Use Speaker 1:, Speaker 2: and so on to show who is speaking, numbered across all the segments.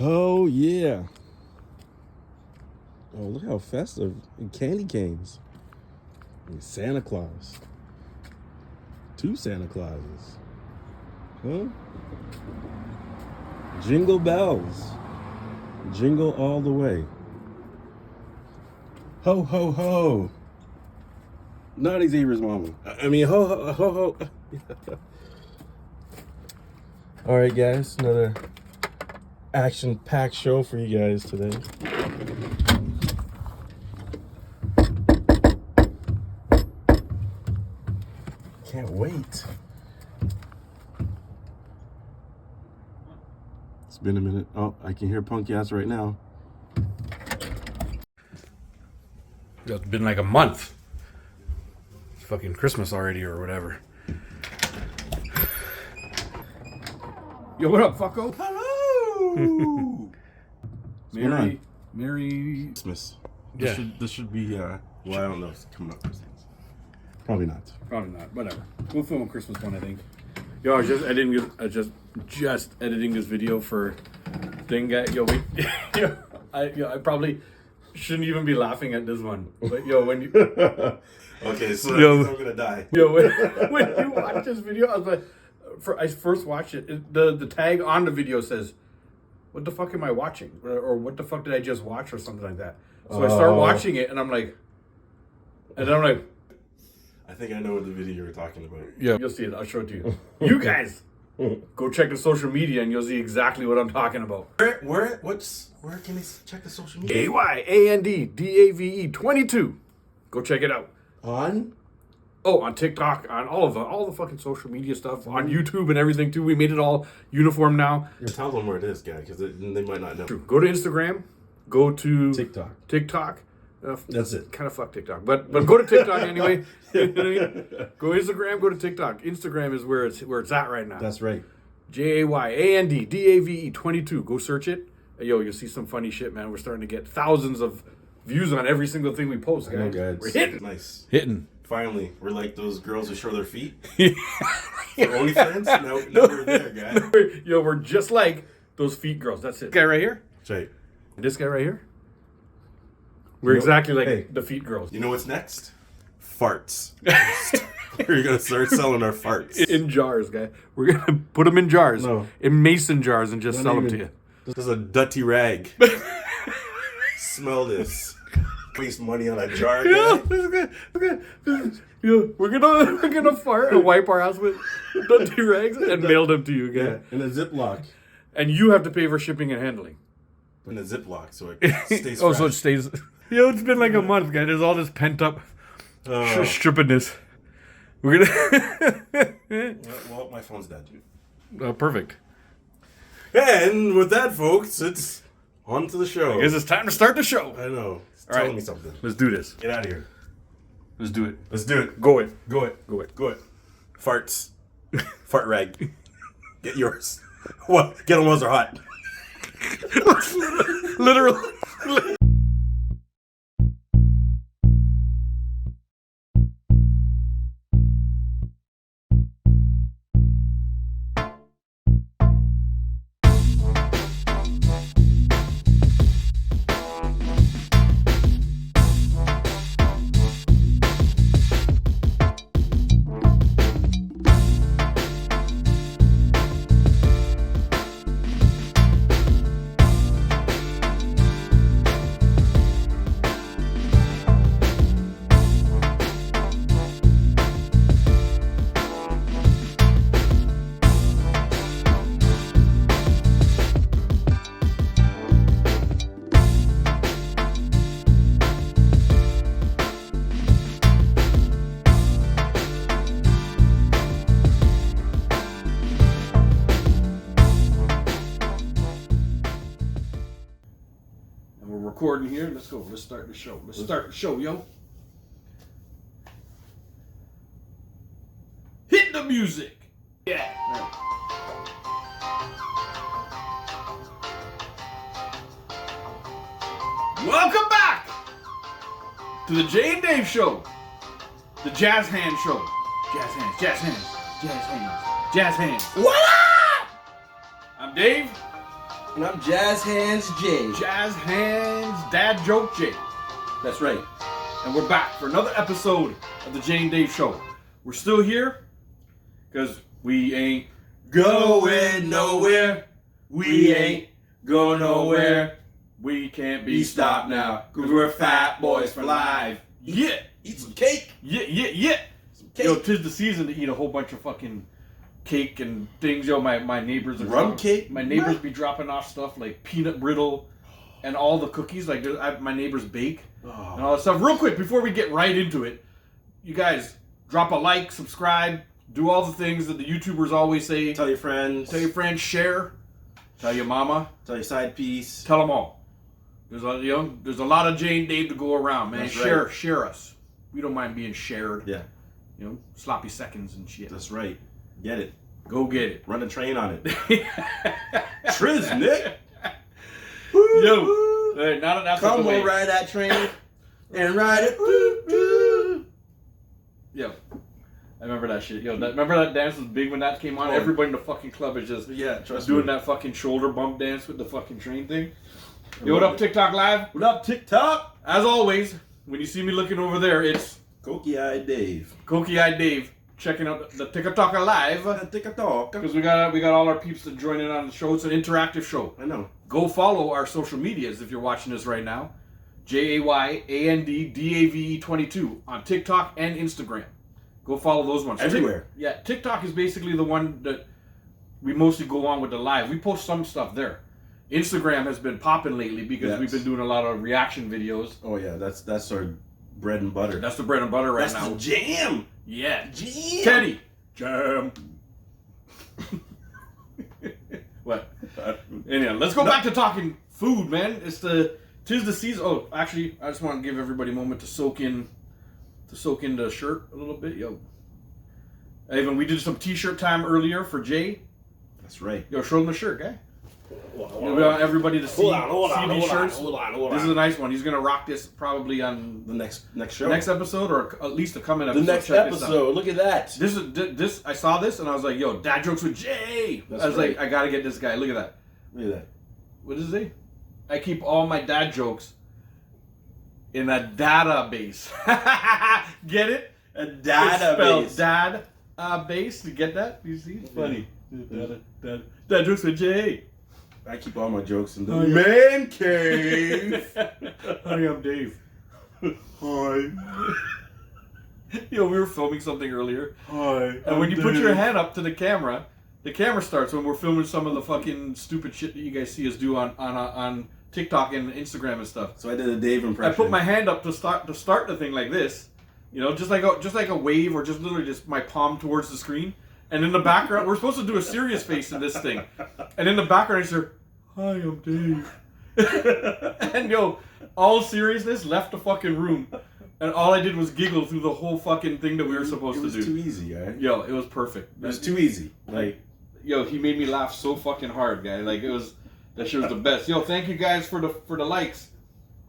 Speaker 1: Oh, yeah. Oh, look how festive. And candy canes. And Santa Claus. 2 Santa Clauses. Huh? Jingle bells. Jingle all the way. Ho, ho, ho. Not Xavier's mama. I mean, ho, ho, ho, ho. All right, guys. Another action-packed show for you guys today. Can't wait. It's been a minute. Oh, I can hear Punk Ass right now.
Speaker 2: It's been like a month. It's fucking Christmas already or whatever. Yo, what up, fucko?
Speaker 1: Hello.
Speaker 2: Merry
Speaker 1: Christmas.
Speaker 2: Yeah.
Speaker 1: This should be well, I don't know if it's coming up Christmas. Probably not.
Speaker 2: Probably not. Whatever. We'll film a Christmas one, I think. Yo, I was just editing. Just editing this video for thing guy. Yo, wait. I probably shouldn't even be laughing at this one. But yo, when you
Speaker 1: Okay, so
Speaker 2: Yo.
Speaker 1: I'm gonna die.
Speaker 2: yo when you watch this video, I was like, I first watched it. The tag on the video says, "What the fuck am I watching?" Or "What the fuck did I just watch?" or something like that. So I start watching it, and I'm like,
Speaker 1: I think I know what the video you were talking about.
Speaker 2: yeah, you'll see it. I'll show it to you. You guys, go check the social media, and you'll see exactly what I'm talking about.
Speaker 1: Where can they check the social media?
Speaker 2: AYANDDAVE 22. Go check it out.
Speaker 1: On?
Speaker 2: Oh, on TikTok, on all the fucking social media stuff, on YouTube and everything too. We made it all uniform now.
Speaker 1: You tell them where it is, guy, because they might not know.
Speaker 2: Go to Instagram. Go to
Speaker 1: TikTok. That's it.
Speaker 2: Kind of fuck TikTok, but go to TikTok anyway. You know what I mean? Go Instagram. Go to TikTok. Instagram is where it's at right now.
Speaker 1: That's right.
Speaker 2: JAYANDDAVE 22. Go search it. Yo, you'll see some funny shit, man. We're starting to get thousands of views on every single thing we post, guys. We're hitting.
Speaker 1: Nice.
Speaker 2: Hitting.
Speaker 1: Finally, we're like those girls who show their feet. For OnlyFans? No, we're there, guy.
Speaker 2: Yo, we're just like those feet girls. That's it. Guy right here.
Speaker 1: That's right.
Speaker 2: This guy right here. We're exactly like the feet girls.
Speaker 1: You know what's next? Farts. We're gonna start selling our farts
Speaker 2: In jars, guy. We're gonna put them in jars.
Speaker 1: No.
Speaker 2: In mason jars and just sell them to you.
Speaker 1: This is a dirty rag. Smell this. Waste money on a jar.
Speaker 2: Yeah,
Speaker 1: Guy.
Speaker 2: this is good. Yeah, we're gonna fart and wipe our house with dirty rags and mail them to you, guy.
Speaker 1: Yeah, in a Ziploc.
Speaker 2: And you have to pay for shipping and handling.
Speaker 1: In a Ziploc, so it stays
Speaker 2: Oh,
Speaker 1: fresh.
Speaker 2: so it stays. Yo, it's been like a month, guy. There's all this pent up strippedness. We're gonna.
Speaker 1: Well, my phone's dead, dude.
Speaker 2: Perfect.
Speaker 1: And with that, folks, it's on to the show.
Speaker 2: I guess it's time to start the show.
Speaker 1: I know. It's
Speaker 2: All
Speaker 1: telling
Speaker 2: right.
Speaker 1: me something.
Speaker 2: Let's do this.
Speaker 1: Get out of here.
Speaker 2: Let's do it.
Speaker 1: Let's do it.
Speaker 2: Go it.
Speaker 1: Go it.
Speaker 2: Go it.
Speaker 1: Go it. Farts. Fart rag. Get yours. What? Get them while they're hot.
Speaker 2: Literally. Recording here. Let's go. Let's start the show. Let's start the show, yo. Hit the music. Yeah. Welcome back to the Jay and Dave Show, the Jazz Hand Show. Jazz hands, jazz hands, jazz hands, jazz hands. What up? I'm Dave.
Speaker 1: And I'm Jazz Hands Jay.
Speaker 2: Jazz Hands Dad Joke Jay.
Speaker 1: That's right.
Speaker 2: And we're back for another episode of the Jay and Dave Show. We're still here because we ain't going nowhere. We ain't going nowhere. We can't be stopped now because we're fat boys for life. Yeah.
Speaker 1: Eat some cake.
Speaker 2: Yeah.
Speaker 1: Some cake.
Speaker 2: Yo, 'tis the season to eat a whole bunch of fucking cake and things. Yo, my neighbors are
Speaker 1: Rum cake?
Speaker 2: My neighbors be dropping off stuff like peanut brittle and all the cookies. Like my neighbors bake and all that stuff. Real quick before we get right into it, you guys drop a like, subscribe, do all the things that the YouTubers always say.
Speaker 1: Tell your friends.
Speaker 2: Tell your friends, share. Tell your mama.
Speaker 1: Tell your side piece.
Speaker 2: Tell them all. There's a lot of Jay and Dave to go around, man.
Speaker 1: That's
Speaker 2: Share us. We don't mind being shared.
Speaker 1: Yeah.
Speaker 2: You know, sloppy seconds and shit.
Speaker 1: That's right. Get it.
Speaker 2: Go get it.
Speaker 1: Run a train on it. Triznick.
Speaker 2: Yo, now that that's
Speaker 1: Come
Speaker 2: the way.
Speaker 1: on, ride that train and ride it. Woo, woo.
Speaker 2: Yo, I remember that shit. Yo, remember that dance was big when that came on?
Speaker 1: Oh.
Speaker 2: Everybody in the fucking club is just
Speaker 1: Trust
Speaker 2: doing
Speaker 1: me.
Speaker 2: that fucking shoulder bump dance with the fucking train thing. Yo, what up, TikTok Live?
Speaker 1: What up, TikTok?
Speaker 2: As always, when you see me looking over there, it's
Speaker 1: Cokey Eye Dave.
Speaker 2: Cokey Eye Dave checking out the TikTok Live.
Speaker 1: TikTok.
Speaker 2: Because we got all our peeps to join in on the show. It's an interactive show.
Speaker 1: I know.
Speaker 2: Go follow our social medias if you're watching this right now. JAYANDDAVE22 on TikTok and Instagram. Go follow those ones.
Speaker 1: Everywhere.
Speaker 2: Yeah, TikTok is basically the one that we mostly go on with the live. We post some stuff there. Instagram has been popping lately because we've been doing a lot of reaction videos.
Speaker 1: Oh yeah, that's our bread and butter.
Speaker 2: That's the bread and butter right
Speaker 1: That's
Speaker 2: now.
Speaker 1: the jam.
Speaker 2: Yeah.
Speaker 1: Jam.
Speaker 2: Teddy. Jam. What? Anyhow, let's go back to talking food, man. Tis the season. Oh, actually, I just want to give everybody a moment to soak in the shirt a little bit. Yo, Evan, we did some t-shirt time earlier for Jay.
Speaker 1: That's right.
Speaker 2: Yo, show him the shirt, guy. We want everybody to see these shirts.
Speaker 1: Hold on.
Speaker 2: This is a nice one. He's gonna rock this probably on
Speaker 1: The next show.
Speaker 2: next episode or at least a coming
Speaker 1: The
Speaker 2: episode.
Speaker 1: next
Speaker 2: Check this out.
Speaker 1: episode. Look at that.
Speaker 2: This I saw this and I was like, yo, dad jokes with Jay.
Speaker 1: That's
Speaker 2: I was
Speaker 1: right.
Speaker 2: like, I gotta get this guy. Look at that.
Speaker 1: Look at that.
Speaker 2: What does it say? I keep all my dad jokes in a database. Get it?
Speaker 1: A
Speaker 2: It's spelled
Speaker 1: database.
Speaker 2: dad base. You get that? You see? It's funny. Dad jokes with Jay.
Speaker 1: I keep all my jokes in the
Speaker 2: Oh, yeah.
Speaker 1: man cave.
Speaker 2: Hi, I'm Dave. Hi. Yo, we were filming something earlier.
Speaker 1: Hi.
Speaker 2: And when you put your hand up to the camera starts when we're filming some of the fucking stupid shit that you guys see us do on TikTok and Instagram and stuff.
Speaker 1: So I did a Dave impression.
Speaker 2: I put my hand up to start the thing like this, you know, just like a wave or just literally just my palm towards the screen. And in the background, we're supposed to do a serious face in this thing. And in the background, it's her, hi, I'm Dave. And yo, all seriousness, left the fucking room. And all I did was giggle through the whole fucking thing that we were supposed
Speaker 1: It was
Speaker 2: to do.
Speaker 1: too easy, right?
Speaker 2: Yo, it was perfect.
Speaker 1: It was too easy. Like,
Speaker 2: Yo, he made me laugh so fucking hard, guy. Like that shit was the best. Yo, thank you guys for the likes.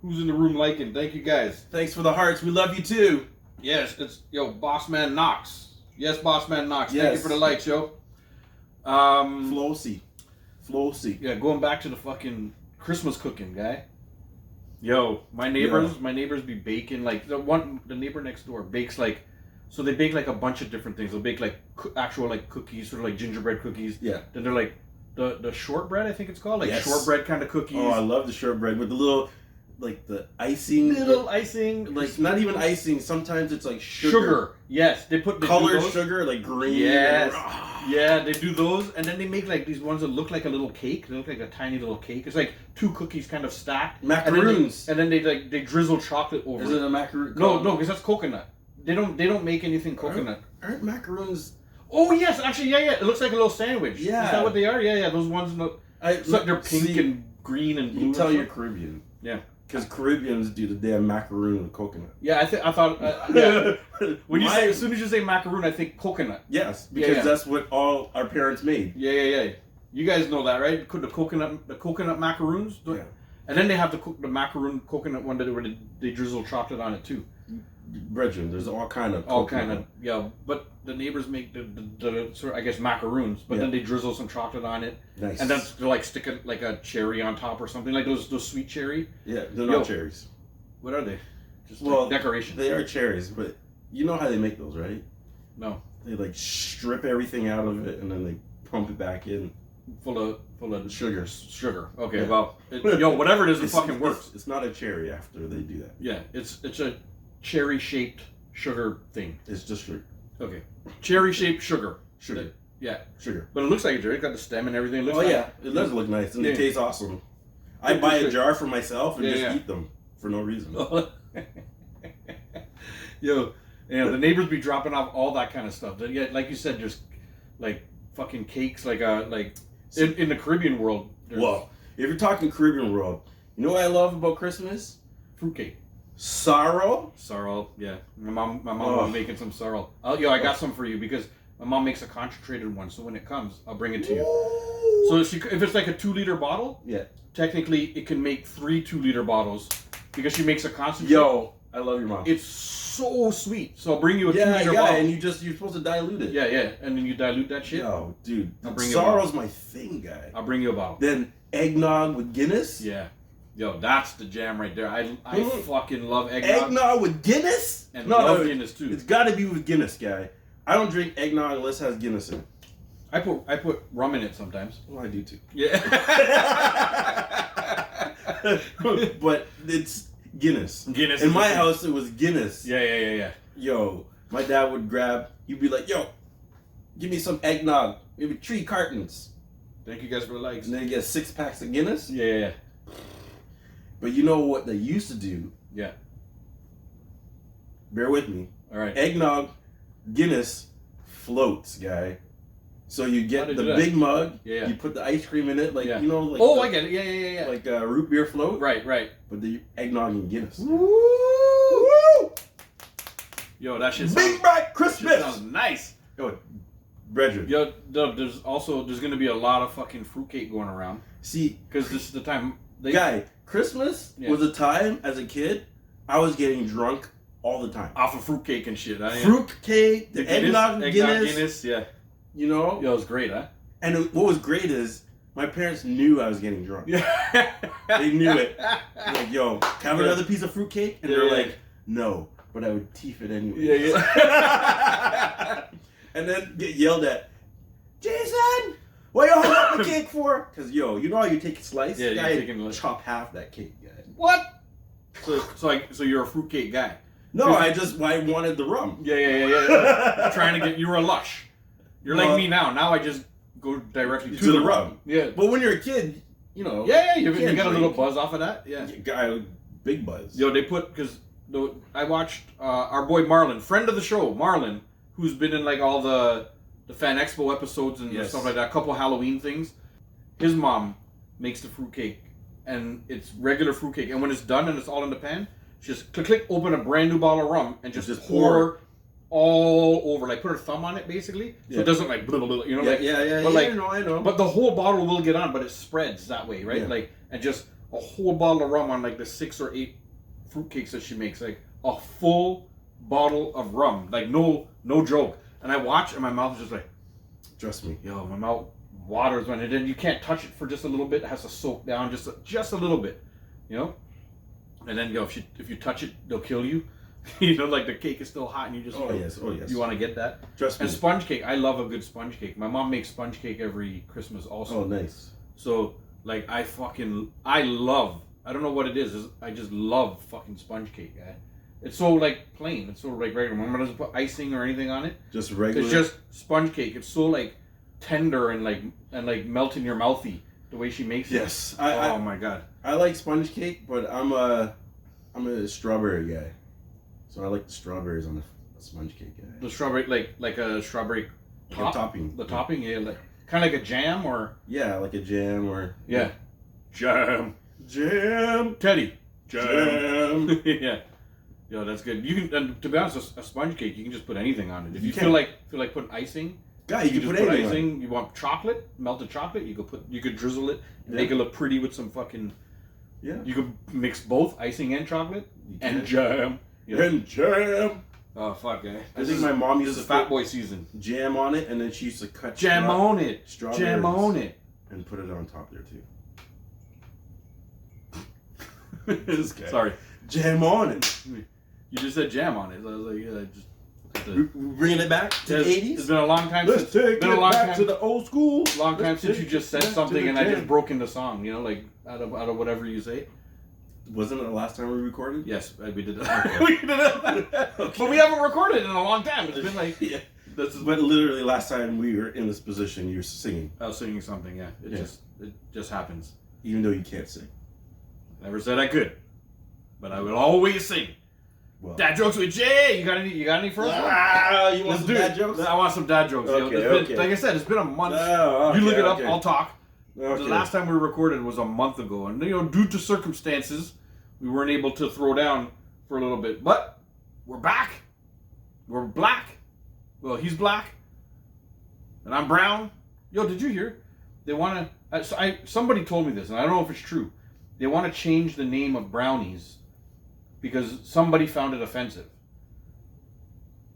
Speaker 2: Who's in the room liking? Thank you guys.
Speaker 1: thanks for the hearts. We love you too.
Speaker 2: Yes, it's Bossman Knox. Yes, Bossman Knox. Thank
Speaker 1: Yes.
Speaker 2: you for the likes, yo.
Speaker 1: Flossy.
Speaker 2: Yeah, going back to the fucking Christmas cooking, guy. Yo, my neighbors be baking like the neighbor next door bakes like, so they bake like a bunch of different things. They'll bake like actual like cookies, sort of like gingerbread cookies.
Speaker 1: Yeah.
Speaker 2: Then they're like the shortbread, I think it's called, like
Speaker 1: Yes.
Speaker 2: shortbread kind of cookies.
Speaker 1: Oh, I love the shortbread with the little, like the icing.
Speaker 2: Little icing,
Speaker 1: Like not even icing. Sometimes it's like
Speaker 2: sugar. Yes, they do
Speaker 1: Colored
Speaker 2: those.
Speaker 1: sugar, like green.
Speaker 2: Yes.
Speaker 1: And,
Speaker 2: Yeah, they do those, and then they make like these ones that look like a little cake. They look like a tiny little cake. It's like two cookies kind of stacked.
Speaker 1: Macaroons.
Speaker 2: And then they drizzle chocolate over
Speaker 1: Is
Speaker 2: it.
Speaker 1: it a macaroon?
Speaker 2: No, because that's coconut. They don't make anything coconut.
Speaker 1: Aren't macaroons?
Speaker 2: Oh yes, actually, yeah. It looks like a little sandwich.
Speaker 1: Yeah.
Speaker 2: Is that what they are? Yeah. Those ones. It's like they're pink and green and blue.
Speaker 1: You tell
Speaker 2: or
Speaker 1: you're
Speaker 2: something.
Speaker 1: Caribbean.
Speaker 2: Yeah.
Speaker 1: Because Caribbeans do the damn macaroon with coconut.
Speaker 2: Yeah, I thought. Yeah. When you say, as soon as you say macaroon, I think coconut.
Speaker 1: Yes, because
Speaker 2: Yeah.
Speaker 1: that's what all our parents made.
Speaker 2: Yeah. You guys know that, right? The coconut macaroons.
Speaker 1: Yeah.
Speaker 2: And then they have the macaroon coconut one where they drizzle chocolate on it too.
Speaker 1: brethren, there's all kind of
Speaker 2: but the neighbors make the sort of, I guess, macaroons, but then they drizzle some chocolate on it.
Speaker 1: Nice.
Speaker 2: And then they'll like stick like a cherry on top or something, like those sweet cherry.
Speaker 1: Yeah, they're not cherries.
Speaker 2: What are they? Just
Speaker 1: Well,
Speaker 2: like decoration.
Speaker 1: They are cherries, but you know how they make those, right?
Speaker 2: No.
Speaker 1: They like strip everything out of it and then they pump it back in.
Speaker 2: Full of
Speaker 1: Sugar.
Speaker 2: Sugar. Okay,
Speaker 1: Yeah.
Speaker 2: well, whatever it is, it fucking works.
Speaker 1: It's not a cherry after they do that.
Speaker 2: Yeah, it's a cherry shaped sugar thing.
Speaker 1: It's just sugar.
Speaker 2: Okay, cherry shaped sugar.
Speaker 1: Sugar. Sugar.
Speaker 2: But it looks like a cherry. It's got the stem and everything. It looks
Speaker 1: It does look nice and they taste awesome. I buy a jar for myself and just eat them for no reason.
Speaker 2: The neighbors be dropping off all that kind of stuff. Yeah, like you said, there's like fucking cakes, like in the Caribbean world.
Speaker 1: Well, if you're talking Caribbean world, you know what I love about Christmas?
Speaker 2: Fruitcake.
Speaker 1: Sorrel.
Speaker 2: Yeah. My mom was making some sorrel. I got some for you because my mom makes a concentrated one. So when it comes, I'll bring it to you.
Speaker 1: Ooh.
Speaker 2: So if it's like a 2-liter bottle, technically it can make 3 2-liter bottles because she makes a concentrate.
Speaker 1: Yo, I love your mom.
Speaker 2: It's so sweet. So I'll bring you a 2-liter bottle.
Speaker 1: And you're supposed to dilute it.
Speaker 2: Yeah, and then you dilute that shit.
Speaker 1: Yo, dude,
Speaker 2: bring
Speaker 1: sorrel's my thing, guy.
Speaker 2: I'll bring you a bottle.
Speaker 1: Then eggnog with Guinness.
Speaker 2: Yeah. Yo, that's the jam right there. I fucking love eggnog.
Speaker 1: Eggnog with Guinness?
Speaker 2: And love Guinness too.
Speaker 1: It's got to be with Guinness, guy. I don't drink eggnog unless it has Guinness in it.
Speaker 2: I put rum in it sometimes.
Speaker 1: Well, I do too.
Speaker 2: Yeah.
Speaker 1: But it's Guinness.
Speaker 2: Guinness.
Speaker 1: In my house, it was Guinness.
Speaker 2: Yeah.
Speaker 1: Yo, my dad would he'd be like, yo, give me some eggnog. Maybe 3 cartons.
Speaker 2: Thank you guys for the likes.
Speaker 1: And then you get 6 packs of Guinness.
Speaker 2: Yeah.
Speaker 1: But you know what they used to do?
Speaker 2: Yeah.
Speaker 1: Bear with me.
Speaker 2: All right.
Speaker 1: Eggnog, Guinness, floats, guy. So you get the big mug.
Speaker 2: Yeah.
Speaker 1: You put the ice cream in it, like
Speaker 2: I get it. Yeah.
Speaker 1: Like a root beer float.
Speaker 2: Right.
Speaker 1: But the eggnog and Guinness.
Speaker 2: Woo! Yo, that shit sounds
Speaker 1: Big Bright Christmas.
Speaker 2: Sounds nice.
Speaker 1: Yo, brethren.
Speaker 2: Yo, there's gonna be a lot of fucking fruitcake going around.
Speaker 1: See,
Speaker 2: because this is the time.
Speaker 1: Christmas was a time as a kid I was getting drunk all the time.
Speaker 2: Off of fruitcake and shit.
Speaker 1: Fruitcake, the eggnog Guinness.
Speaker 2: Yeah.
Speaker 1: You know?
Speaker 2: Yo, it was great, huh?
Speaker 1: And what was great is my parents knew I was getting drunk.
Speaker 2: Yeah.
Speaker 1: They knew it. Like, yo, have another piece of fruitcake? And they're like, no. But I would teeth it anyway.
Speaker 2: Yeah.
Speaker 1: And then get yelled at. Jason! What you holding up the cake for? Because, yo, you know how you take a slice?
Speaker 2: Yeah, you're taking
Speaker 1: chop half that cake, guy.
Speaker 2: What? So you're a fruitcake guy?
Speaker 1: No, I wanted the rum.
Speaker 2: Yeah. You were a lush. You're like me now. Now I just go directly to the rum. Yeah.
Speaker 1: But when you're a kid, you know.
Speaker 2: Yeah, you got a little buzz off of that. Yeah.
Speaker 1: Guy, big buzz.
Speaker 2: Yo, they put, because I watched our boy Marlon, friend of the show, Marlon, who's been in like all the Fan Expo episodes and stuff like that, a couple Halloween things. His mom makes the fruitcake, and it's regular fruitcake. And when it's done and it's all in the pan, just click, open a brand new bottle of rum and just pour all over, like put her thumb on it basically, so it doesn't like blah, blah, blah, you know,
Speaker 1: but like, I know.
Speaker 2: But the whole bottle will get on, but it spreads that way, right? Like, and just a whole bottle of rum on like the 6 or 8 fruitcakes that she makes, like a full bottle of rum, like no joke. And I watch, and my mouth is just like,
Speaker 1: trust me,
Speaker 2: yo, my mouth waters when it, and you can't touch it for just a little bit. It has to soak down just a little bit, you know. And then, yo, if you touch it, they'll kill you. You know, like the cake is still hot, and you just
Speaker 1: yes.
Speaker 2: You want to get that.
Speaker 1: Trust me.
Speaker 2: And sponge cake, I love a good sponge cake. My mom makes sponge cake every Christmas also.
Speaker 1: Oh, nice.
Speaker 2: So like I love. I don't know what it is. I just love fucking sponge cake, guy. It's so like plain. It's so like regular. My mom doesn't put icing or anything on it.
Speaker 1: Just regular.
Speaker 2: It's just sponge cake. It's so like tender and like melt in your mouthy the way she makes it.
Speaker 1: Yes.
Speaker 2: Oh my god.
Speaker 1: I like sponge cake, but I'm a strawberry guy. So I like the strawberries on the sponge cake guy.
Speaker 2: The strawberry like a strawberry
Speaker 1: topping.
Speaker 2: The topping, yeah, like kind of like a jam or
Speaker 1: like a jam or
Speaker 2: jam. Teddy. Jam. Yeah. Yo, that's good. You can, and to be honest, a sponge cake, you can just put anything on it. If you feel like putting icing,
Speaker 1: you can put anything icing.
Speaker 2: On. You want chocolate, melted chocolate, you could drizzle it and make it look pretty with some fucking.
Speaker 1: Yeah.
Speaker 2: You could mix both icing and chocolate and jam. Yeah.
Speaker 1: And jam.
Speaker 2: Oh fuck, eh?
Speaker 1: I think my mom
Speaker 2: This
Speaker 1: used
Speaker 2: is
Speaker 1: to
Speaker 2: Fat
Speaker 1: put
Speaker 2: Boy season.
Speaker 1: jam on it, and then she used to cut
Speaker 2: Jam on it.
Speaker 1: strawberries.
Speaker 2: Jam on it.
Speaker 1: And put it on top there too. This guy.
Speaker 2: Sorry.
Speaker 1: Jam on it.
Speaker 2: You just said jam on it. So I was like, yeah, just.
Speaker 1: Bringing it back to the 80s?
Speaker 2: It's been a long time
Speaker 1: Let's
Speaker 2: since.
Speaker 1: take
Speaker 2: Been
Speaker 1: it
Speaker 2: a long
Speaker 1: back
Speaker 2: time,
Speaker 1: to the old school.
Speaker 2: long time
Speaker 1: Let's
Speaker 2: since you
Speaker 1: take
Speaker 2: just
Speaker 1: it
Speaker 2: said
Speaker 1: back to
Speaker 2: something
Speaker 1: the
Speaker 2: and I
Speaker 1: jam.
Speaker 2: just broke into song. You know, like out of whatever you say.
Speaker 1: Wasn't it the last time we recorded?
Speaker 2: Yes, we did that. We did that. But we haven't recorded in a long time. It's been like
Speaker 1: Yeah.
Speaker 2: this is.
Speaker 1: But literally last time we were in this position, you were singing,
Speaker 2: I was singing something. Yeah, it just happens.
Speaker 1: even though you can't sing.
Speaker 2: Never said I could, but I will always sing.
Speaker 1: Well,
Speaker 2: Dad jokes with Jay. You got any first one?
Speaker 1: you want
Speaker 2: Let's
Speaker 1: some
Speaker 2: do
Speaker 1: dad
Speaker 2: it.
Speaker 1: jokes?
Speaker 2: I want some dad jokes. yo.
Speaker 1: Okay,
Speaker 2: It's been-
Speaker 1: okay.
Speaker 2: Like I said, it's been a month.
Speaker 1: Oh,
Speaker 2: You look
Speaker 1: okay,
Speaker 2: it up.
Speaker 1: okay.
Speaker 2: I'll talk.
Speaker 1: Okay.
Speaker 2: The last time we recorded was a month ago, and due to circumstances, we weren't able to throw down for a little bit. But we're back. We're black. Well, he's black, and I'm brown. Yo, did you hear? They want to. Somebody told me this, and I don't know if it's true. They want to change the name of brownies because somebody found it offensive.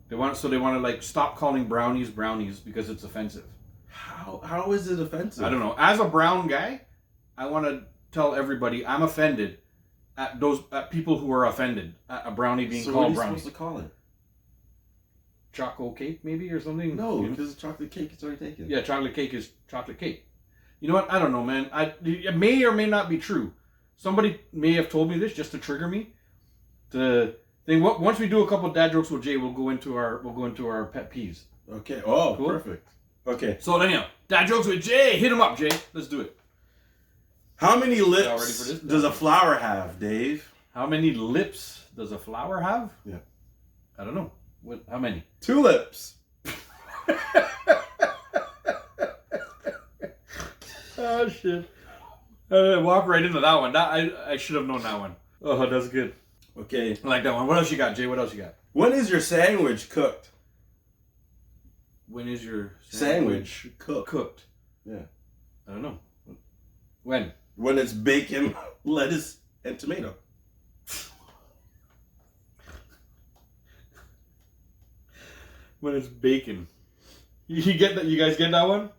Speaker 2: They want to like stop calling brownies because it's offensive.
Speaker 1: How is it offensive?
Speaker 2: I don't know. As a brown guy, I want to tell everybody I'm offended at people who are offended at a brownie being
Speaker 1: So
Speaker 2: called
Speaker 1: what are you
Speaker 2: brownie.
Speaker 1: supposed to call it?
Speaker 2: Choco cake, maybe, or something.
Speaker 1: No,
Speaker 2: You know?
Speaker 1: because chocolate cake is already taken.
Speaker 2: Yeah, chocolate cake is chocolate cake. You know what? I don't know, man. It may or may not be true. Somebody may have told me this just to trigger me. Once we do a couple dad jokes with Jay, we'll go into our pet peeves.
Speaker 1: Okay. Oh,
Speaker 2: Cool.
Speaker 1: perfect. Okay.
Speaker 2: So anyhow, dad jokes with Jay. Hit him up, Jay. Let's do it.
Speaker 1: How many
Speaker 2: Y'all ready
Speaker 1: lips
Speaker 2: for this?
Speaker 1: does a flower have, Dave?
Speaker 2: How many lips does a flower have?
Speaker 1: Yeah.
Speaker 2: I don't know. How many?
Speaker 1: 2 lips.
Speaker 2: Oh shit! Walk right into that one. I should have known that one. Oh, that's good.
Speaker 1: Okay.
Speaker 2: I like that one. What else you got, Jay? What else you got?
Speaker 1: When is your sandwich cooked?
Speaker 2: When is your
Speaker 1: Sandwich cooked.
Speaker 2: cooked?
Speaker 1: Yeah.
Speaker 2: I don't know. When?
Speaker 1: When it's bacon, lettuce, and tomato.
Speaker 2: When it's bacon. You get that? You guys get that one?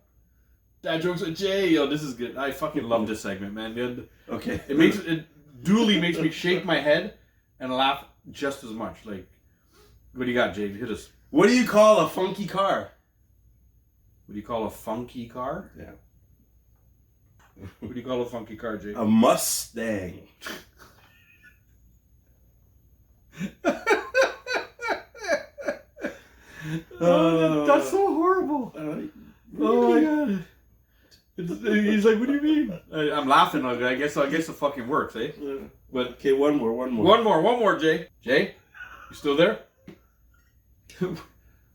Speaker 2: Dad jokes with Jay. Yo, this is good. I fucking love this segment, man.
Speaker 1: Okay.
Speaker 2: It duly makes me shake my head and laugh just as much. Like, what do you got, Jay? Hit us.
Speaker 1: What do you call a funky car?
Speaker 2: What do you call a funky car?
Speaker 1: Yeah.
Speaker 2: What do you call a funky car, Jay?
Speaker 1: A Mustang.
Speaker 2: That's so horrible. Oh my god. He's like, what do you mean? I'm laughing. I guess it fucking works, eh? But
Speaker 1: Okay, one more.
Speaker 2: one more, Jay. Jay, you still there?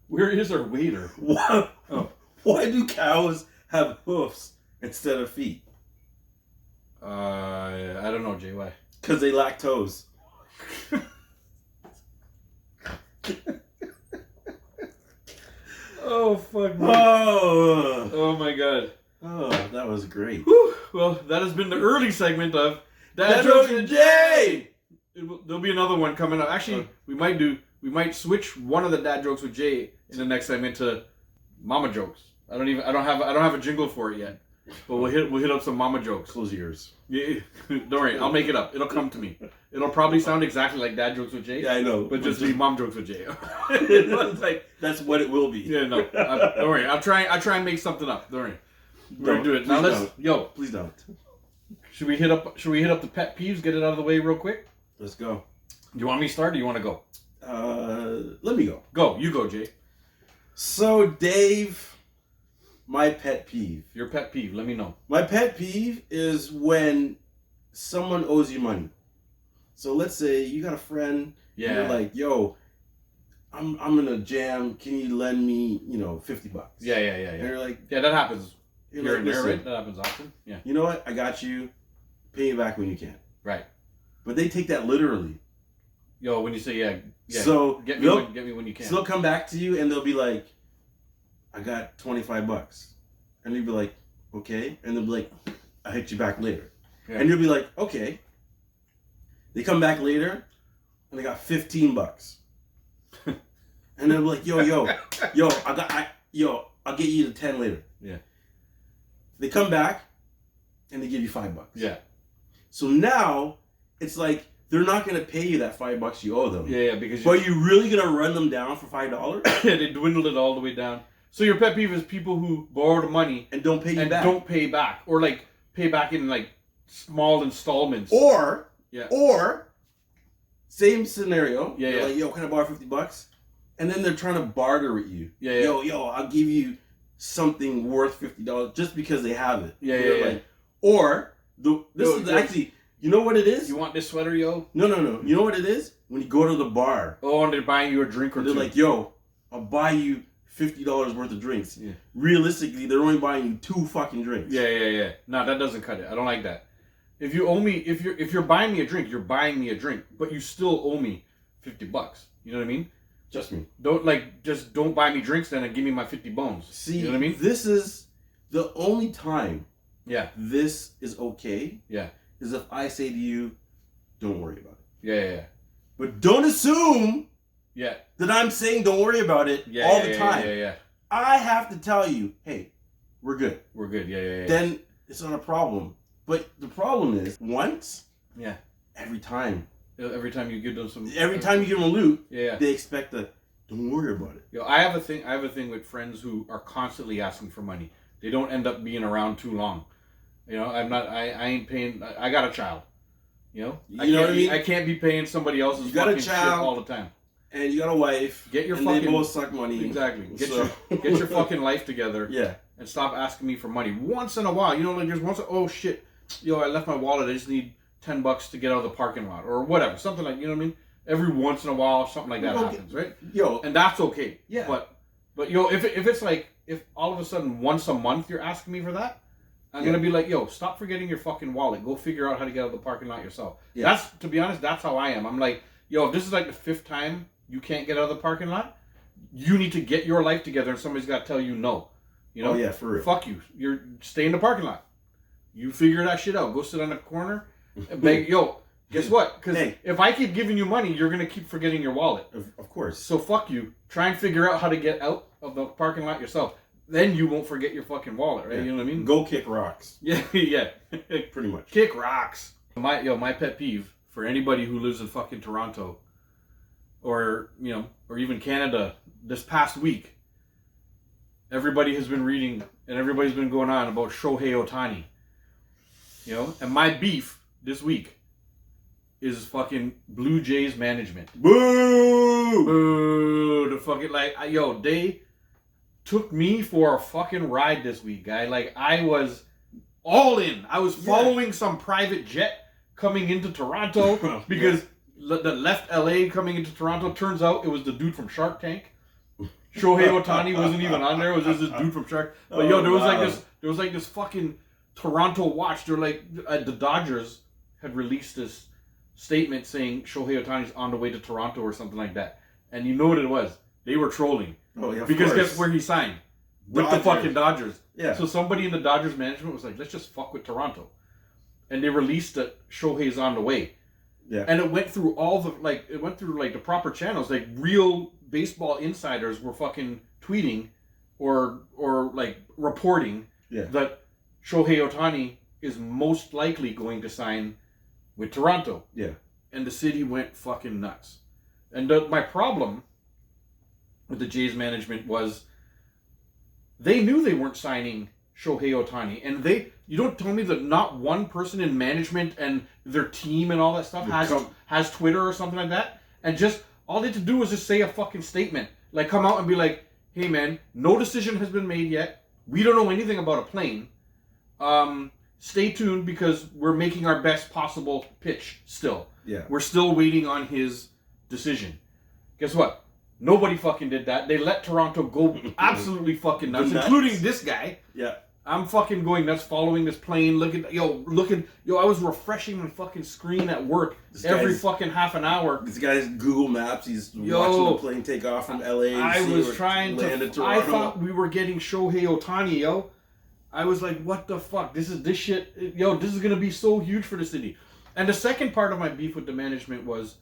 Speaker 2: Where is our waiter?
Speaker 1: Why,
Speaker 2: Oh.
Speaker 1: why do cows have hoofs instead of feet?
Speaker 2: I don't know, Jay. Why?
Speaker 1: Because they lack toes.
Speaker 2: Oh fuck me.
Speaker 1: Oh,
Speaker 2: Oh my god.
Speaker 1: that was great.
Speaker 2: Whew. Well, that has been the early segment of Dad Jokes with Jay. There'll be another one coming up. Actually, we might switch one of the Dad Jokes with Jay in the next segment to Mama Jokes. I don't have a jingle for it yet. But we'll hit up some Mama Jokes.
Speaker 1: Close your ears.
Speaker 2: Yeah, don't worry, I'll make it up. It'll come to me. It'll probably sound exactly like Dad Jokes with Jay.
Speaker 1: Yeah, I know.
Speaker 2: But just be Mom Jokes with Jay. It's like,
Speaker 1: That's what it will be.
Speaker 2: yeah, no. Don't worry. I try and make something up. Don't worry. We're gonna do it. Now
Speaker 1: Please don't. Please don't.
Speaker 2: should we hit up the pet peeves, get it out of the way real quick?
Speaker 1: Let's go.
Speaker 2: Do you want me to start or do you want to go?
Speaker 1: Let me go.
Speaker 2: Go. You go, Jay.
Speaker 1: So, Dave, my pet peeve.
Speaker 2: Your pet peeve. Let me know.
Speaker 1: My pet peeve is when someone owes you money. So let's say you got a friend.
Speaker 2: Yeah.
Speaker 1: And you're like, yo, I'm in a jam. Can you lend me, $50?
Speaker 2: Yeah.
Speaker 1: And you're like,
Speaker 2: Yeah, that happens
Speaker 1: you're
Speaker 2: here
Speaker 1: like,
Speaker 2: and there,
Speaker 1: listen,
Speaker 2: right? That happens often. Yeah.
Speaker 1: you know what? I got you. Pay me back when you can.
Speaker 2: Right.
Speaker 1: But they take that literally.
Speaker 2: Yo, when you say yeah.
Speaker 1: So
Speaker 2: get
Speaker 1: they'll-
Speaker 2: me when you can.
Speaker 1: So they'll come back to you and they'll be like, I got $25. And you'll be like, okay. And they'll be like, I'll hit you back later.
Speaker 2: Yeah.
Speaker 1: And you'll be like, okay. They come back later and they got $15. And they're like, yo, I'll get you the 10 later.
Speaker 2: Yeah.
Speaker 1: They come back and they give you $5.
Speaker 2: Yeah.
Speaker 1: So now it's like they're not gonna pay you that $5 you owe them.
Speaker 2: Yeah, because
Speaker 1: But are you really gonna run them down for $5?
Speaker 2: Yeah, they dwindled it all the way down. So your pet peeve is people who borrow the money
Speaker 1: And don't pay you back.
Speaker 2: don't pay back, or like pay back in like small installments.
Speaker 1: Or
Speaker 2: Yeah.
Speaker 1: Same scenario.
Speaker 2: Yeah,
Speaker 1: They're
Speaker 2: yeah.
Speaker 1: like, yo, can I borrow $50? And then they're trying to barter with you.
Speaker 2: Yeah, yeah.
Speaker 1: Yo, I'll give you something worth $50 just because they have it.
Speaker 2: Yeah,
Speaker 1: You're
Speaker 2: yeah,
Speaker 1: like, or this
Speaker 2: Yo,
Speaker 1: is
Speaker 2: yo.
Speaker 1: actually, you know what it is?
Speaker 2: You want this sweater, yo?
Speaker 1: No. You know what it is? When you go to the bar,
Speaker 2: Oh, and they're buying you a drink or
Speaker 1: they're
Speaker 2: two.
Speaker 1: like, yo, I'll buy you $50 worth of drinks.
Speaker 2: Yeah.
Speaker 1: Realistically, they're only buying you 2 fucking drinks.
Speaker 2: Yeah. No, that doesn't cut it. I don't like that. If you owe me, if you're buying me a drink, you're buying me a drink, but you still owe me $50. You know what I mean?
Speaker 1: Just me.
Speaker 2: Just don't buy me drinks then and give me my 50 bones.
Speaker 1: See,
Speaker 2: you know what I mean?
Speaker 1: this is the only time
Speaker 2: Yeah.
Speaker 1: this is okay.
Speaker 2: Yeah.
Speaker 1: Is if I say to you, don't worry about it.
Speaker 2: Yeah.
Speaker 1: But don't assume
Speaker 2: Yeah.
Speaker 1: that I'm saying don't worry about it
Speaker 2: Yeah.
Speaker 1: all the time.
Speaker 2: Yeah.
Speaker 1: I have to tell you, hey, we're good.
Speaker 2: We're good. Yeah.
Speaker 1: Then it's not a problem. But the problem is, once,
Speaker 2: Yeah.
Speaker 1: every time.
Speaker 2: Every time you give them some.
Speaker 1: Every time you give them a loot,
Speaker 2: Yeah.
Speaker 1: they expect the, don't worry about it.
Speaker 2: Yo, I have a thing with friends who are constantly asking for money. They don't end up being around too long. You know, I ain't paying. I got a child. You know,
Speaker 1: You know what I mean?
Speaker 2: I can't be paying somebody else's
Speaker 1: You got a
Speaker 2: fucking shit
Speaker 1: child.
Speaker 2: all the time.
Speaker 1: And you got a wife.
Speaker 2: Get your
Speaker 1: and
Speaker 2: fucking-
Speaker 1: they both suck money.
Speaker 2: Exactly. Get
Speaker 1: So-
Speaker 2: your fucking life together.
Speaker 1: Yeah.
Speaker 2: And stop asking me for money once in a while. You know, like just once. Oh shit, yo, I left my wallet. I just need $10 to get out of the parking lot or whatever. Something like, you know what I mean? Every once in a while, something like that happens, right?
Speaker 1: Yo.
Speaker 2: And that's okay.
Speaker 1: Yeah.
Speaker 2: But yo, if it's like, if all of a sudden once a month you're asking me for that, I'm gonna be like, yo, stop forgetting your fucking wallet. Go figure out how to get out of the parking lot yourself.
Speaker 1: Yeah.
Speaker 2: That's, to be honest, that's how I am. I'm like, yo, if this is like the 5th time you can't get out of the parking lot, you need to get your life together, and somebody's got to tell you no. You know?
Speaker 1: Oh, yeah, for real.
Speaker 2: Fuck you. You're stay in the parking lot. You figure that shit out. Go sit on the corner and beg. Yo, guess what? Because
Speaker 1: Hey.
Speaker 2: if I keep giving you money, you're gonna keep forgetting your wallet.
Speaker 1: Of course.
Speaker 2: So fuck you. Try and figure out how to get out of the parking lot yourself. Then you won't forget your fucking wallet, right?
Speaker 1: Yeah.
Speaker 2: You know what I mean?
Speaker 1: Go kick rocks.
Speaker 2: Yeah.
Speaker 1: Pretty much.
Speaker 2: Kick rocks. My pet peeve for anybody who lives in fucking Toronto, or or even Canada, this past week, everybody has been reading and everybody's been going on about Shohei Ohtani. You know, and my beef this week is fucking Blue Jays management.
Speaker 1: Boo!
Speaker 2: Boo! The fucking they took me for a fucking ride this week, guy. Like, I was all in. I was following some private jet coming into Toronto because that left LA coming into Toronto. Turns out it was the dude from Shark Tank. Shohei Ohtani wasn't even on there. It was just this dude from Shark. But there was like this fucking Toronto watch. They're like, the Dodgers had released this statement saying Shohei Ohtani's on the way to Toronto or something like that. And you know what it was? They were trolling.
Speaker 1: Oh, yeah, of
Speaker 2: Because
Speaker 1: course.
Speaker 2: guess where he signed? With the
Speaker 1: Dodgers.
Speaker 2: fucking Dodgers.
Speaker 1: Yeah.
Speaker 2: So somebody in the Dodgers management was like, let's just fuck with Toronto. And they released that Shohei's on the way.
Speaker 1: Yeah.
Speaker 2: And it went through the proper channels. Like, real baseball insiders were fucking tweeting or like reporting that Shohei Ohtani is most likely going to sign with Toronto.
Speaker 1: Yeah.
Speaker 2: And the city went fucking nuts. And my problem with the Jays management was they knew they weren't signing Shohei Ohtani. And you don't tell me that not one person in management and their team and all that stuff has Twitter or something like that. And just, all they had to do was just say a fucking statement. Like, come out and be like, hey man, no decision has been made yet. We don't know anything about a plane. Stay tuned because we're making our best possible pitch still.
Speaker 1: Yeah.
Speaker 2: We're still waiting on his decision. Guess what? Nobody fucking did that. They let Toronto go absolutely fucking nuts, including this guy.
Speaker 1: Yeah.
Speaker 2: I'm fucking going nuts following this plane. I was refreshing my fucking screen at work every fucking half an hour.
Speaker 1: This guy's Google Maps. He's watching the plane take off from LA.
Speaker 2: I was trying to.
Speaker 1: Toronto.
Speaker 2: I thought we were getting Shohei Ohtani, yo. I was like, what the fuck? This shit. Yo, this is gonna be so huge for the city. And the second part of my beef with the management was,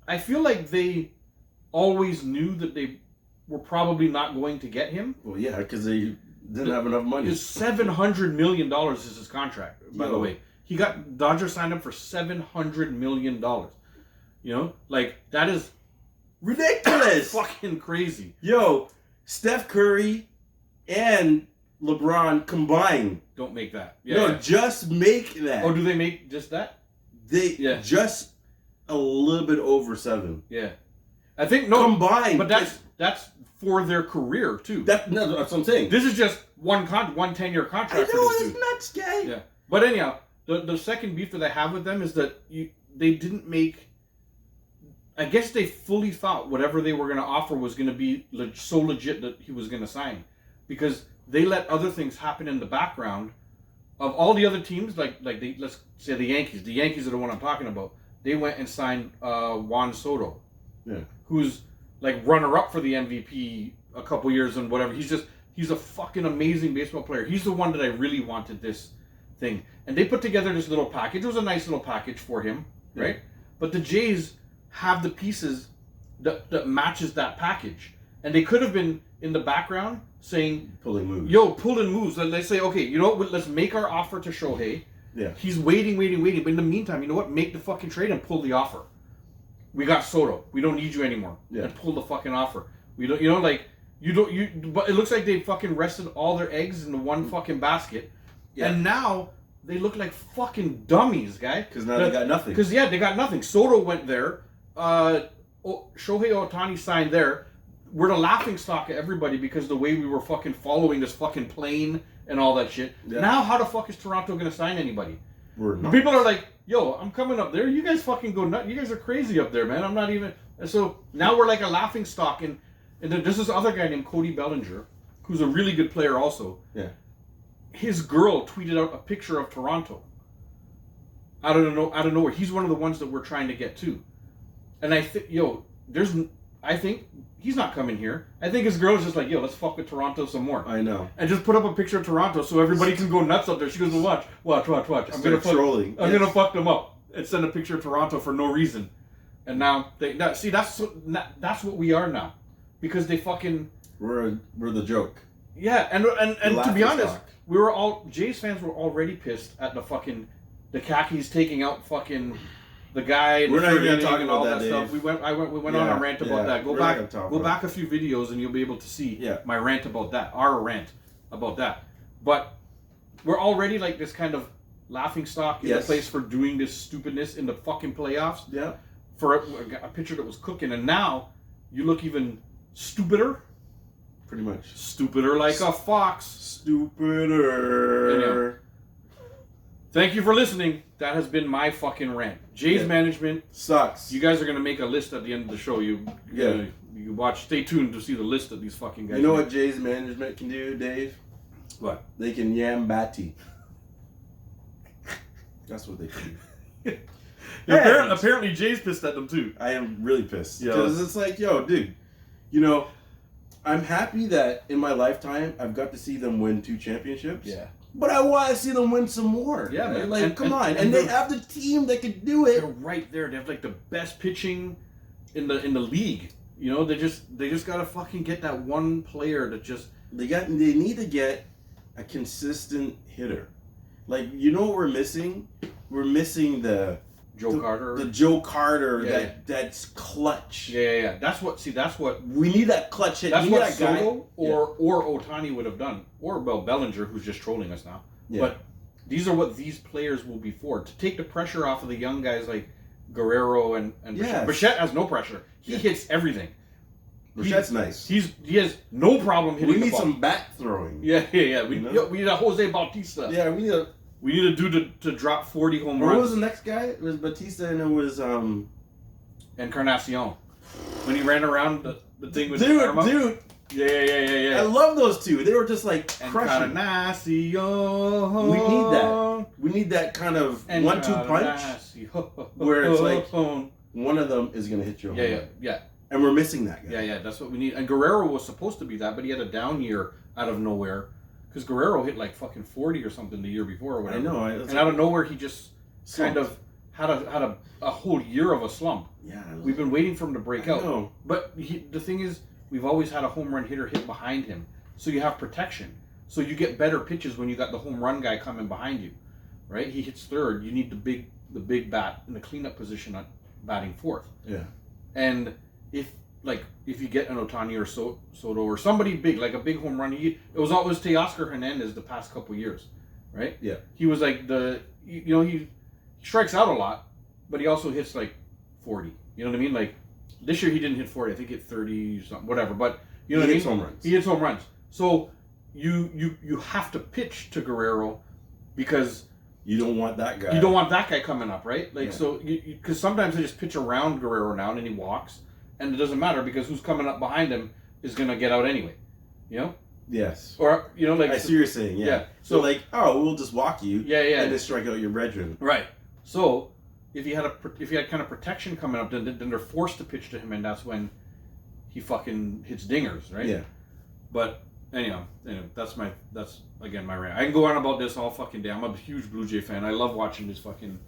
Speaker 2: I feel like they always knew that they were probably not going to get him.
Speaker 1: Well, yeah, because they didn't have enough money.
Speaker 2: Is $700 million is his contract, by the way. Dodgers signed him for $700 million. You know, like, that is
Speaker 1: ridiculous.
Speaker 2: Fucking crazy.
Speaker 1: Yo, Steph Curry and LeBron combined.
Speaker 2: Don't make that.
Speaker 1: Just make that.
Speaker 2: Oh, do they make just that?
Speaker 1: They just a little bit over 7.
Speaker 2: Yeah. I think
Speaker 1: combined.
Speaker 2: But that's for their career too.
Speaker 1: That's what I'm saying.
Speaker 2: This is just one 10-year contract.
Speaker 1: I know, it's nuts, guy.
Speaker 2: Yeah. But anyhow, the second beef that I have with them is that they didn't make. I guess they fully thought whatever they were going to offer was going to be so legit that he was going to sign, because they let other things happen in the background of all the other teams. Like let's say the Yankees. The Yankees are the one I'm talking about. They went and signed Juan Soto, who's like runner-up for the MVP a couple years and whatever. He's a fucking amazing baseball player. He's the one that I really wanted this thing. And they put together this little package. It was a nice little package for him, right? But the Jays have the pieces that matches that package. And they could have been in the background saying,
Speaker 1: pulling moves.
Speaker 2: Pulling moves. And they say, okay, you know what, let's make our offer to Shohei.
Speaker 1: Yeah.
Speaker 2: He's waiting. But in the meantime, you know what? Make the fucking trade and pull the offer. We got Soto. We don't need you anymore.
Speaker 1: Yeah.
Speaker 2: And pull the fucking offer. We don't, but it looks like they fucking rested all their eggs in the one fucking basket. Yeah. And now they look like fucking dummies, guy.
Speaker 1: Because now they got nothing.
Speaker 2: Because, they got nothing. Soto went there. Shohei Ohtani signed there. We're the laughing stock of everybody because the way we were fucking following this fucking plane and all that shit. Yeah. Now, how the fuck is Toronto going to sign anybody?
Speaker 1: We're not.
Speaker 2: People are like, yo, I'm coming up there. You guys fucking go nuts. You guys are crazy up there, man. I'm not even. And so now we're like a laughing stock. And then there's this other guy named Cody Bellinger, who's a really good player also. Yeah. His girl tweeted out a picture of Toronto. Out of nowhere. He's one of the ones that we're trying to get to. And I think, I think he's not coming here. I think his girl's just like, let's fuck with Toronto some more.
Speaker 1: I know.
Speaker 2: And just put up a picture of Toronto so everybody can go nuts up there. She goes, watch. I'm gonna fuck them up and send a picture of Toronto for no reason. And now that's what we are now, because they fucking
Speaker 1: we're the joke.
Speaker 2: Yeah, and to be honest, Jays fans were already pissed at the khakis taking out fucking the guy.
Speaker 1: We're not even talking about that
Speaker 2: stuff. We went on a rant about that. Go back a few videos and you'll be able to see my rant about that. Our rant about that. But we're already like this kind of laughing stock in the place for doing this stupidness in the fucking playoffs. Yeah. For a pitcher that was cooking, and now you look even stupider.
Speaker 1: Pretty much.
Speaker 2: Stupider like a fox.
Speaker 1: Stupider.
Speaker 2: Anyway, thank you for listening. That has been my fucking rant. Jays management
Speaker 1: sucks.
Speaker 2: You guys are gonna make a list at the end of the show. You watch. Stay tuned to see the list of these fucking guys.
Speaker 1: You know what Jays management can do, Dave?
Speaker 2: What?
Speaker 1: They can yam batty. That's what they can do.
Speaker 2: Apparently Jay's pissed at them too.
Speaker 1: I am really pissed. Because it's like, dude, I'm happy that in my lifetime I've got to see them win 2 championships. Yeah. But I want to see them win some more. Yeah, man. Like, come on. And they have the team that could do it.
Speaker 2: They're right there. They have like the best pitching in the league. They just gotta fucking get that one player that just
Speaker 1: they need to get a consistent hitter. Like, what we're missing? We're missing the
Speaker 2: Joe Carter.
Speaker 1: The Joe Carter that's clutch.
Speaker 2: Yeah. That's what
Speaker 1: we need, that clutch hit.
Speaker 2: That's what Soto or Ohtani would have done. Or Bellinger, who's just trolling us now. Yeah. But these are what these players will be for. To take the pressure off of the young guys like Guerrero and Bichette. Bichette has no pressure. He hits everything.
Speaker 1: Bichette's nice.
Speaker 2: He has no problem hitting the ball.
Speaker 1: We need some bat throwing.
Speaker 2: Yeah. We need a Jose Bautista.
Speaker 1: Yeah, we need
Speaker 2: a dude to drop 40 home runs.
Speaker 1: Who was the next guy? It was Bautista, and it was
Speaker 2: Encarnacion. When he ran around the thing with
Speaker 1: dude.
Speaker 2: Yeah.
Speaker 1: I love those two. They were just like crushing.
Speaker 2: Encarnacion.
Speaker 1: We need that. We need that kind of 1-2 punch where it's like one of them is gonna hit you.
Speaker 2: Yeah.
Speaker 1: And we're missing that guy.
Speaker 2: Yeah. That's what we need. And Guerrero was supposed to be that, but he had a down year out of nowhere. Because Guerrero hit like fucking 40 or something the year before or whatever.
Speaker 1: I know.
Speaker 2: And out of nowhere, he just kind of
Speaker 3: had a whole year of a slump.
Speaker 1: Yeah.
Speaker 3: We've been waiting for him to break out.
Speaker 1: Know.
Speaker 3: But the thing is, we've always had a home run hitter hit behind him. So you have protection. So you get better pitches when you got the home run guy coming behind you. Right? He hits third. You need the big bat in the cleanup position on batting fourth.
Speaker 1: Yeah.
Speaker 3: And if you get an Ohtani or Soto or somebody big, like a big home run, it was always Teoscar Hernandez the past couple years. Right?
Speaker 1: Yeah.
Speaker 3: He was like he strikes out a lot, but he also hits like 40. You know what I mean? Like this year he didn't hit 40. I think he hit 30 something, whatever. But you know what I mean?
Speaker 1: Home runs.
Speaker 3: He hits home runs. So you have to pitch to Guerrero because
Speaker 1: you don't want that guy.
Speaker 3: You don't want that guy coming up, right? Like
Speaker 1: yeah.
Speaker 3: so, because sometimes they just pitch around Guerrero now and then he walks, and it doesn't matter because who's coming up behind him is gonna get out anyway. You know?
Speaker 1: Yes.
Speaker 3: Or like
Speaker 1: I see what you're saying. Yeah. So like, oh, we'll just walk you.
Speaker 3: Yeah.
Speaker 1: And then strike out your brethren.
Speaker 3: Right. So if you had kind of protection coming up, then they're forced to pitch to him, and that's when he fucking hits dingers, right?
Speaker 1: Yeah.
Speaker 3: But anyhow, that's again my rant. I can go on about this all fucking day. I'm a huge Blue Jay fan. I love watching these fucking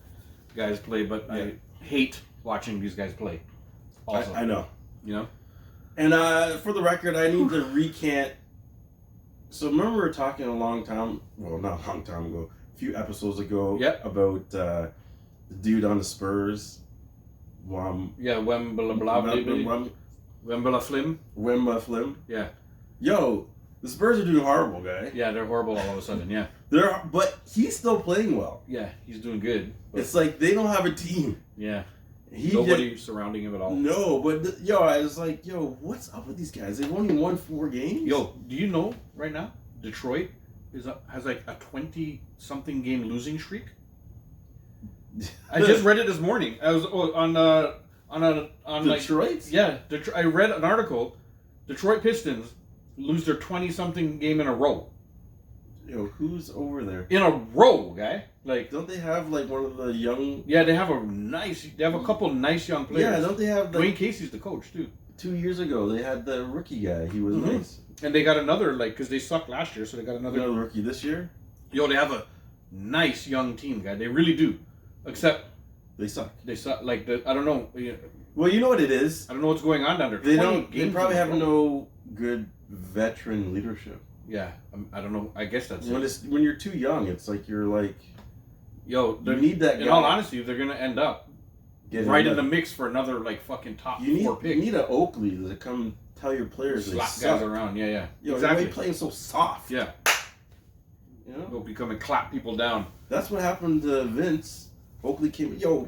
Speaker 3: guys play, but I hate watching these guys play. Also,
Speaker 1: I know.
Speaker 3: You know.
Speaker 1: And for the record, I need to recant. So remember we were talking a long time, well, not a long time ago, a few episodes ago, about the dude on the Spurs.
Speaker 3: Wembala
Speaker 1: Flim.
Speaker 3: Yeah.
Speaker 1: Yo, the Spurs are doing horrible, guy.
Speaker 3: Yeah, they're horrible all of a sudden. Yeah.
Speaker 1: But he's still playing well.
Speaker 3: Yeah, he's doing good.
Speaker 1: It's like they don't have a team.
Speaker 3: Yeah. Nobody surrounding him at all.
Speaker 1: No, but I was like, what's up with these guys? They've only won 4 games.
Speaker 3: Yo, do you know right now Detroit has like a 20-something game losing streak? I just read it this morning. I was on
Speaker 1: Detroit.
Speaker 3: I read an article. Detroit Pistons lose their 20-something game in a row.
Speaker 1: Yo, who's over there?
Speaker 3: In a row, guy. Like,
Speaker 1: don't they have like one of the young?
Speaker 3: Yeah, they have a couple nice young players.
Speaker 1: Yeah, don't they have?
Speaker 3: Dwayne Casey's the coach too.
Speaker 1: 2 years ago, they had the rookie guy. He was nice.
Speaker 3: And they got another because they sucked last year, so they got another
Speaker 1: rookie this year.
Speaker 3: Yo, they have a nice young team, guy. They really do. Except
Speaker 1: they suck.
Speaker 3: They suck. Like I don't know.
Speaker 1: Well, you know what it is.
Speaker 3: I don't know what's going on down there.
Speaker 1: They probably have no good veteran leadership.
Speaker 3: Yeah, I don't know. I guess that's
Speaker 1: when you're too young. It's like you're like,
Speaker 3: yo,
Speaker 1: you need that guy.
Speaker 3: In all honesty, they're gonna end up right in the mix for another like fucking top 4 pick.
Speaker 1: You need an Oakley to come tell your players
Speaker 3: slap guys around. Yeah.
Speaker 1: Yo, exactly. Why are you playing so soft?
Speaker 3: Yeah. Oakley come and clap people down.
Speaker 1: That's what happened to Vince. Oakley came. Yo,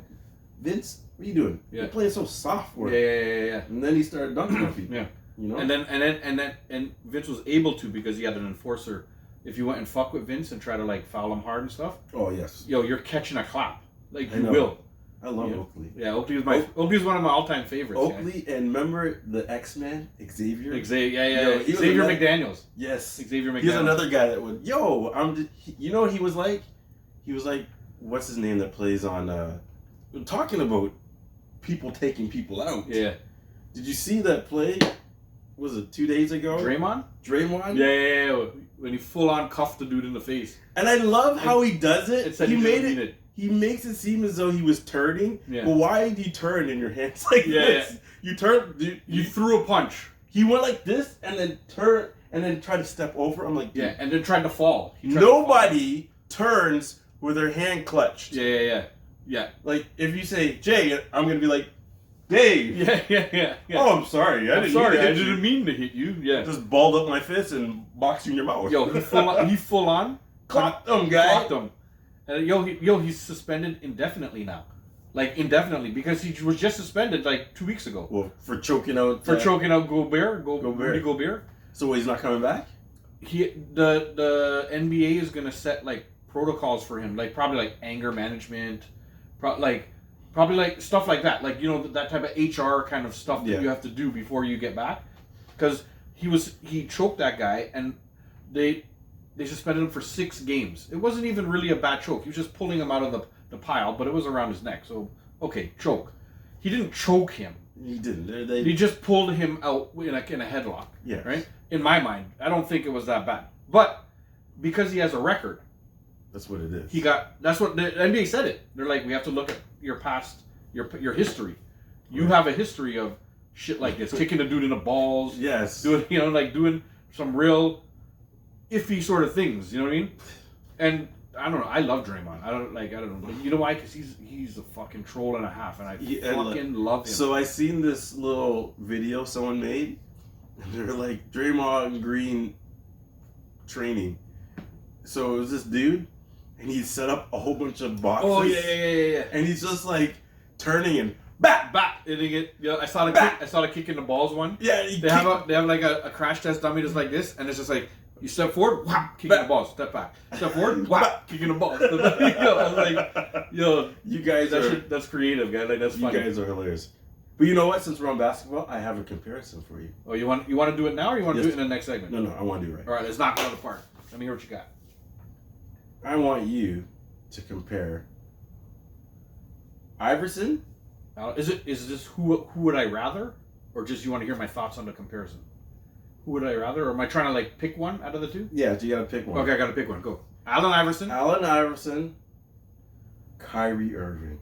Speaker 1: Vince, what are you doing?
Speaker 3: Yeah.
Speaker 1: You're playing so soft for
Speaker 3: it. Yeah.
Speaker 1: And then he started dunking on people.
Speaker 3: Yeah.
Speaker 1: You know?
Speaker 3: And Vince was able to because he had an enforcer. If you went and fuck with Vince and try to like foul him hard and stuff.
Speaker 1: Oh yes.
Speaker 3: Yo, you're catching a clap. Like you will.
Speaker 1: I love Oakley.
Speaker 3: Yeah, Oakley's one of my all-time favorites.
Speaker 1: Oakley and remember the X-Men, Xavier.
Speaker 3: Yo, Xavier McDaniels.
Speaker 1: Yes.
Speaker 3: Xavier McDaniels.
Speaker 1: He's another guy that would. You know what he was like? He was like, what's his name that plays on? Talking about people taking people out.
Speaker 3: Yeah.
Speaker 1: Did you see that play? Was it 2 days ago?
Speaker 3: Draymond?
Speaker 1: Yeah.
Speaker 3: When he full on cuffed the dude in the face.
Speaker 1: And I love how he does it.
Speaker 3: He
Speaker 1: He makes it seem as though he was turning.
Speaker 3: Yeah.
Speaker 1: But why did he turn in your hands like this?
Speaker 3: Yeah.
Speaker 1: You turned.
Speaker 3: You threw a punch.
Speaker 1: He went like this and then turned and then tried to step over. I'm like,
Speaker 3: yeah, and then tried to fall.
Speaker 1: Nobody turns with their hand clutched.
Speaker 3: Yeah.
Speaker 1: Like if you say Jay, I'm gonna be like, Dave.
Speaker 3: Yeah.
Speaker 1: Oh, I'm sorry. I
Speaker 3: didn't mean to hit you. Yeah.
Speaker 1: Just balled up my fist and boxed you in your mouth.
Speaker 3: Yo, he full on
Speaker 1: clocked them, guy.
Speaker 3: Clocked them. And he's suspended indefinitely now. Like indefinitely because he was just suspended like 2 weeks ago.
Speaker 1: Well, for choking out
Speaker 3: Rudy Gobert.
Speaker 1: So he's not coming back?
Speaker 3: The NBA is gonna set like protocols for him, like probably like anger management, probably like stuff like that, like that type of HR kind of stuff that you have to do before you get back, because he choked that guy and they suspended him for 6 games. It wasn't even really a bad choke. He was just pulling him out of the pile, but it was around his neck. So okay, choke. He didn't choke him.
Speaker 1: He didn't.
Speaker 3: He just pulled him out in a headlock.
Speaker 1: Yeah.
Speaker 3: Right. In my mind, I don't think it was that bad, but because he has a record.
Speaker 1: That's what it is.
Speaker 3: That's what the NBA said it. They're like, we have to look at your past, your history. You have a history of shit like this, kicking a dude in the balls.
Speaker 1: Yes.
Speaker 3: Doing some real iffy sort of things. You know what I mean? And I don't know. I love Draymond. I don't know. But you know why? Because he's a fucking troll and a half, and I fucking love him.
Speaker 1: So I seen this little video someone made, and they're like Draymond Green training. So it was this dude, and he set up a whole bunch of boxes.
Speaker 3: Oh yeah.
Speaker 1: And he's just like turning and back.
Speaker 3: And I saw the kick in the balls one.
Speaker 1: Yeah.
Speaker 3: They have like a crash test dummy just like this, and it's just like. You step forward, whap, kick in the balls. Step back. Step forward, whap, kick in the balls. I was like,
Speaker 1: you guys
Speaker 3: that's creative, guys. Like that's funny.
Speaker 1: You guys are hilarious. But you know what? Since we're on basketball, I have a comparison for you.
Speaker 3: Oh, you want to do it now, or you want to do it in the next segment?
Speaker 1: No, I want to do it right.
Speaker 3: All right, let's knock it out of the park. Let me hear what you got.
Speaker 1: I want you to compare Iverson.
Speaker 3: Is this who would I rather, or just you want to hear my thoughts on the comparison? Who would I rather? Or am I trying to like pick one out of the two?
Speaker 1: Yeah, you gotta pick one.
Speaker 3: Okay, I gotta pick one. Go. Allen Iverson.
Speaker 1: Kyrie Irving.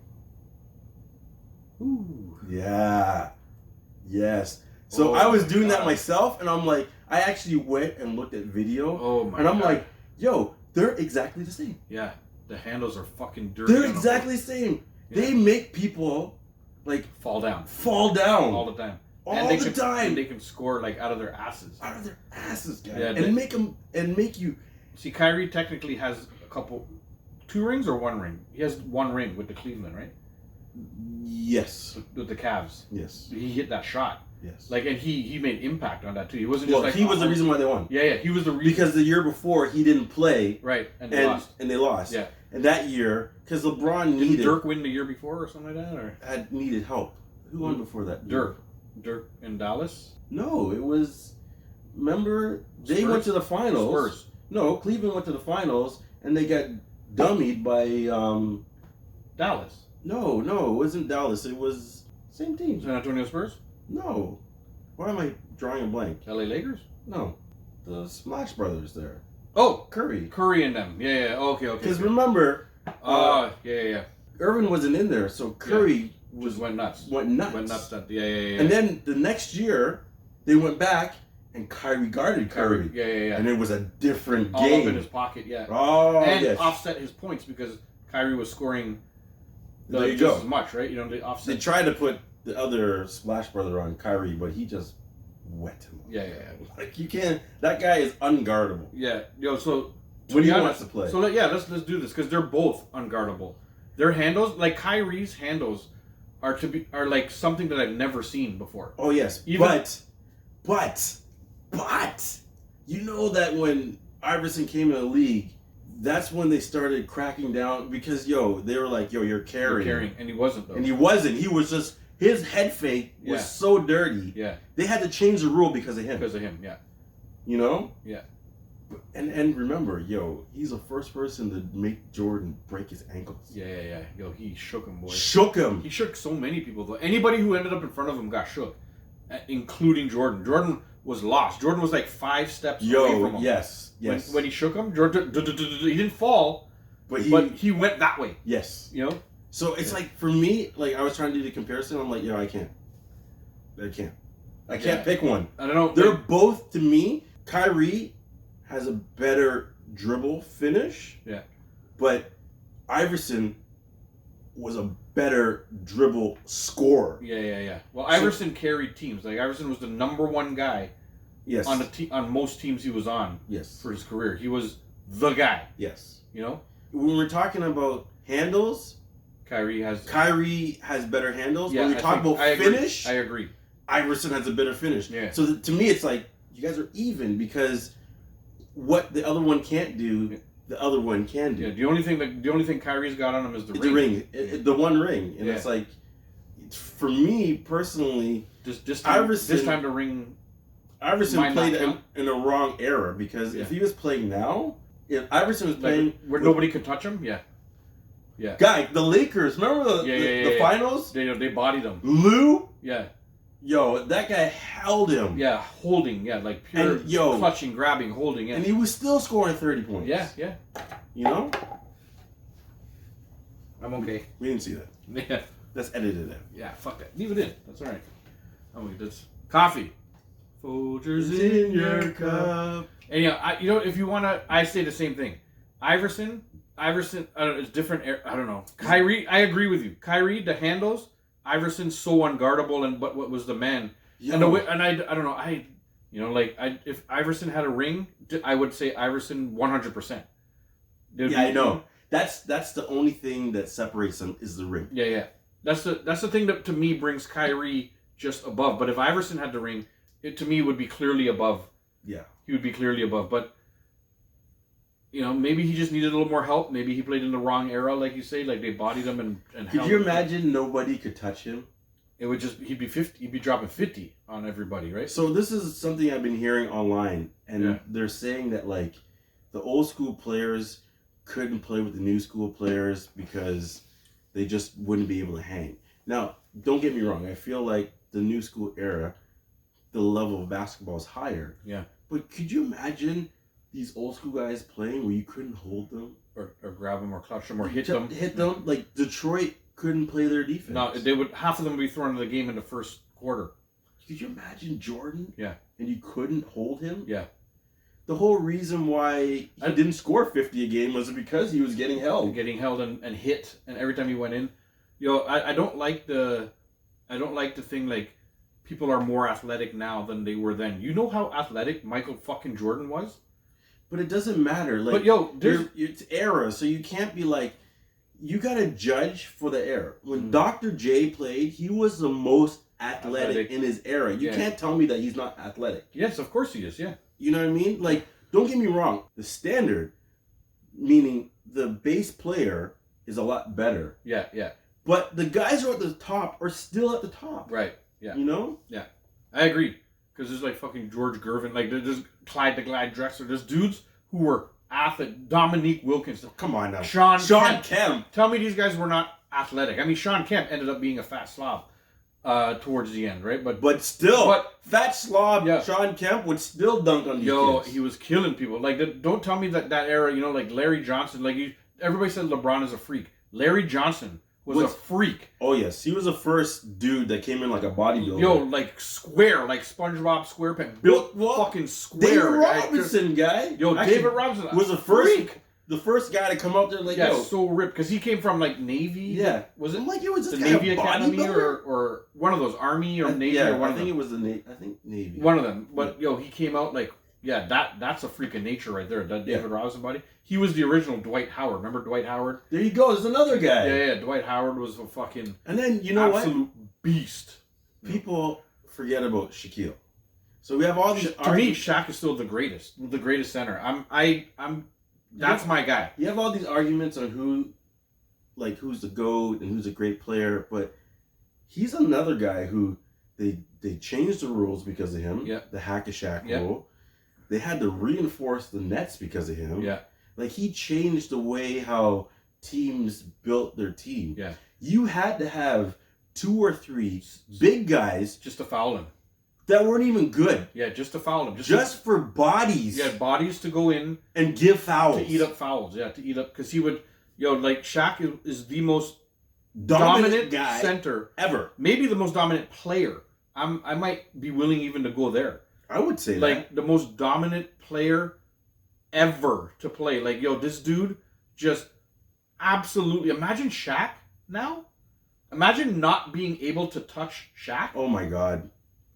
Speaker 3: Ooh.
Speaker 1: Yeah. Yes. So I was doing that myself, and I'm like, I actually went and looked at video.
Speaker 3: Oh my!
Speaker 1: And I'm like, yo, they're exactly the same.
Speaker 3: Yeah, the handles are fucking dirty.
Speaker 1: They're exactly the same. Yeah. They make people like
Speaker 3: fall down
Speaker 1: all
Speaker 3: the time.
Speaker 1: And
Speaker 3: they can score like out of their asses.
Speaker 1: Out of their asses, guys.
Speaker 3: Yeah,
Speaker 1: and make you.
Speaker 3: See, Kyrie technically has two rings or one ring. He has one ring with the Cleveland, right?
Speaker 1: Yes.
Speaker 3: With the Cavs.
Speaker 1: Yes.
Speaker 3: He hit that shot.
Speaker 1: Yes.
Speaker 3: Like, and he made impact on that too. He wasn't just
Speaker 1: he was the reason why they won.
Speaker 3: Yeah. He was the reason.
Speaker 1: Because the year before he didn't play.
Speaker 3: Right. And they lost.
Speaker 1: Yeah. And that year, because LeBron needed.
Speaker 3: Did Dirk win the year before or something like that, or
Speaker 1: had needed help? Who won before that?
Speaker 3: Dirk in Dallas?
Speaker 1: No, it was. Remember, they went to the finals.
Speaker 3: Spurs.
Speaker 1: No, Cleveland went to the finals, and they got dummied by
Speaker 3: Dallas.
Speaker 1: No, it wasn't Dallas. It was same team.
Speaker 3: San Antonio Spurs?
Speaker 1: No. Why am I drawing a blank?
Speaker 3: LA Lakers?
Speaker 1: No, the Splash Brothers there.
Speaker 3: Oh,
Speaker 1: Curry
Speaker 3: and them. Yeah. Okay.
Speaker 1: Because remember,
Speaker 3: yeah.
Speaker 1: Irvin wasn't in there, so Curry
Speaker 3: went nuts.
Speaker 1: Went nuts.
Speaker 3: Yeah.
Speaker 1: And then the next year, they went back, and Kyrie guarded Curry.
Speaker 3: Yeah.
Speaker 1: And it was a different
Speaker 3: all
Speaker 1: game.
Speaker 3: All up in his pocket, yeah.
Speaker 1: Oh,
Speaker 3: and offset his points because Kyrie was scoring just as much, right? They offset.
Speaker 1: They tried to put the other Splash Brother on Kyrie, but he just wet him.
Speaker 3: Yeah.
Speaker 1: Like, you can't. That guy is unguardable.
Speaker 3: Yeah. So
Speaker 1: when he wants to play.
Speaker 3: So let's do this because they're both unguardable. Their handles, like Kyrie's handles, are like something that I've never seen before.
Speaker 1: Oh yes, but you know that when Iverson came in the league, that's when they started cracking down because they were like, you're carrying,
Speaker 3: and he wasn't though.
Speaker 1: And he wasn't. He was just his head fake was so dirty.
Speaker 3: Yeah,
Speaker 1: they had to change the rule because of him.
Speaker 3: Yeah.
Speaker 1: You know.
Speaker 3: Yeah.
Speaker 1: And remember, he's the first person to make Jordan break his ankles.
Speaker 3: Yeah. He shook him, boy.
Speaker 1: Shook him.
Speaker 3: He shook so many people, though. Anybody who ended up in front of him got shook, including Jordan. Jordan was lost. Jordan was like 5 steps away from him.
Speaker 1: Yes.
Speaker 3: When he shook him, Jordan, he didn't fall, but he went that way.
Speaker 1: Yes.
Speaker 3: So
Speaker 1: it's like, for me, like, I was trying to do the comparison. I'm like, I can't. I can't pick one.
Speaker 3: I don't know.
Speaker 1: They're both, to me, Kyrie has a better dribble finish.
Speaker 3: Yeah.
Speaker 1: But Iverson was a better dribble scorer.
Speaker 3: Yeah. Well, Iverson carried teams. Like, Iverson was the number 1 guy.
Speaker 1: Yes.
Speaker 3: On most teams he was on.
Speaker 1: Yes.
Speaker 3: For his career, he was the guy.
Speaker 1: Yes.
Speaker 3: When
Speaker 1: we're talking about handles,
Speaker 3: Kyrie has
Speaker 1: better handles.
Speaker 3: Yeah,
Speaker 1: when we talk about finish,
Speaker 3: I agree.
Speaker 1: Iverson has a better finish.
Speaker 3: Yeah.
Speaker 1: So to me, it's like you guys are even because what the other one can't do, the other one can do.
Speaker 3: Yeah. The only thing Kyrie's got on him is the ring.
Speaker 1: The one ring, and it's like, for me personally,
Speaker 3: this time the ring.
Speaker 1: Iverson played in the wrong era because if he was playing now, if Iverson was playing
Speaker 3: where nobody could touch him, yeah.
Speaker 1: Guy, the Lakers, remember the finals?
Speaker 3: They bodied him.
Speaker 1: Lou?
Speaker 3: Yeah.
Speaker 1: That guy held him.
Speaker 3: Yeah, holding. Yeah, like pure clutching, grabbing, holding. Yeah.
Speaker 1: And he was still scoring 30 points.
Speaker 3: Yeah.
Speaker 1: You know?
Speaker 3: I'm okay.
Speaker 1: We didn't see that.
Speaker 3: Yeah.
Speaker 1: That's edited out.
Speaker 3: Yeah, fuck that. Leave it in. That's alright. I'm gonna get this. Coffee. Folgers in your cup. And if you wanna, I say the same thing. Iverson, I don't know, it's different. I don't know. Kyrie, I agree with you. Kyrie, the handles. Iverson's so unguardable, but what was the man? Yo. And the way, and I don't know. If Iverson had a ring, I would say Iverson 100%.
Speaker 1: Yeah, I know. That's the only thing that separates them is the ring.
Speaker 3: Yeah. That's the thing that to me brings Kyrie just above. But if Iverson had the ring, it to me would be clearly above.
Speaker 1: Yeah,
Speaker 3: he would be clearly above. But maybe he just needed a little more help. Maybe he played in the wrong era, like you say. Like they bodied him and.
Speaker 1: Could you imagine nobody could touch him?
Speaker 3: It would just he'd be dropping 50 on everybody, right?
Speaker 1: So this is something I've been hearing online, and they're saying that like the old school players couldn't play with the new school players because they just wouldn't be able to hang. Now, don't get me wrong. I feel like the new school era, the level of basketball is higher.
Speaker 3: Yeah.
Speaker 1: But could you imagine these old school guys playing where you couldn't hold them?
Speaker 3: Or grab them or clutch them or hit them?
Speaker 1: Hit them? Like Detroit couldn't play their defense.
Speaker 3: No, half of them would be thrown into the game in the first quarter.
Speaker 1: Could you imagine Jordan?
Speaker 3: Yeah. And
Speaker 1: you couldn't hold him?
Speaker 3: Yeah.
Speaker 1: The whole reason why he didn't score 50 a game was because he was getting held.
Speaker 3: And hit, and every time he went in. I don't like the thing like people are more athletic now than they were then. You know how athletic Michael fucking Jordan was?
Speaker 1: But it doesn't matter. Like, it's era, so you can't be like, you gotta judge for the era. When Dr. J played, he was the most athletic in his era. You can't tell me that he's not athletic.
Speaker 3: Yes, of course he is, yeah.
Speaker 1: You know what I mean? Like, don't get me wrong. The standard, meaning the base player, is a lot better.
Speaker 3: Yeah.
Speaker 1: But the guys who are at the top are still at the top.
Speaker 3: Right, yeah.
Speaker 1: You know?
Speaker 3: Yeah. I agree. Because there's like fucking George Gervin, like there's Clyde the Glide Drexler. There's dudes who were athlete. Dominique Wilkins.
Speaker 1: Come on now.
Speaker 3: Sean
Speaker 1: Kemp.
Speaker 3: Tell me these guys were not athletic. I mean, Sean Kemp ended up being a fat slob towards the end, right? But
Speaker 1: still, fat slob Sean Kemp would still dunk on these kids.
Speaker 3: He was killing people. Like, don't tell me that era, like Larry Johnson, everybody said LeBron is a freak. Larry Johnson was a freak.
Speaker 1: Oh, yes. He was the first dude that came in like a bodybuilder.
Speaker 3: Like square, like SpongeBob SquarePants. Built fucking square.
Speaker 1: David Robinson, guy.
Speaker 3: David Robinson
Speaker 1: was the first guy to come out there like,
Speaker 3: so ripped. Because he came from like Navy.
Speaker 1: Yeah.
Speaker 3: Was it?
Speaker 1: Like, it was
Speaker 3: the Navy Academy or one of those, Army or Navy or one of them.
Speaker 1: I think it was the Navy. I think Navy.
Speaker 3: One of them. But, he came out like, that's a freak of nature right there. That David Robinson buddy. He was the original Dwight Howard. Remember Dwight Howard?
Speaker 1: There you go. There's another guy.
Speaker 3: Yeah. Dwight Howard was a fucking
Speaker 1: and then you know
Speaker 3: absolute beast.
Speaker 1: People forget about Shaquille. So we have all these.
Speaker 3: To me, Shaq is still the greatest center. I'm. That's my guy.
Speaker 1: You have all these arguments on who's the GOAT and who's a great player, but he's another guy who they changed the rules because of him.
Speaker 3: Yeah.
Speaker 1: The Hack a Shaq rule. They had to reinforce the nets because of him.
Speaker 3: Yeah.
Speaker 1: Like, he changed the way how teams built their team.
Speaker 3: Yeah.
Speaker 1: You had to have 2 or 3 big guys
Speaker 3: just to foul him
Speaker 1: that weren't even good.
Speaker 3: Yeah, just to foul him.
Speaker 1: Just for bodies.
Speaker 3: Yeah, bodies to go in
Speaker 1: and give fouls.
Speaker 3: To eat up fouls. Yeah, to eat up, because he would. Like Shaq is the most dominant
Speaker 1: guy
Speaker 3: center
Speaker 1: ever.
Speaker 3: Maybe the most dominant player. I might be willing even to go there.
Speaker 1: I would say
Speaker 3: like the most dominant player ever to play. Like, this dude just absolutely. Imagine Shaq now. Imagine not being able to touch Shaq.
Speaker 1: Oh my God.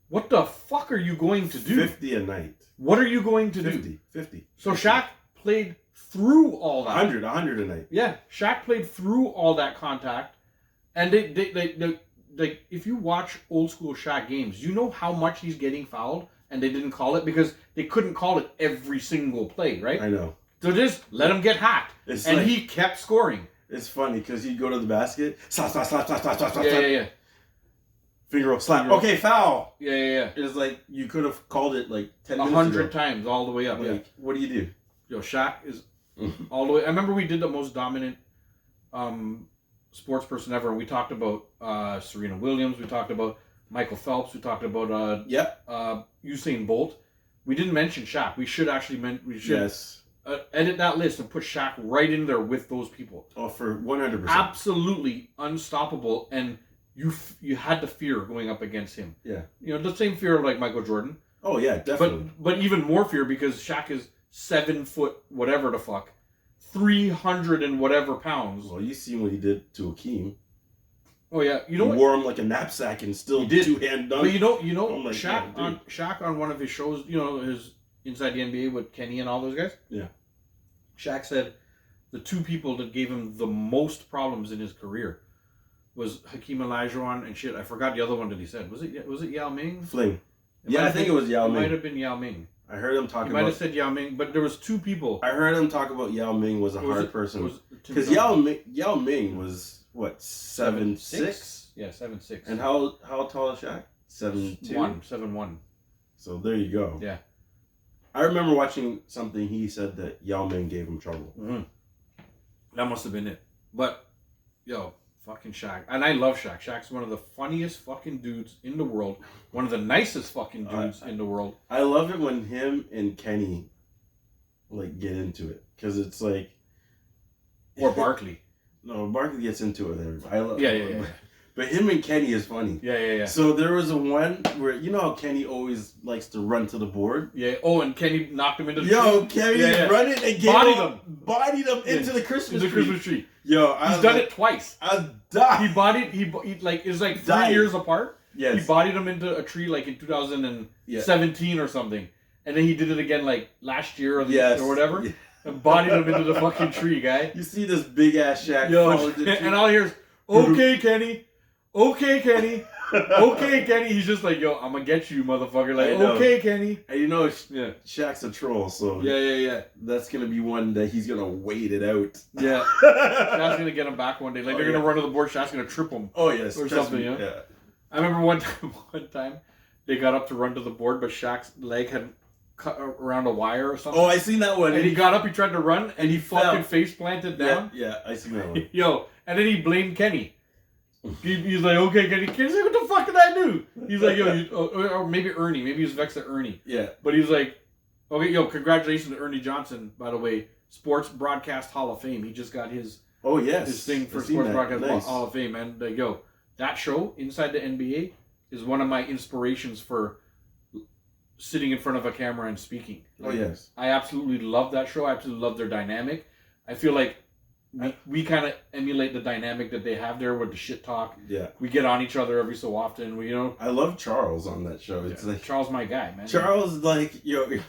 Speaker 3: What the fuck are you going to do?
Speaker 1: 50 a night.
Speaker 3: What are you going to do?
Speaker 1: 50.
Speaker 3: So Shaq played through all that.
Speaker 1: 100 a night.
Speaker 3: Yeah, Shaq played through all that contact, and they if you watch old school Shaq games, you know how much he's getting fouled. And they didn't call it because they couldn't call it every single play, right?
Speaker 1: I know.
Speaker 3: So just let him get hacked. And he kept scoring.
Speaker 1: It's funny because he'd go to the basket, slap.
Speaker 3: Yeah.
Speaker 1: Finger roll, slap. Okay, foul.
Speaker 3: Yeah.
Speaker 1: It's like you could have called it like 10 minutes
Speaker 3: 100 times all the way up.
Speaker 1: Like, what do you do?
Speaker 3: Shaq is all the way. I remember we did the most dominant sports person ever. We talked about Serena Williams. We talked about Michael Phelps. We talked about Usain Bolt. We didn't mention Shaq. We should actually
Speaker 1: Yes.
Speaker 3: edit that list and put Shaq right in there with those people.
Speaker 1: Oh, for 100%.
Speaker 3: Absolutely unstoppable, and you had the fear going up against him.
Speaker 1: Yeah.
Speaker 3: You know, the same fear of like Michael Jordan.
Speaker 1: Oh yeah, definitely.
Speaker 3: But even more fear because Shaq is 7 foot whatever the fuck, 300 and whatever pounds.
Speaker 1: Well, you seen what he did to Akeem.
Speaker 3: Oh yeah, you know what?
Speaker 1: Wore him like a knapsack and still two-hand dunk.
Speaker 3: But you know,
Speaker 1: like,
Speaker 3: Shaq on one of his shows, you know, his Inside the NBA with Kenny and all those guys.
Speaker 1: Yeah.
Speaker 3: Shaq said the two people that gave him the most problems in his career was Hakeem Olajuwon and shit. I forgot the other one that he said. Was it Yao Ming?
Speaker 1: Fling. Yeah, I think it was Yao Ming.
Speaker 3: It might have been Yao Ming.
Speaker 1: I heard him talk
Speaker 3: about... He might have said Yao Ming, but there was two people.
Speaker 1: I heard him talk about Yao Ming was a hard person. Because Yao Ming was, what, 7'6"?
Speaker 3: Yeah, 7'6".
Speaker 1: And how tall is Shaq? 7'2"?
Speaker 3: 7'1".
Speaker 1: So there you go.
Speaker 3: Yeah.
Speaker 1: I remember watching something he said that Yao Ming gave him trouble.
Speaker 3: Mm-hmm. That must have been it. But, yo, fucking Shaq. And I love Shaq. Shaq's one of the funniest fucking dudes in the world. One of the nicest fucking dudes in the world.
Speaker 1: I love it when him and Kenny, like, get into it. Because it's like...
Speaker 3: Or Barkley.
Speaker 1: No, Barkley gets into it with everybody. I love
Speaker 3: Yeah.
Speaker 1: But him and Kenny is funny.
Speaker 3: Yeah.
Speaker 1: So there was a one where, you know how Kenny always likes to run to the board?
Speaker 3: Yeah. Oh, and Kenny knocked him into the
Speaker 1: tree. Kenny running and bodied him into the Christmas
Speaker 3: tree.
Speaker 1: Yo,
Speaker 3: he's done it twice.
Speaker 1: I died.
Speaker 3: He like, it's like 3 years apart.
Speaker 1: Yes.
Speaker 3: He bodied him into a tree like in 2017 or something. And then he did it again like last year or whatever. Yeah. And bodied him into the fucking tree, guy.
Speaker 1: You see this big ass Shaq.
Speaker 3: And all I hear is, okay, Kenny. Okay, Kenny. Okay, Kenny. He's just like, yo, I'm gonna get you, motherfucker. Like, okay, Kenny.
Speaker 1: And you know, Shaq's a troll, so
Speaker 3: yeah.
Speaker 1: That's gonna be one that he's gonna wait it out.
Speaker 3: Yeah, Shaq's gonna get him back one day. Like they're gonna run to the board. Shaq's gonna trip him.
Speaker 1: Oh yes,
Speaker 3: or something. Yeah. I remember one time they got up to run to the board, but Shaq's leg had cut around a wire or something.
Speaker 1: Oh, I seen that one.
Speaker 3: And he got up, he tried to run, and he fucking face planted down.
Speaker 1: Yeah, I seen that one.
Speaker 3: Yo, and then he blamed Kenny. He's like, okay, Kenny. Kenny's like, what the fuck did I do? He's like, yo, or maybe Ernie. Maybe he was vexed at Ernie.
Speaker 1: Yeah.
Speaker 3: But he's like, okay, yo, congratulations to Ernie Johnson, by the way. Sports Broadcast Hall of Fame. He just got his his thing for Sports Broadcast Hall of Fame. And like, yo, that show, Inside the NBA, is one of my inspirations for sitting in front of a camera and speaking.
Speaker 1: Oh, yes.
Speaker 3: I absolutely love that show. I absolutely love their dynamic. I feel like we kind of emulate the dynamic that they have there with the shit talk.
Speaker 1: Yeah.
Speaker 3: We get on each other every so often.
Speaker 1: I love Charles on that show. It's like
Speaker 3: Charles, my guy, man.
Speaker 1: Charles, like, yo, you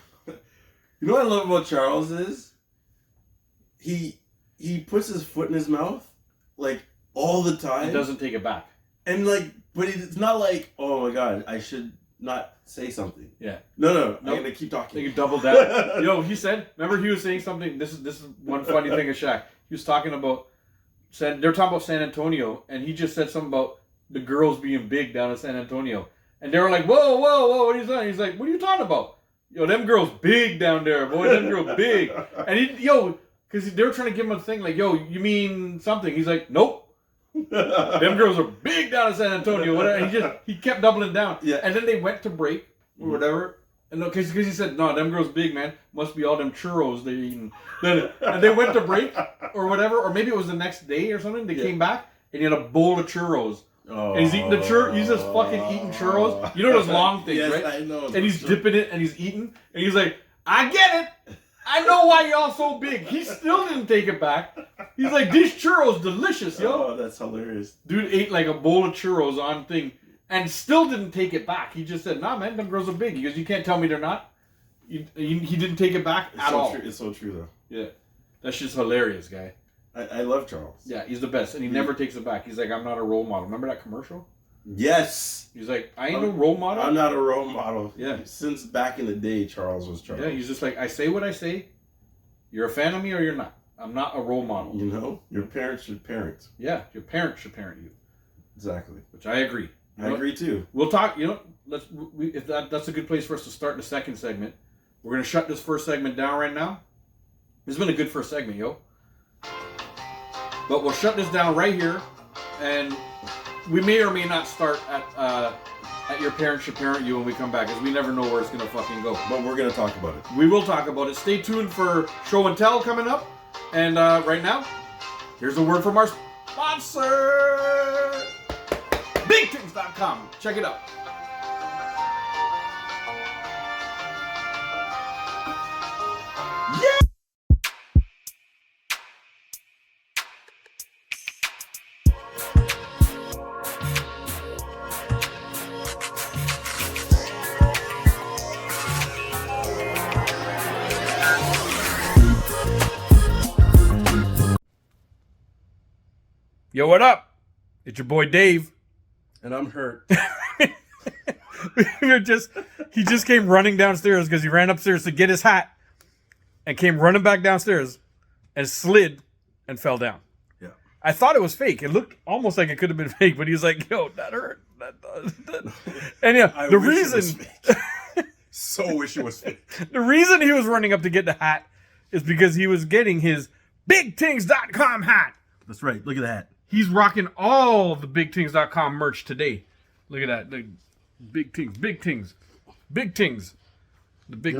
Speaker 1: know what I love about Charles is he puts his foot in his mouth like all the time.
Speaker 3: He doesn't take it back.
Speaker 1: And like, but it's not like, oh my god, I should not say something.
Speaker 3: Yeah.
Speaker 1: No. I'm gonna keep talking.
Speaker 3: You double down. Yo, he said. Remember, he was saying something. This is one funny thing of Shaq. He was talking about. They're talking about San Antonio, and he just said something about the girls being big down in San Antonio, and they were like, "Whoa, what are you saying?" He's like, "What are you talking about? Yo, them girls big down there, boy. Them girls big." And because they were trying to give him a thing like, "Yo, you mean something?" He's like, "Nope." Them girls are big down in San Antonio. Whatever. And he kept doubling down.
Speaker 1: Yeah.
Speaker 3: And then they went to break or whatever. And because he said, no, them girls big, man. Must be all them churros they're eating. And they went to break or whatever. Or maybe it was the next day or something. They came back and he had a bowl of churros. Oh. And he's eating the churros. He's just fucking eating churros. You know those long things,
Speaker 1: yes,
Speaker 3: right?
Speaker 1: I know.
Speaker 3: And he's dipping it and he's eating. And he's like, I get it. I know why y'all so big. He still didn't take it back. He's like, these churros delicious, yo.
Speaker 1: Oh, that's hilarious.
Speaker 3: Dude ate like a bowl of churros on thing and still didn't take it back. He just said, nah, man, them girls are big. He goes, you can't tell me they're not. He didn't take it back at all.
Speaker 1: It's so true, though.
Speaker 3: Yeah. That's just hilarious, guy.
Speaker 1: I love Charles.
Speaker 3: Yeah, he's the best. And he never takes it back. He's like, I'm not a role model. Remember that commercial?
Speaker 1: Yes.
Speaker 3: He's like, I ain't no role model.
Speaker 1: I'm not a role model.
Speaker 3: Yeah.
Speaker 1: Since back in the day, Charles was Charles.
Speaker 3: Yeah, he's just like, I say what I say. You're a fan of me or you're not. I'm not a role model.
Speaker 1: You know, your parents should parent.
Speaker 3: Yeah, your parents should parent you.
Speaker 1: Exactly.
Speaker 3: Which I agree.
Speaker 1: I agree too.
Speaker 3: We'll talk. You know, if that's a good place for us to start the second segment. We're gonna shut this first segment down right now. It's been a good first segment, yo. But we'll shut this down right here, and we may or may not start at at Your Parents Should Parent You when we come back, because we never know where it's going to fucking go.
Speaker 1: But we're going to talk about it.
Speaker 3: We will talk about it. Stay tuned for Show and Tell coming up. And right now, here's a word from our sponsor, BigTings.com. Check it out.
Speaker 1: Yeah!
Speaker 3: Yo, what up? It's your boy Dave.
Speaker 1: And I'm hurt.
Speaker 3: He just came running downstairs because he ran upstairs to get his hat and came running back downstairs and slid and fell down.
Speaker 1: Yeah.
Speaker 3: I thought it was fake. It looked almost like it could have been fake, but he was like, yo, that hurt. And yeah, the reason...
Speaker 1: So wish it was fake.
Speaker 3: The reason he was running up to get the hat is because he was getting his BigTings.com hat.
Speaker 1: That's right. Look at that.
Speaker 3: He's rocking all the BigTings.com merch today. Look at that. The Big Tings. The Big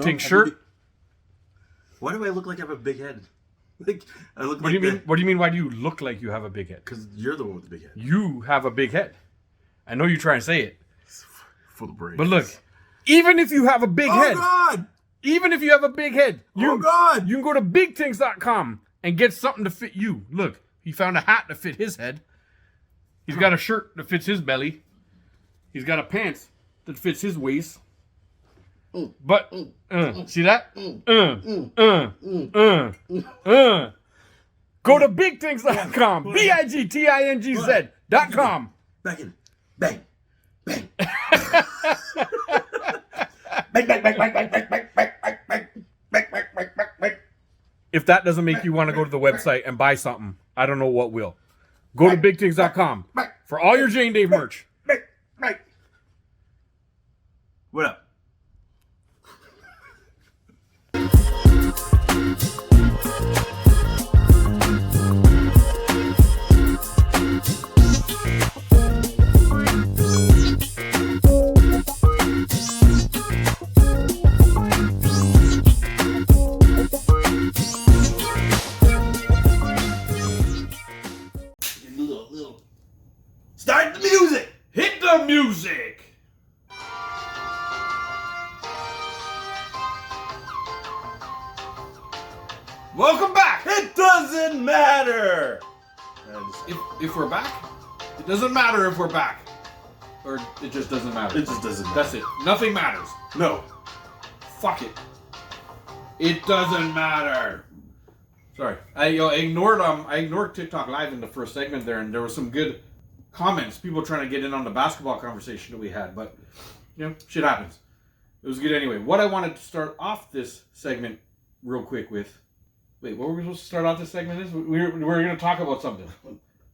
Speaker 3: Tings shirt.
Speaker 1: Why do I look like I have a big head? Like I look.
Speaker 3: What do you mean? What do you mean? Why do you look like you have a big head?
Speaker 1: Because you're the one with the big head.
Speaker 3: You have a big head. I know you try and say it.
Speaker 1: Full of brains.
Speaker 3: But look, even if you have a big head.
Speaker 1: God!
Speaker 3: Even if you have a big head. You
Speaker 1: God!
Speaker 3: You can go to BigTings.com and get something to fit you. Look. He found a hat to fit his head. He's got a shirt that fits his belly. He's got a pants that fits his waist. But, see that? Go to BigTings.com. BigTingz.com.
Speaker 1: Back in. Bang. Bang. Bang, bang, bang, bang, bang, bang, bang, bang, bang, bang, bang, bang, bang.
Speaker 3: If that doesn't make you want to go to the website and buy something, I don't know what will. Go to BigTings.com for all your Jane Dave merch.
Speaker 1: What up? Start the music!
Speaker 3: Hit the music! Welcome back!
Speaker 1: It doesn't matter!
Speaker 3: If we're back, it doesn't matter if we're back. Or it just doesn't matter.
Speaker 1: It just doesn't matter.
Speaker 3: That's it. Nothing matters.
Speaker 1: No.
Speaker 3: Fuck it. It doesn't matter. Sorry. I ignored TikTok Live in the first segment there, and there was some good comments. People trying to get in on the basketball conversation that we had, but shit happens. It was good anyway. What I wanted to start off this segment real quick with. Wait, what were we supposed to start off this segment is? We were going to talk about something.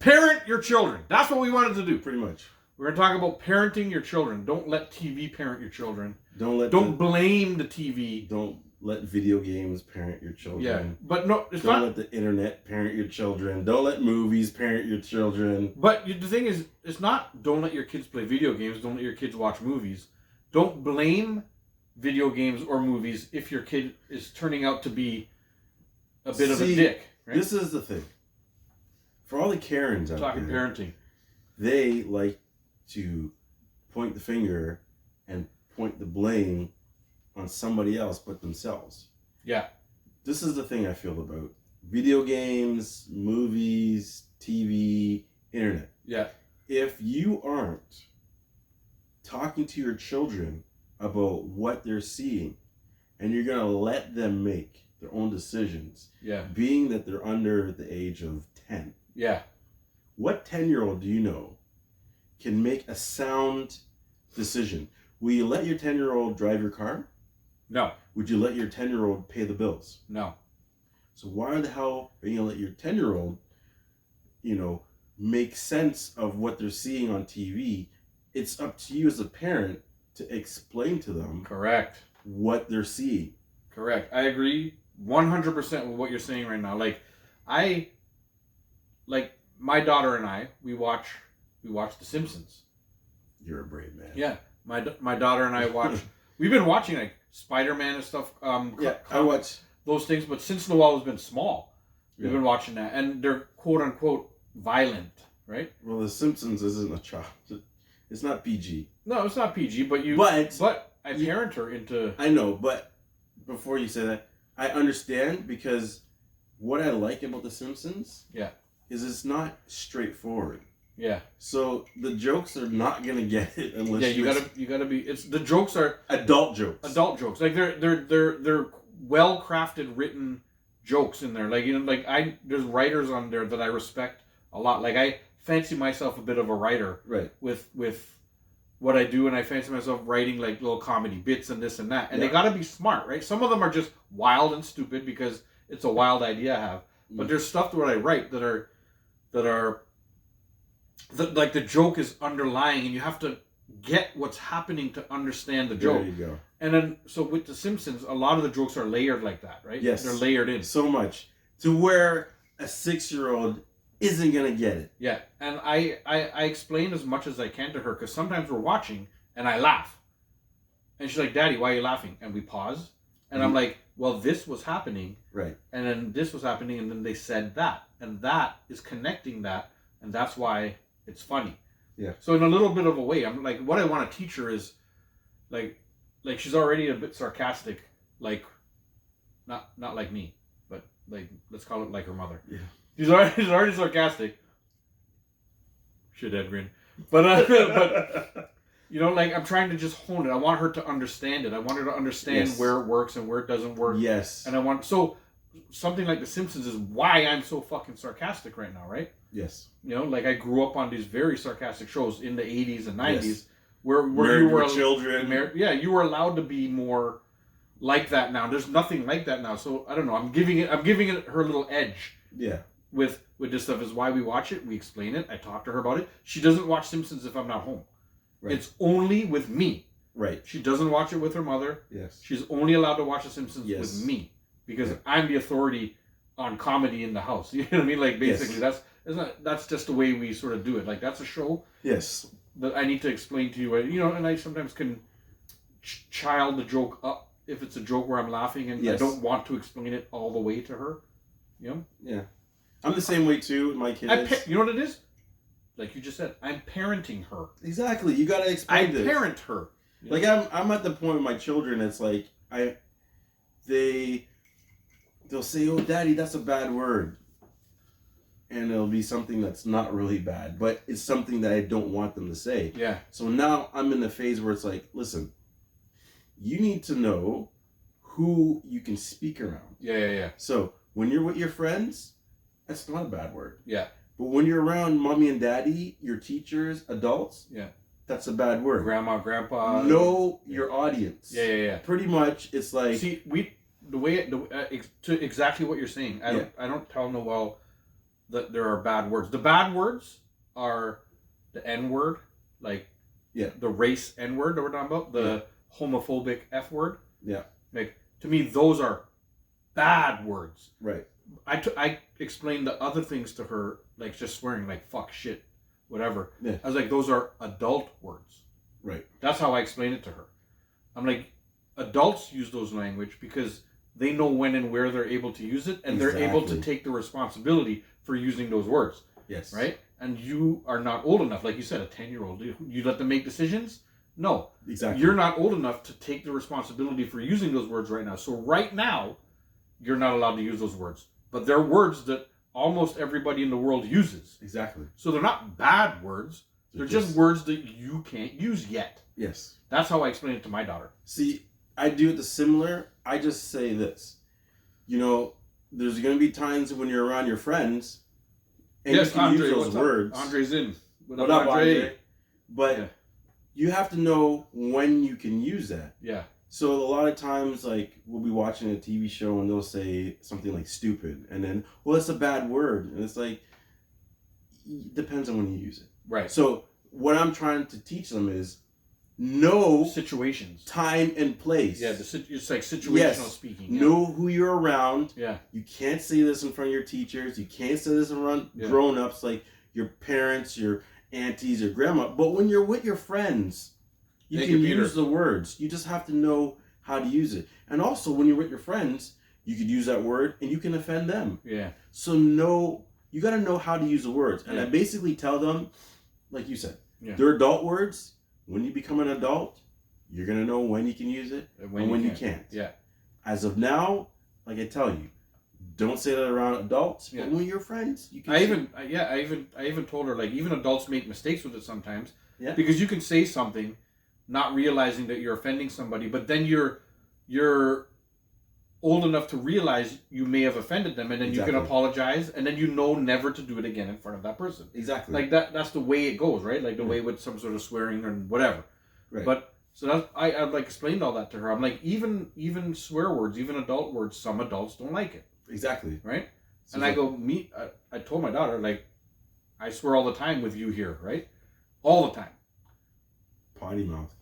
Speaker 3: Parent your children. That's what we wanted to do.
Speaker 1: Pretty much.
Speaker 3: We're going to talk about parenting your children. Don't let TV parent your children.
Speaker 1: Don't
Speaker 3: blame the TV.
Speaker 1: Don't let video games parent your children.
Speaker 3: Yeah, but no, it's
Speaker 1: don't
Speaker 3: not.
Speaker 1: Let the internet parent your children. Don't let movies parent your children.
Speaker 3: But the thing is, it's not don't let your kids play video games. Don't let your kids watch movies. Don't blame video games or movies if your kid is turning out to be a bit of a dick. Right?
Speaker 1: This is the thing. For all the Karens out
Speaker 3: Talking
Speaker 1: there,
Speaker 3: parenting,
Speaker 1: they like to point the finger and point the blame on somebody else but themselves.
Speaker 3: Yeah.
Speaker 1: This is the thing I feel about video games, movies, TV, internet.
Speaker 3: Yeah.
Speaker 1: If you aren't talking to your children about what they're seeing and you're going to let them make their own decisions, being that they're under the age of 10.
Speaker 3: Yeah.
Speaker 1: What 10-year-old do you know can make a sound decision? Will you let your 10-year-old drive your car?
Speaker 3: No.
Speaker 1: Would you let your 10-year-old pay the bills?
Speaker 3: No.
Speaker 1: So why the hell are you going to let your 10-year-old, make sense of what they're seeing on TV? It's up to you as a parent to explain to them
Speaker 3: Correct.
Speaker 1: what they're seeing.
Speaker 3: Correct. I agree 100% with what you're saying right now. My daughter and I, we watch The Simpsons.
Speaker 1: You're a brave man.
Speaker 3: Yeah. My daughter and I watch. We've been watching like Spider-Man and stuff.
Speaker 1: I watch
Speaker 3: those things, but since Noel has been small, we've been watching that, and they're quote unquote violent, right?
Speaker 1: Well, The Simpsons isn't a child. It's not PG.
Speaker 3: No, it's not PG, but I parent her into.
Speaker 1: I know, but before you say that, I understand because what I like about The Simpsons, is it's not straightforward.
Speaker 3: Yeah.
Speaker 1: So the jokes are not gonna get it unless
Speaker 3: you gotta be. It's the jokes are
Speaker 1: adult jokes.
Speaker 3: Adult jokes, like they're well crafted, written jokes in there. Like there's writers on there that I respect a lot. Like I fancy myself a bit of a writer,
Speaker 1: right?
Speaker 3: With what I do, and I fancy myself writing like little comedy bits and this and that. And they gotta be smart, right? Some of them are just wild and stupid because it's a wild idea I have. But there's stuff that I write that are like the joke is underlying, and you have to get what's happening to understand the joke.
Speaker 1: There you go.
Speaker 3: And then, so with The Simpsons, a lot of the jokes are layered like that, right?
Speaker 1: Yes.
Speaker 3: They're layered in.
Speaker 1: So much. To where a 6-year-old isn't going to get it.
Speaker 3: Yeah. And I explain as much as I can to her, because sometimes we're watching, and I laugh. And she's like, Daddy, why are you laughing? And we pause. And I'm like, well, this was happening.
Speaker 1: Right.
Speaker 3: And then this was happening, and then they said that. And that is connecting that, and that's why it's funny.
Speaker 1: Yeah.
Speaker 3: So in a little bit of a way, I'm like, what I want to teach her is, like she's already a bit sarcastic, like, not like me, but like, let's call it like her mother.
Speaker 1: Yeah.
Speaker 3: She's already sarcastic. Shithead grin. But you know, like I'm trying to just hone it. I want her to understand it. I want her to understand where it works and where it doesn't work.
Speaker 1: Yes.
Speaker 3: And something like The Simpsons is why I'm so fucking sarcastic right now, right?
Speaker 1: Yes.
Speaker 3: You know, like I grew up on these very sarcastic shows in the 80s and 90s.
Speaker 1: Yes.
Speaker 3: Where you were
Speaker 1: children.
Speaker 3: You were allowed to be more like that now. There's nothing like that now. So I don't know. I'm giving it her little edge.
Speaker 1: Yeah.
Speaker 3: With this stuff is why we watch it. We explain it. I talk to her about it. She doesn't watch Simpsons if I'm not home. Right. It's only with me.
Speaker 1: Right.
Speaker 3: She doesn't watch it with her mother.
Speaker 1: Yes.
Speaker 3: She's only allowed to watch The Simpsons with me because I'm the authority on comedy in the house. You know what I mean? Like basically that's just the way we sort of do it. Like that's a show.
Speaker 1: Yes.
Speaker 3: That I need to explain to you, you know, and I sometimes can child the joke up if it's a joke where I'm laughing and I don't want to explain it all the way to her. You know?
Speaker 1: Yeah. I'm the same way too with my kids.
Speaker 3: You know what it is? Like you just said, I'm parenting her.
Speaker 1: Exactly. You got to explain this.
Speaker 3: I parent her.
Speaker 1: Like I'm at the point with my children. It's like they'll say, "Oh, Daddy, that's a bad word," and it'll be something that's not really bad, but it's something that I don't want them to say.
Speaker 3: Yeah.
Speaker 1: So now I'm in the phase where it's like, listen, you need to know who you can speak around.
Speaker 3: Yeah.
Speaker 1: So when you're with your friends, that's not a bad word.
Speaker 3: Yeah.
Speaker 1: But when you're around mommy and daddy, your teachers, adults, that's a bad word.
Speaker 3: Grandma, grandpa.
Speaker 1: Know your audience.
Speaker 3: Yeah.
Speaker 1: Pretty much, it's like
Speaker 3: to exactly what you're saying. I don't tell Noel that there are bad words. The bad words are the N word, like the race N word that we're talking about, the homophobic F word.
Speaker 1: Yeah.
Speaker 3: Like to me, those are bad words.
Speaker 1: Right.
Speaker 3: I explained the other things to her, like just swearing, like fuck, shit, whatever.
Speaker 1: Yeah.
Speaker 3: I was like, those are adult words.
Speaker 1: Right.
Speaker 3: That's how I explained it to her. I'm like, adults use those language because they know when and where they're able to use it, and they're able to take the responsibility for using those words.
Speaker 1: Yes.
Speaker 3: Right? And you are not old enough, like you said, a 10-year-old. You let them make decisions? No.
Speaker 1: Exactly.
Speaker 3: You're not old enough to take the responsibility for using those words right now. So right now, you're not allowed to use those words. But they're words that almost everybody in the world uses.
Speaker 1: Exactly.
Speaker 3: So they're not bad words. They're just words that you can't use yet.
Speaker 1: Yes.
Speaker 3: That's how I explain it to my daughter.
Speaker 1: See, I do it the similar. I just say this. You know, there's going to be times when you're around your friends and you can use those words.
Speaker 3: Andre's in.
Speaker 1: What up, Andre? But you have to know when you can use that.
Speaker 3: Yeah.
Speaker 1: So a lot of times, like, we'll be watching a TV show and they'll say something like stupid. And then, well, that's a bad word. And it's like, it depends on when you use it.
Speaker 3: Right.
Speaker 1: So what I'm trying to teach them is know
Speaker 3: situations,
Speaker 1: time and place.
Speaker 3: Yeah, it's like situational speaking. Yeah.
Speaker 1: Know who you're around.
Speaker 3: Yeah.
Speaker 1: You can't say this in front of your teachers. You can't say this in front of grown-ups like your parents, your aunties, your grandma. But when you're with your friends, You can use the words. You just have to know how to use it. And also, when you're with your friends, you could use that word and you can offend them.
Speaker 3: Yeah.
Speaker 1: So you got to know how to use the words. And I basically tell them, like you said, they're adult words. When you become an adult, you're going to know when you can use it and when you can't.
Speaker 3: Yeah.
Speaker 1: As of now, like I tell you, don't say that around adults. But when you're friends, you can.
Speaker 3: I even told her, like, even adults make mistakes with it sometimes.
Speaker 1: Yeah.
Speaker 3: Because you can say something, not realizing that you're offending somebody, but then you're old enough to realize you may have offended them, and then you can apologize, and then you know never to do it again in front of that person.
Speaker 1: Exactly.
Speaker 3: Like that's the way it goes, right? Like the way with some sort of swearing or whatever.
Speaker 1: Right.
Speaker 3: But so that's I've like explained all that to her. I'm like, even swear words, even adult words, some adults don't like it.
Speaker 1: Exactly.
Speaker 3: Right? So and I go, I told my daughter, like, I swear all the time with you here, right? All the time.
Speaker 1: Potty mouth.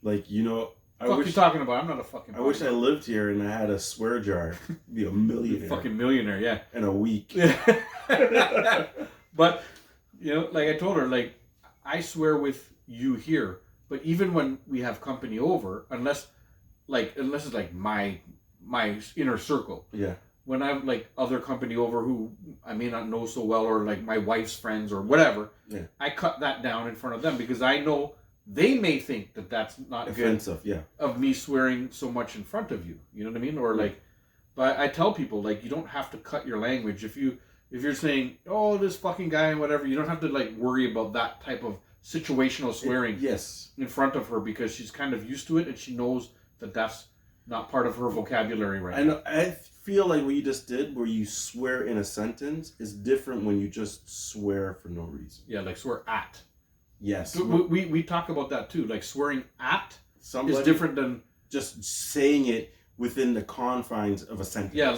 Speaker 1: Like, you know,
Speaker 3: What you talking about? I'm not a fucking.
Speaker 1: I wish I lived here and I had a swear jar. Be a millionaire.
Speaker 3: Fucking millionaire, yeah.
Speaker 1: In a week.
Speaker 3: But, you know, like I told her, like, I swear with you here, but even when we have company over, unless it's like my inner circle.
Speaker 1: Yeah.
Speaker 3: When I have like other company over who I may not know so well, or like my wife's friends or whatever, I cut that down in front of them because I know they may think that that's not
Speaker 1: offensive,
Speaker 3: good of me swearing so much in front of you. You know what I mean? Or like, but I tell people, like, you don't have to cut your language. If you're saying, oh, this fucking guy and whatever, you don't have to like worry about that type of situational swearing in front of her, because she's kind of used to it and she knows that that's not part of her vocabulary right now.
Speaker 1: I feel like what you just did, where you swear in a sentence, is different when you just swear for no reason.
Speaker 3: Yeah, like swear at.
Speaker 1: Yes.
Speaker 3: So we talk about that too. Like swearing at is different than
Speaker 1: just saying it within the confines of a sentence.
Speaker 3: That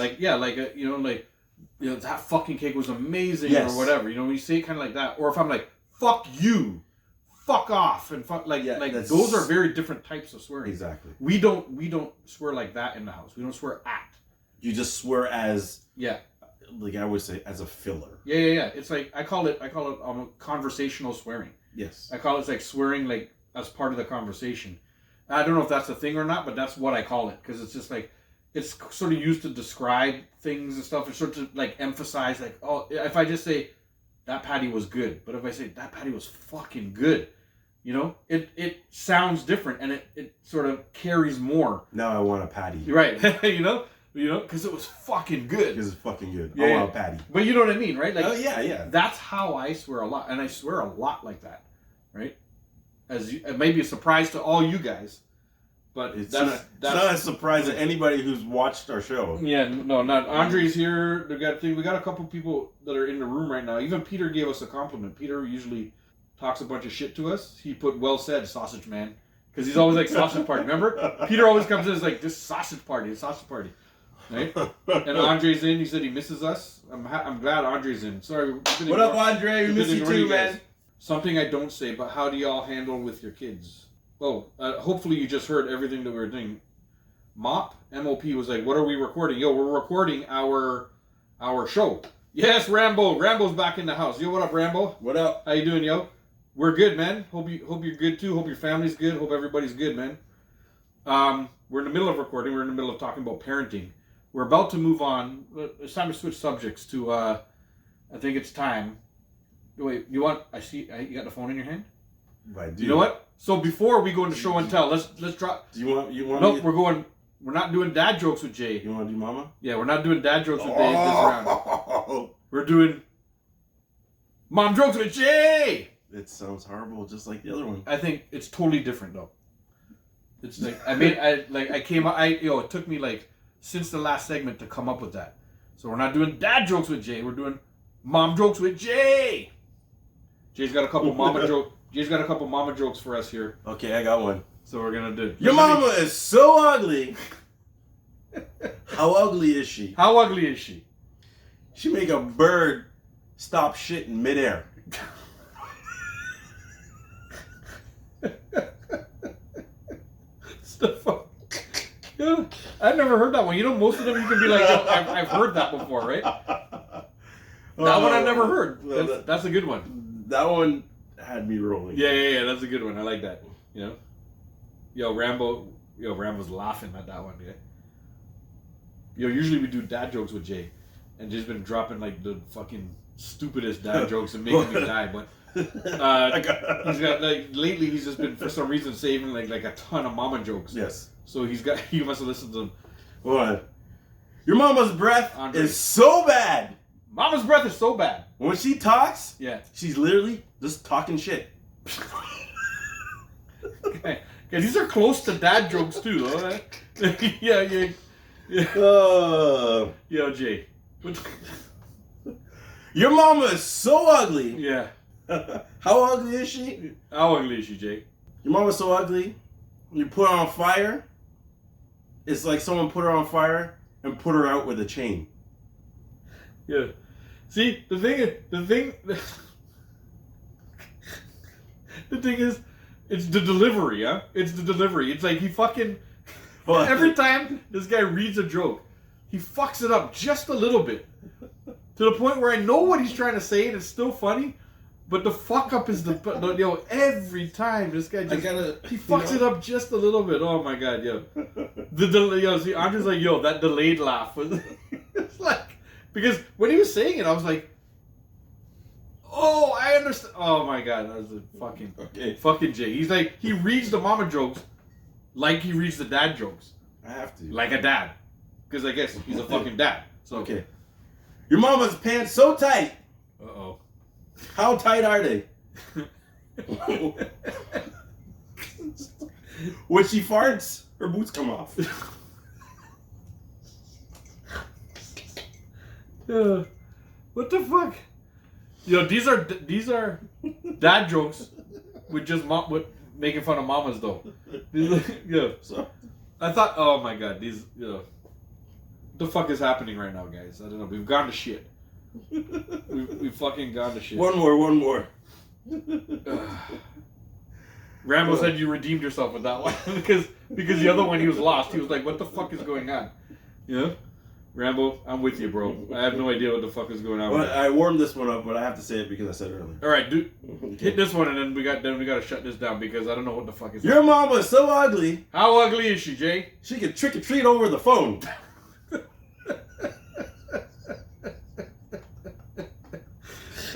Speaker 3: fucking cake was amazing, or whatever. You know, when you say it kind of like that, or if I'm like, fuck you, fuck off, and fuck those are very different types of swearing.
Speaker 1: Exactly.
Speaker 3: We don't swear like that in the house. We don't swear at.
Speaker 1: You just swear as like I would say, as a filler.
Speaker 3: Yeah. It's like I call it conversational swearing.
Speaker 1: Yes.
Speaker 3: I call it like swearing like as part of the conversation. I don't know if that's a thing or not, but that's what I call it, because it's just like it's sort of used to describe things and stuff. It's sort of like emphasize, like, oh, if I just say that patty was good, but if I say that patty was fucking good, you know, it sounds different and it sort of carries more.
Speaker 1: Now I want a patty.
Speaker 3: Right. you know, because it was fucking good.
Speaker 1: Because it's fucking good.
Speaker 3: Yeah,
Speaker 1: I want a patty.
Speaker 3: But you know what I mean, right? Like,
Speaker 1: oh yeah.
Speaker 3: That's how I swear a lot, and I swear a lot like that, right? It may be a surprise to all you guys, but
Speaker 1: it's not a surprise to anybody who's watched our show.
Speaker 3: Yeah, no, not Andre's here. We got a couple people that are in the room right now. Even Peter gave us a compliment. Peter usually talks a bunch of shit to us. He put, well said, sausage man, because he's always like, sausage party. Remember? Peter always comes in as like, this sausage party, right? And Andre's in. He said he misses us. I'm glad Andre's in. Sorry.
Speaker 1: What up, Andre? We miss you too, man.
Speaker 3: Something I don't say, but how do y'all handle with your kids? Oh, hopefully you just heard everything that we were doing. MOP was like, what are we recording? Yo, we're recording our show. Yes, Rambo. Rambo's back in the house. Yo, what up, Rambo?
Speaker 1: What up?
Speaker 3: How you doing, yo? We're good, man. Hope you're good too. Hope your family's good. Hope everybody's good, man. We're in the middle of recording. We're in the middle of talking about parenting. We're about to move on. It's time to switch subjects to, I think it's time. Wait, I see, you got the phone in your hand?
Speaker 1: I do.
Speaker 3: You know what? So before we go into show and tell, let's drop.
Speaker 1: Do you want?
Speaker 3: Nope, we're not doing dad jokes with Jay.
Speaker 1: You want to do mama?
Speaker 3: Yeah, we're not doing dad jokes with Dave this round. We're doing mom jokes with Jay.
Speaker 1: It sounds horrible, just like the other one.
Speaker 3: I think it's totally different though. It's like it took me like since the last segment to come up with that. So we're not doing dad jokes with Jay. We're doing mom jokes with Jay. Jay's got a couple mama jokes. Jay's got a couple mama jokes for us here.
Speaker 1: Okay, I got one.
Speaker 3: So we're gonna do.
Speaker 1: Your mama is so ugly. How ugly is she?
Speaker 3: How ugly is she?
Speaker 1: She make a bird stop shit in midair.
Speaker 3: Yeah, I've never heard that one. You know, most of them you can be like, I've heard that before, right? That one I've never heard. That's a good one.
Speaker 1: That one had me rolling.
Speaker 3: Yeah, that's a good one. I like that. You know? Rambo's laughing at that one, yeah. Usually we do dad jokes with Jay, and Jay's been dropping like the fucking stupidest dad jokes and making me die. But he's got like lately he's just been for some reason saving like a ton of mama jokes.
Speaker 1: Yes.
Speaker 3: So he must have listened to them.
Speaker 1: What? Your mama's breath is so bad.
Speaker 3: Mama's breath is so bad.
Speaker 1: When she talks,
Speaker 3: yeah,
Speaker 1: she's literally just talking shit.
Speaker 3: Okay. These are close to dad jokes too, though. Right? Yeah. Yo, Jay.
Speaker 1: Your mama is so ugly.
Speaker 3: Yeah.
Speaker 1: How ugly is she?
Speaker 3: How ugly is she, Jay?
Speaker 1: Your mama's so ugly. When you put her on fire, it's like someone put her on fire and put her out with a chain.
Speaker 3: Yeah. See, the thing is, it's the delivery, huh? It's the delivery. It's like he fucking... Every time this guy reads a joke, he fucks it up just a little bit. To the point where I know what he's trying to say and it's still funny, but the fuck up is every time this guy just... he fucks it up just a little bit. Oh my god, yo. See, Andre's like, yo, that delayed laugh was... It's like... Because when he was saying it, I was like... Oh, I understand. Oh my god, that was a fucking Jay. He's like, he reads the mama jokes like he reads the dad jokes.
Speaker 1: I have to.
Speaker 3: Like a dad. Because I guess he's a fucking dad. So
Speaker 1: okay. Your mama's pants so tight.
Speaker 3: Uh-oh.
Speaker 1: How tight are they? When she farts, her boots come off.
Speaker 3: What the fuck? Yo, these are dad jokes with just with making fun of mamas though. Yeah. So I thought, oh my god, these. What the fuck is happening right now, guys? I don't know. We've gone to shit. We've fucking gone to shit.
Speaker 1: One more.
Speaker 3: Rambo said you redeemed yourself with that one because the other one he was lost. He was like, "What the fuck is going on?" Yeah. Rambo, I'm with you, bro. I have no idea what the fuck is going on.
Speaker 1: Well, I warmed this one up, but I have to say it because I said it earlier.
Speaker 3: All right, dude, hit this one, and then we got to shut this down because I don't know what the fuck is.
Speaker 1: Your mama is so ugly.
Speaker 3: How ugly is she, Jay?
Speaker 1: She could trick or treat over the phone.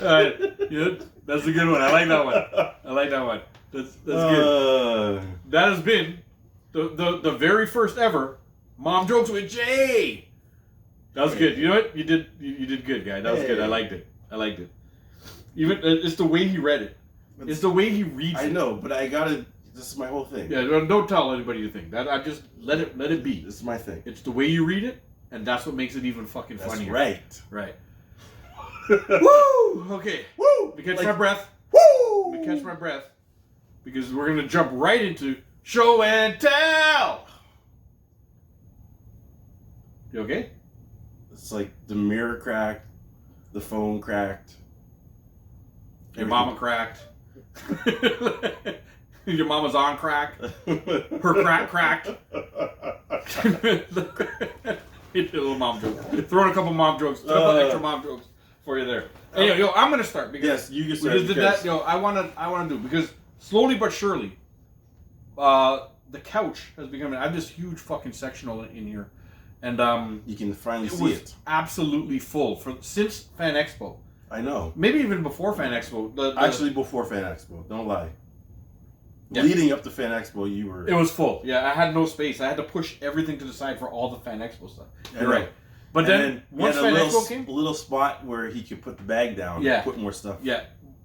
Speaker 3: All right, yeah, that's a good one. I like that one. That's good. That has been the very first ever Mom Jokes with Jay. That was good. You know what? You did good, guy. That was good. I liked it. Even it's the way he read it. It's the way he reads it.
Speaker 1: I know, but I gotta. This is my whole thing.
Speaker 3: Yeah, don't tell anybody you think that. I just let it be.
Speaker 1: This is my thing.
Speaker 3: It's the way you read it, and that's what makes it even fucking funnier.
Speaker 1: Right.
Speaker 3: Woo! Okay.
Speaker 1: Woo!
Speaker 3: Let me catch my breath.
Speaker 1: Woo!
Speaker 3: Let me catch my breath. Because we're gonna jump right into show and tell. You okay?
Speaker 1: It's like the mirror cracked, the phone cracked.
Speaker 3: Your mama cracked. Your mama's on crack. Her crack cracked. It's a little mom joke. Throw in a couple mom jokes. Throw a couple extra mom jokes for you there. Hey, yo, I'm gonna start because
Speaker 1: yes, you can start.
Speaker 3: We just did that. Yo, I wanna do because slowly but surely, the couch has become. I have this huge fucking sectional in here, and
Speaker 1: you can finally see it.
Speaker 3: Absolutely full since Fan Expo.
Speaker 1: I know.
Speaker 3: Maybe even before Fan Expo.
Speaker 1: Actually, before Fan Expo. Don't lie. Yeah. Leading up to Fan Expo, you were...
Speaker 3: It was full. Yeah, I had no space. I had to push everything to the side for all the Fan Expo stuff. You're right. But then once Fan Expo came...
Speaker 1: a little spot where he could put the bag down and put more stuff.
Speaker 3: Yeah.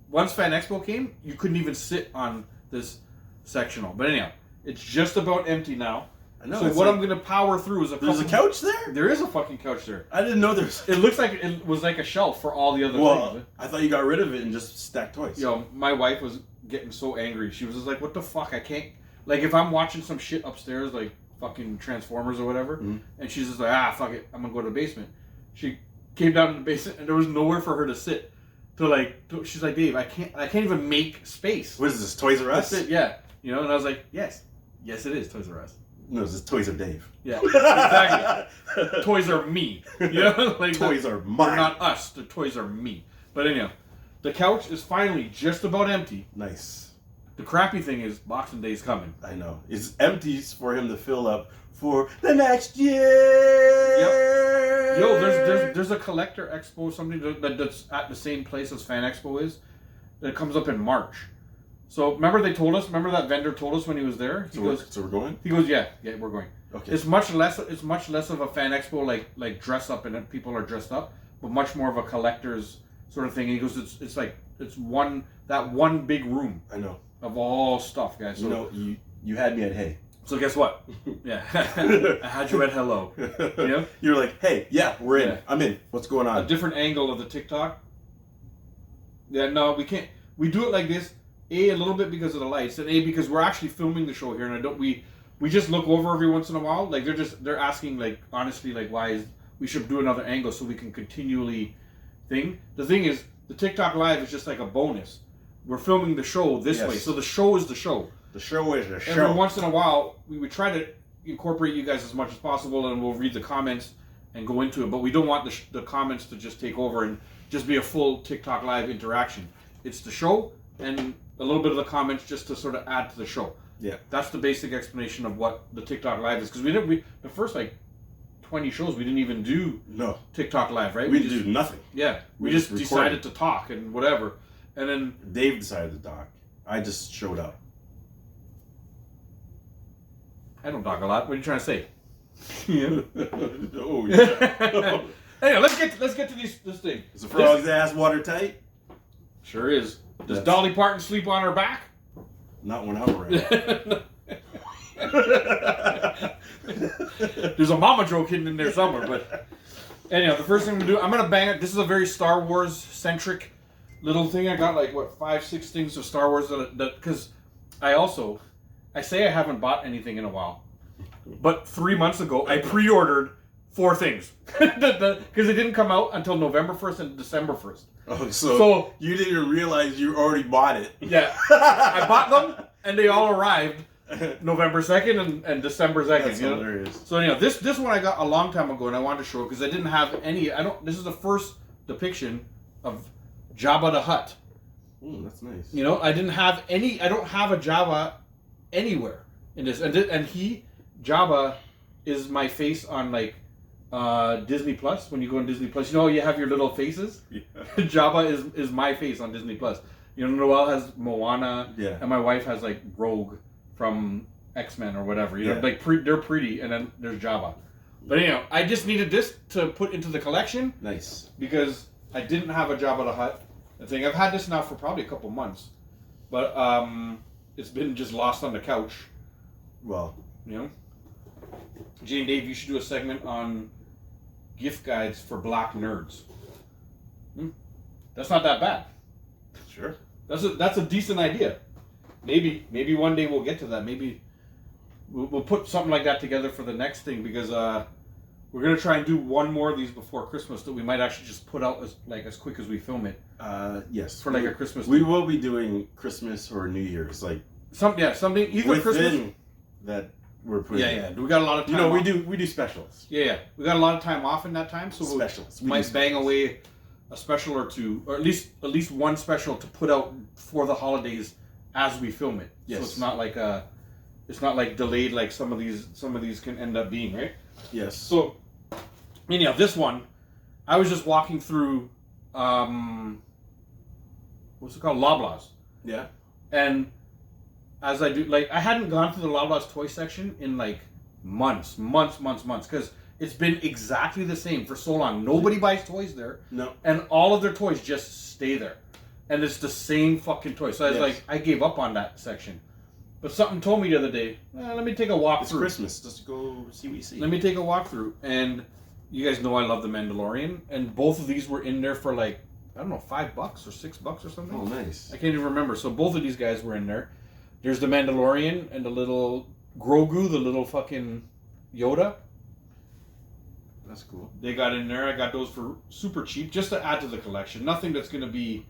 Speaker 3: Once Fan Expo came, you couldn't even sit on this sectional. But anyhow, it's just about empty now. I know. So what I'm going to power through is
Speaker 1: There's a couch there?
Speaker 3: There is a fucking couch there.
Speaker 1: I didn't know there's...
Speaker 3: It looks like it was like a shelf for all the other things.
Speaker 1: I thought you got rid of it and just stacked toys.
Speaker 3: Yo, my wife was getting so angry. She was just like, what the fuck? I can't... Like, if I'm watching some shit upstairs, like fucking Transformers or whatever, and she's just like, fuck it, I'm going to go to the basement. She came down to the basement and there was nowhere for her to sit. She's like, Dave, I can't even make space.
Speaker 1: What is this, Toys R Us?
Speaker 3: That's it, yeah. You know, and I was like, yes, it is Toys R Us.
Speaker 1: No, this is Toys R Dave.
Speaker 3: Yeah, exactly. Toys are me. You know, like
Speaker 1: toys are mine.
Speaker 3: They're not us. The toys are me. But anyhow, the couch is finally just about empty.
Speaker 1: Nice.
Speaker 3: The crappy thing is Boxing Day's coming.
Speaker 1: I know. It's empty for him to fill up for the next year.
Speaker 3: Yep. Yo, there's a collector expo, something that's at the same place as Fan Expo is. That comes up in March. So remember that vendor told us when he was there?
Speaker 1: So we're going?
Speaker 3: He goes, yeah, we're going.
Speaker 1: Okay.
Speaker 3: It's much less of a Fan Expo like dress up and people are dressed up, but much more of a collector's sort of thing. And he goes, it's one big room.
Speaker 1: I know.
Speaker 3: Of all stuff, guys. So,
Speaker 1: you know, you had me at hey.
Speaker 3: So guess what? Yeah. I had you at hello. You know?
Speaker 1: You're like, hey, yeah, we're in. Yeah. I'm in. What's going on?
Speaker 3: A different angle of the TikTok. Yeah, no, we can't. We do it like this. A little bit because of the lights, and because we're actually filming the show here, and we just look over every once in a while. Like they're asking like honestly like why we should do another angle so we can continually thing. The thing is the TikTok live is just like a bonus. We're filming the show this way, so the show is the show.
Speaker 1: The show is the show.
Speaker 3: Every once in a while, we would try to incorporate you guys as much as possible, and we'll read the comments and go into it. But we don't want the comments to just take over and just be a full TikTok live interaction. It's the show and a little bit of the comments just to sort of add to the show.
Speaker 1: Yeah,
Speaker 3: that's the basic explanation of what the TikTok live is. Because the first like 20 shows we didn't even do TikTok live, right?
Speaker 1: We didn't do nothing.
Speaker 3: Yeah, we just decided to talk and whatever, and then
Speaker 1: Dave decided to talk. I just showed up.
Speaker 3: I don't talk a lot. What are you trying to say? Yeah.
Speaker 1: Oh yeah.
Speaker 3: Anyway, let's get to this thing.
Speaker 1: Is the frog's ass watertight?
Speaker 3: Sure is. Does Dolly Parton sleep on her back?
Speaker 1: Not when I'm around.
Speaker 3: There's a mama joke hidden in there somewhere, but anyhow, the first thing I'm gonna do, I'm gonna bang it. This is a very Star Wars centric little thing. I got like 5-6 things of Star Wars that because I say I haven't bought anything in a while, but 3 months ago I pre-ordered 4 things because it didn't come out until November 1st and December 1st.
Speaker 1: Oh, so you didn't even realize you already bought it.
Speaker 3: Yeah, I bought them and they all arrived November 2nd and December 2nd.
Speaker 1: That's hilarious.
Speaker 3: So anyhow, this one I got a long time ago and I wanted to show it because I didn't have any. This is the first depiction of Jabba the Hutt.
Speaker 1: Ooh, that's nice.
Speaker 3: You know, I didn't have any. I don't have a Jabba anywhere in this, and Jabba is my face on like Disney Plus. When you go on Disney Plus, you know you have your little faces. Yeah. Jabba is my face on Disney Plus. You know, Noelle has Moana, and my wife has like Rogue from X-Men or whatever. You know, like they're pretty, and then there's Jabba. But anyhow, I just needed this to put into the collection.
Speaker 1: Nice. Because
Speaker 3: I didn't have a Jabba the Hutt thing. I've had this now for probably a couple months, but it's been just lost on the couch.
Speaker 1: Well,
Speaker 3: you know, Jane Dave, you should do a segment on gift guides for black nerds. That's not that bad.
Speaker 1: Sure.
Speaker 3: That's a decent idea. Maybe one day we'll get to that. Maybe we'll put something like that together for the next thing because we're gonna try and do one more of these before Christmas that we might actually just put out as quick as we film it.
Speaker 1: Yes.
Speaker 3: For like a Christmas.
Speaker 1: We will be doing Christmas or New Year's, like
Speaker 3: something either
Speaker 1: within
Speaker 3: Christmas
Speaker 1: that we're putting.
Speaker 3: Yeah. We got a lot of time.
Speaker 1: You know, we do specials.
Speaker 3: Yeah. We got a lot of time off in that time, so
Speaker 1: specials.
Speaker 3: We might bang away a special or two, or at least one special to put out for the holidays as we film it.
Speaker 1: Yes.
Speaker 3: So it's not like delayed like some of these can end up being, right?
Speaker 1: Yes.
Speaker 3: So anyhow, this one, I was just walking through what's it called? Loblaws.
Speaker 1: Yeah.
Speaker 3: And as I do, like I hadn't gone through the Loblaws toy section in like months, because it's been exactly the same for so long. Nobody buys toys there.
Speaker 1: No.
Speaker 3: And all of their toys just stay there. And it's the same fucking toy. So I was like, I gave up on that section. But something told me the other day, let me take a walk through.
Speaker 1: It's Christmas. Just go see what you see.
Speaker 3: Let me take a walk through. And you guys know I love The Mandalorian. And both of these were in there for like, I don't know, $5 or $6 or something.
Speaker 1: Oh, nice.
Speaker 3: I can't even remember. So both of these guys were in there. There's The Mandalorian and the little Grogu, the little fucking Yoda.
Speaker 1: That's cool.
Speaker 3: They got in there. I got those for super cheap just to add to the collection. Nothing that's going to be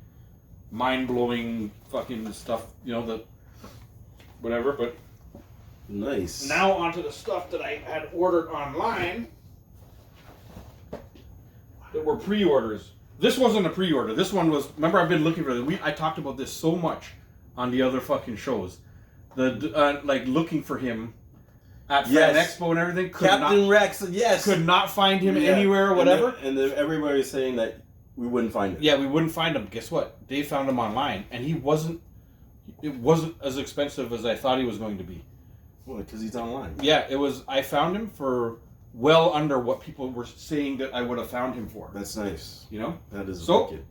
Speaker 3: mind-blowing fucking stuff, you know, the whatever, but
Speaker 1: nice.
Speaker 3: Now onto the stuff that I had ordered online that were pre-orders. This wasn't a pre-order. This one was, remember I've been looking for this. I talked about this so much on the other fucking shows. Like looking for him at Fan Expo and everything.
Speaker 1: Captain Rex, yes.
Speaker 3: Could not find him anywhere or whatever.
Speaker 1: And then everybody was saying that we wouldn't find him.
Speaker 3: Yeah, we wouldn't find him. Guess what? They found him online, and it wasn't as expensive as I thought he was going to be.
Speaker 1: Well, because he's online.
Speaker 3: Yeah, it was. I found him for well under what people were saying that I would have found him for.
Speaker 1: That's nice.
Speaker 3: You know?
Speaker 1: That is
Speaker 3: so,
Speaker 1: wicked.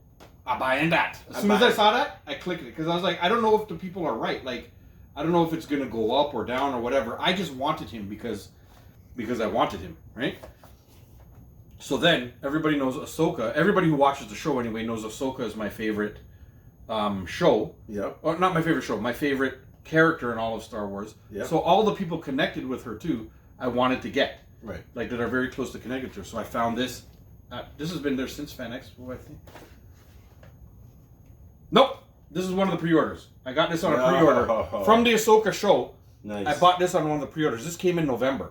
Speaker 3: I'm buying that. As soon as I saw that, I clicked it. Because I was like, I don't know if the people are right. Like, I don't know if it's going to go up or down or whatever. I just wanted him because I wanted him, right? So then, everybody knows Ahsoka. Everybody who watches the show anyway knows Ahsoka is my favorite show.
Speaker 1: Yeah.
Speaker 3: Or not my favorite show, my favorite character in all of Star Wars.
Speaker 1: Yeah.
Speaker 3: So all the people connected with her too, I wanted to get.
Speaker 1: Right.
Speaker 3: Like that are very close to connected to her. So I found this. This has been there since Fan Expo, I think. Nope. This is one of the pre-orders. I got this on a pre-order from the Ahsoka show.
Speaker 1: Nice.
Speaker 3: I bought this on one of the pre-orders. This came in November.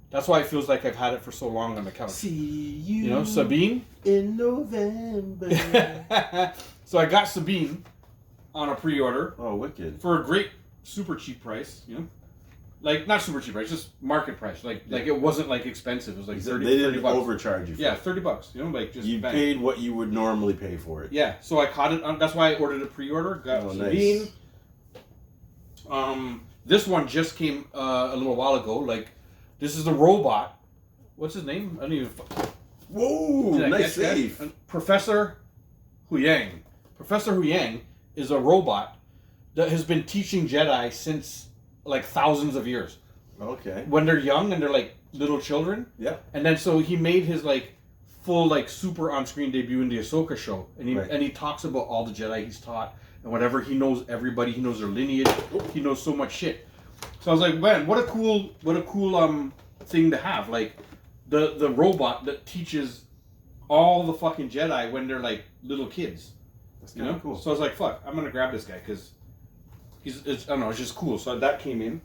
Speaker 3: That's why it feels like I've had it for so long on the couch.
Speaker 1: See you.
Speaker 3: You know, Sabine.
Speaker 1: In November.
Speaker 3: So I got Sabine on a pre-order.
Speaker 1: Oh, wicked.
Speaker 3: For a great, super cheap price, you know? Like, not super cheap price, just market price. Like it wasn't, like, expensive. It was, like, 30
Speaker 1: They didn't
Speaker 3: bucks.
Speaker 1: overcharge you for
Speaker 3: Yeah, $30, you know? Like, just
Speaker 1: you paid what you would normally pay for it.
Speaker 3: Yeah, so I caught it. That's why I ordered a pre-order. Got Sabine.
Speaker 1: Nice.
Speaker 3: This one just came a little while ago. Like, this is the robot. What's his name? I don't even...
Speaker 1: Whoa, nice save.
Speaker 3: Professor Huyang. Professor Huyang is a robot that has been teaching Jedi since, like, thousands of years.
Speaker 1: Okay.
Speaker 3: When they're young and they're, like, little children.
Speaker 1: Yeah.
Speaker 3: And then so he made his, like, full, like, super on-screen debut in the Ahsoka show. And he talks about all the Jedi he's taught and whatever. He knows everybody. He knows their lineage. He knows so much shit. So I was like, man, what a cool thing to have. Like, the robot that teaches all the fucking Jedi when they're, like, little kids.
Speaker 1: That's kind of cool.
Speaker 3: So I was like, fuck, I'm going to grab this guy because I don't know, it's just cool. So that came in.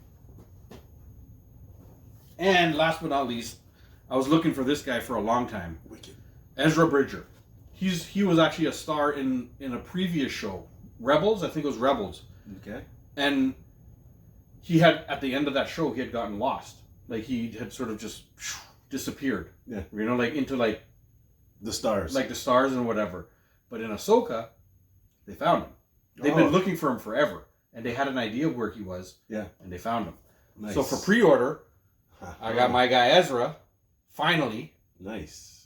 Speaker 3: And last but not least, I was looking for this guy for a long time.
Speaker 1: Wicked.
Speaker 3: Ezra Bridger. He was actually a star in a previous show. Rebels? I think it was Rebels.
Speaker 1: Okay.
Speaker 3: And he had, at the end of that show, he had gotten lost. Like, he had sort of just disappeared.
Speaker 1: Yeah.
Speaker 3: You know, like, into, like...
Speaker 1: The stars.
Speaker 3: Like, the stars and whatever. But in Ahsoka, they found him. They've been looking for him forever. And they had an idea of where he was.
Speaker 1: Yeah.
Speaker 3: And they found him.
Speaker 1: Nice.
Speaker 3: So for pre-order, I got my guy Ezra, finally,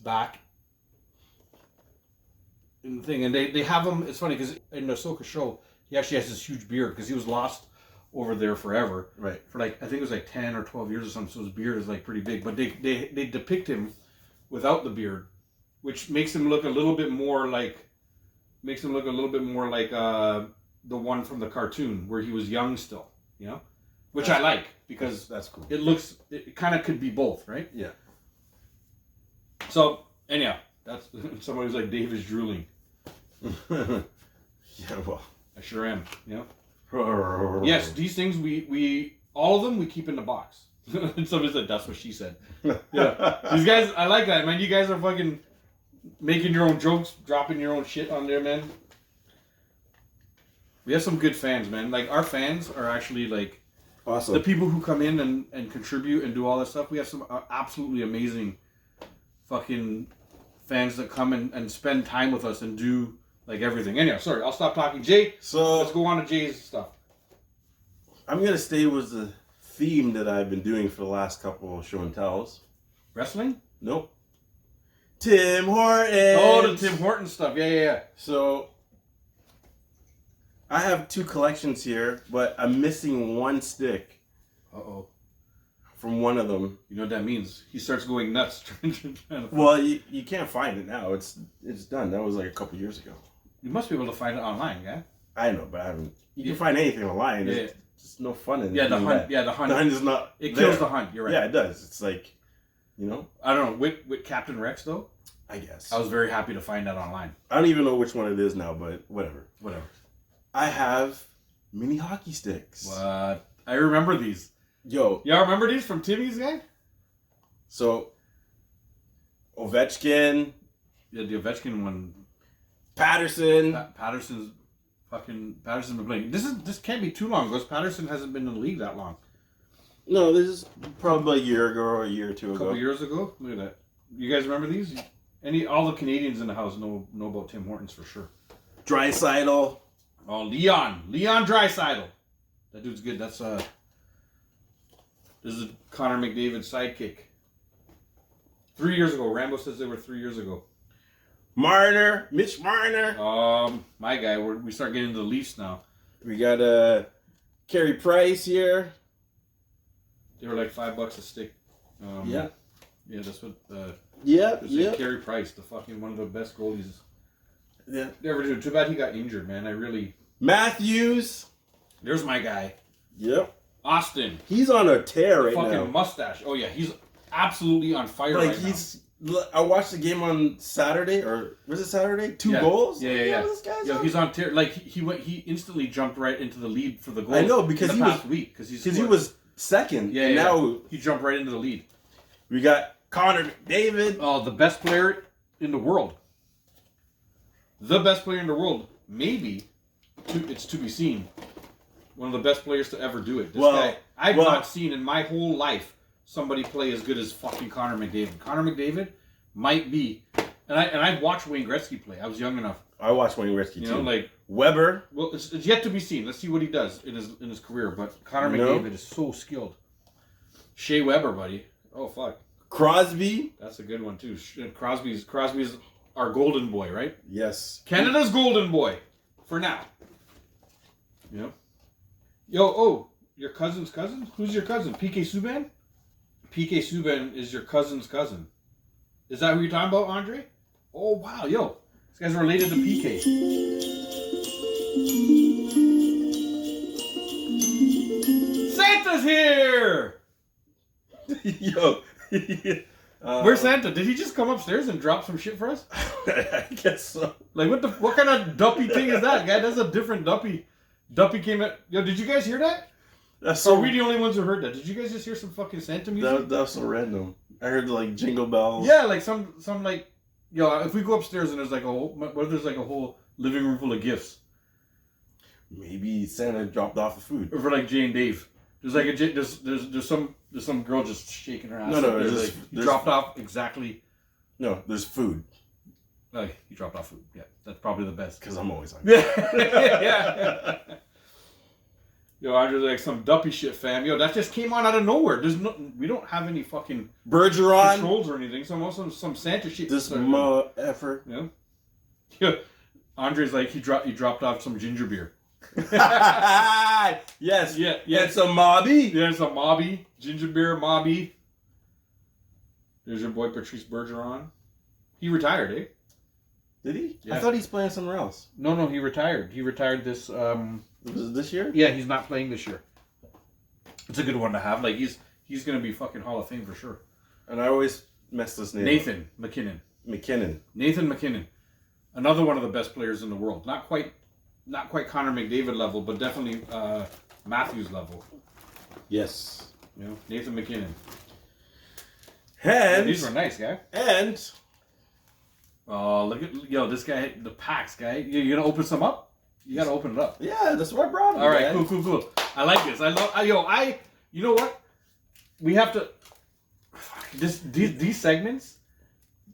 Speaker 3: back in the thing. And they have him, it's funny, because in the Ahsoka show, he actually has this huge beard, because he was lost over there forever.
Speaker 1: Right.
Speaker 3: For like, I think it was like 10 or 12 years or something, so his beard is like pretty big. But they depict him without the beard, which makes him look a little bit more like, the one from the cartoon, where he was young still, you know? Which I like, because
Speaker 1: that's cool.
Speaker 3: It kind of could be both, right?
Speaker 1: Yeah.
Speaker 3: So, anyhow, that's, somebody was like, Dave is drooling.
Speaker 1: Yeah, well.
Speaker 3: I sure am, you know? Yes, these things, we all of them, we keep in the box. And somebody said, that's what she said. Yeah. These guys, I like that, man. You guys are fucking making your own jokes, dropping your own shit on there, man. We have some good fans, man. Like, our fans are actually, like,
Speaker 1: awesome.
Speaker 3: The people who come in and contribute and do all that stuff. We have some absolutely amazing fucking fans that come and spend time with us and do, like, everything. Anyhow, sorry, I'll stop talking. Jay,
Speaker 1: so
Speaker 3: let's go on to Jay's stuff.
Speaker 1: I'm going to stay with the theme that I've been doing for the last couple of show and tells.
Speaker 3: Wrestling?
Speaker 1: Nope. Tim Hortons.
Speaker 3: Oh, the Tim Hortons stuff. Yeah.
Speaker 1: So I have 2 collections here, but I'm missing 1 stick.
Speaker 3: Uh-oh.
Speaker 1: From one of them.
Speaker 3: You know what that means? He starts going nuts.
Speaker 1: Well, you can't find it now. It's done. That was like a couple years ago.
Speaker 3: You must be able to find it online, yeah?
Speaker 1: I know, but I haven't. You can find anything online.
Speaker 3: Yeah.
Speaker 1: It's just no fun in it.
Speaker 3: Yeah, the hunt.
Speaker 1: That.
Speaker 3: Yeah, the hunt.
Speaker 1: The hunt is not.
Speaker 3: It
Speaker 1: there.
Speaker 3: kills the hunt. You're right.
Speaker 1: Yeah, it does. It's like, you know.
Speaker 3: I don't know. With Captain Rex though.
Speaker 1: I guess.
Speaker 3: I was very happy to find that online.
Speaker 1: I don't even know which one it is now, but whatever.
Speaker 3: Whatever.
Speaker 1: I have mini hockey sticks.
Speaker 3: What? I remember these.
Speaker 1: Yo.
Speaker 3: Y'all remember these from Timmy's guy?
Speaker 1: So, Ovechkin.
Speaker 3: Yeah, the Ovechkin one.
Speaker 1: Patterson.
Speaker 3: Patterson's Fucking Patterson been playing. This can't be too long because Patterson hasn't been in the league that long.
Speaker 1: No, this is probably a year ago or a year or two ago.
Speaker 3: A couple years ago. Look at that. You guys remember these? All the Canadians in the house know about Tim Hortons for sure.
Speaker 1: Draisaitl.
Speaker 3: Oh, Leon Draisaitl. That dude's good. This is Connor McDavid's sidekick. 3 years ago. Rambo says they were 3 years ago.
Speaker 1: Marner, Mitch Marner.
Speaker 3: My guy. We start getting into the Leafs now.
Speaker 1: We got Carey Price here.
Speaker 3: They were like $5 a stick.
Speaker 1: Yeah,
Speaker 3: that's what.
Speaker 1: Yeah.
Speaker 3: Carey Price, the fucking one of the best goalies.
Speaker 1: Yeah.
Speaker 3: Never do. Too bad he got injured, man.
Speaker 1: Matthews.
Speaker 3: There's my guy.
Speaker 1: Yep.
Speaker 3: Austin.
Speaker 1: He's on a tear right now.
Speaker 3: Fucking mustache. Oh yeah, he's absolutely on fire right
Speaker 1: now. I watched the game on Saturday, or was it Saturday? 2 goals.
Speaker 3: Yeah.
Speaker 1: This guy's
Speaker 3: he's on tear. Like he instantly jumped right into the lead for the goal.
Speaker 1: I know because he was second.
Speaker 3: Yeah.
Speaker 1: Now
Speaker 3: he jumped right into the lead.
Speaker 1: We got Connor McDavid.
Speaker 3: Oh, the best player in the world. The best player in the world. Maybe it's to be seen. One of the best players to ever do it. This guy, I've not seen in my whole life somebody play as good as fucking Connor McDavid. Connor McDavid might be, and I've watched Wayne Gretzky play. I was young enough.
Speaker 1: I watched Wayne Gretzky too.
Speaker 3: You know, like
Speaker 1: Weber.
Speaker 3: Well, it's yet to be seen. Let's see what he does in his career. But Connor McDavid is so skilled. Shea Weber, buddy. Oh fuck.
Speaker 1: Crosby.
Speaker 3: That's a good one too. Crosby's our golden boy, right?
Speaker 1: Yes.
Speaker 3: Canada's golden boy for now. Yep. Your cousin's cousin? Who's your cousin? PK Subban? PK Subban is your cousin's cousin. Is that who you're talking about, Andre? Oh, wow. This guy's related to PK. Santa's here! Where's Santa? Did he just come upstairs and drop some shit for us?
Speaker 1: I guess so.
Speaker 3: Like, what kind of duppy thing is that, guy? That's a different duppy. Duppy came at... Did you guys hear that? Or are we the only ones who heard that? Did you guys just hear some fucking Santa music?
Speaker 1: That was so random. I heard like jingle bells.
Speaker 3: Yeah, like some like... if we go upstairs and there's like a whole living room full of gifts.
Speaker 1: Maybe Santa dropped off the food.
Speaker 3: Or for like Jay and Dave. There's like there's some girl just shaking her ass.
Speaker 1: No,
Speaker 3: there's dropped off exactly.
Speaker 1: No, there's food.
Speaker 3: Like he dropped off food. Yeah, that's probably the best.
Speaker 1: Because I'm always hungry.
Speaker 3: Yeah. Andrew's like some duppy shit, fam. That just came on out of nowhere. We don't have any fucking
Speaker 1: Bergeron
Speaker 3: controls or anything. Some Santa shit.
Speaker 1: This effort.
Speaker 3: Yeah. Andre's like he dropped off some ginger beer.
Speaker 1: Yes. Yeah. And some Mobby.
Speaker 3: Yeah, some Mobby. Ginger beer Mobby. There's your boy Patrice Bergeron. He retired, eh?
Speaker 1: Did he?
Speaker 3: Yeah.
Speaker 1: I thought he's playing somewhere else.
Speaker 3: No, he retired. He retired this.
Speaker 1: Was it this year?
Speaker 3: Yeah, he's not playing this year. It's a good one to have. Like he's gonna be fucking Hall of Fame for sure.
Speaker 1: And I always mess this name.
Speaker 3: Nathan McKinnon. Nathan McKinnon. Another one of the best players in the world. Not quite Connor McDavid level, but definitely Matthews level.
Speaker 1: Yes.
Speaker 3: Nathan McKinnon.
Speaker 1: And
Speaker 3: these were nice, guy.
Speaker 1: And
Speaker 3: look at this guy, the Pax guy. You gonna open some up? You gotta open it up.
Speaker 1: Yeah, that's what I brought him.
Speaker 3: All right, cool. I like this. I love. You know what? We have to. These segments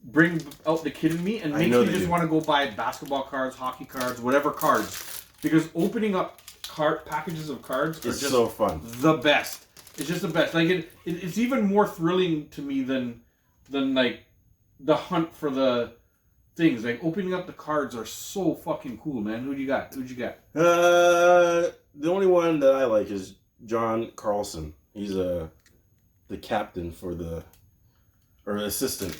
Speaker 3: bring out the kid in me and makes me just want to go buy basketball cards, hockey cards, whatever cards, because opening up packages of cards are just
Speaker 1: so fun.
Speaker 3: The best. It's just the best. Like it's even more thrilling to me than like the hunt for the things. Like opening up the cards are so fucking cool, man. Who'd you got?
Speaker 1: The only one that I like is John Carlson. He's the captain or assistant.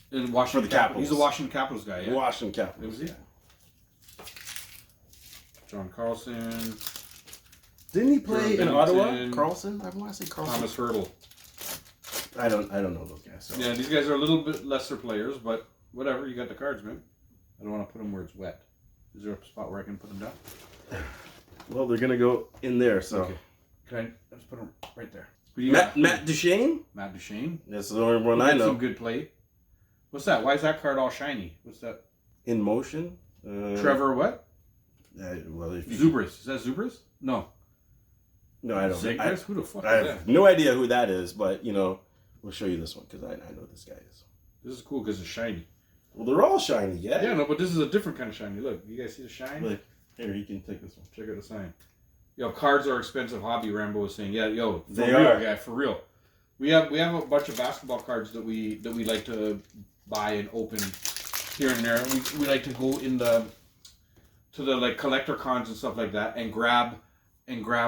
Speaker 3: In Washington
Speaker 1: for the Capitals.
Speaker 3: He's a Washington Capitals guy, yeah?
Speaker 1: Washington Capitals.
Speaker 3: It was John Carlson.
Speaker 1: Didn't he play in Ottawa? Carlson? I want to say Carlson.
Speaker 3: Thomas Hurdle.
Speaker 1: I don't know those guys. So.
Speaker 3: Yeah, these guys are a little bit lesser players, but whatever. You got the cards, man. I don't want to put them where it's wet. Is there a spot where I can put them down?
Speaker 1: Well, they're gonna go in there. So.
Speaker 3: Okay. Let's put them right there.
Speaker 1: Matt Duchene.
Speaker 3: Matt Duchene.
Speaker 1: That's the only one I know.
Speaker 3: Some good play. What's that? Why is that card all shiny? What's that?
Speaker 1: In motion.
Speaker 3: Trevor what? Zubris. Is that Zubris? No.
Speaker 1: No, I don't.
Speaker 3: Zegras? Who the fuck
Speaker 1: I
Speaker 3: is
Speaker 1: have
Speaker 3: that?
Speaker 1: no idea who that is, but we'll show you this one because I know this guy is.
Speaker 3: This is cool because it's shiny.
Speaker 1: Well, they're all shiny, yeah.
Speaker 3: Yeah, no, but this is a different kind of shiny. Look, you guys see the shine?
Speaker 1: Look, here, you can take this one.
Speaker 3: Check out the sign. Yo, cards are expensive hobby. Rambo was saying, yeah, yo, for
Speaker 1: They
Speaker 3: real,
Speaker 1: are.
Speaker 3: guy, for real. We have a bunch of basketball cards that we like to buy and open here and there. We like to go in to the like collector cons and stuff like that and grab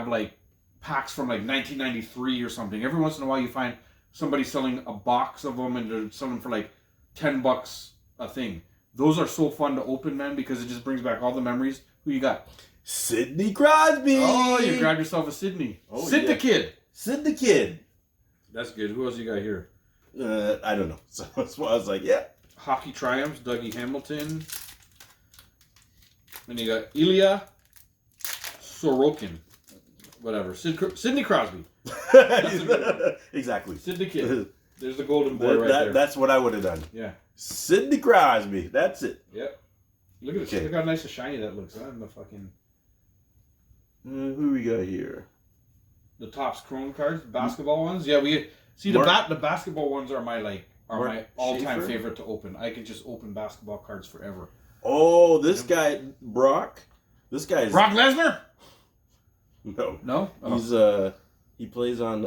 Speaker 3: like packs from like 1993 or something. Every once in a while you find somebody selling a box of them and they're selling for like $10 a thing. Those are so fun to open, man, because it just brings back all the memories. Who you got?
Speaker 1: Sidney Crosby.
Speaker 3: Oh, you grabbed yourself a Sidney.
Speaker 1: Oh,
Speaker 3: Sid
Speaker 1: yeah.
Speaker 3: the Kid.
Speaker 1: Sid the Kid.
Speaker 3: That's good. Who else you got here?
Speaker 1: I don't know. So that's why I was like, yeah.
Speaker 3: Hockey Triumphs, Dougie Hamilton. Then you got Ilya Sorokin. Whatever. Sidney Crosby.
Speaker 1: Exactly.
Speaker 3: Sid the Kid. There's the golden boy right there.
Speaker 1: That's what I would have done.
Speaker 3: Yeah.
Speaker 1: Sidney Crosby. That's it.
Speaker 3: Yep. Look at it. Look how nice and shiny that looks. I'm the fucking...
Speaker 1: Who we got here?
Speaker 3: The Topps Chrome cards, basketball ones. Yeah, we see the basketball ones are my all-time favorite to open. I could just open basketball cards forever.
Speaker 1: Oh, this guy Brock. This guy is
Speaker 3: Brock Lesnar?
Speaker 1: No.
Speaker 3: No? Oh.
Speaker 1: He's he plays on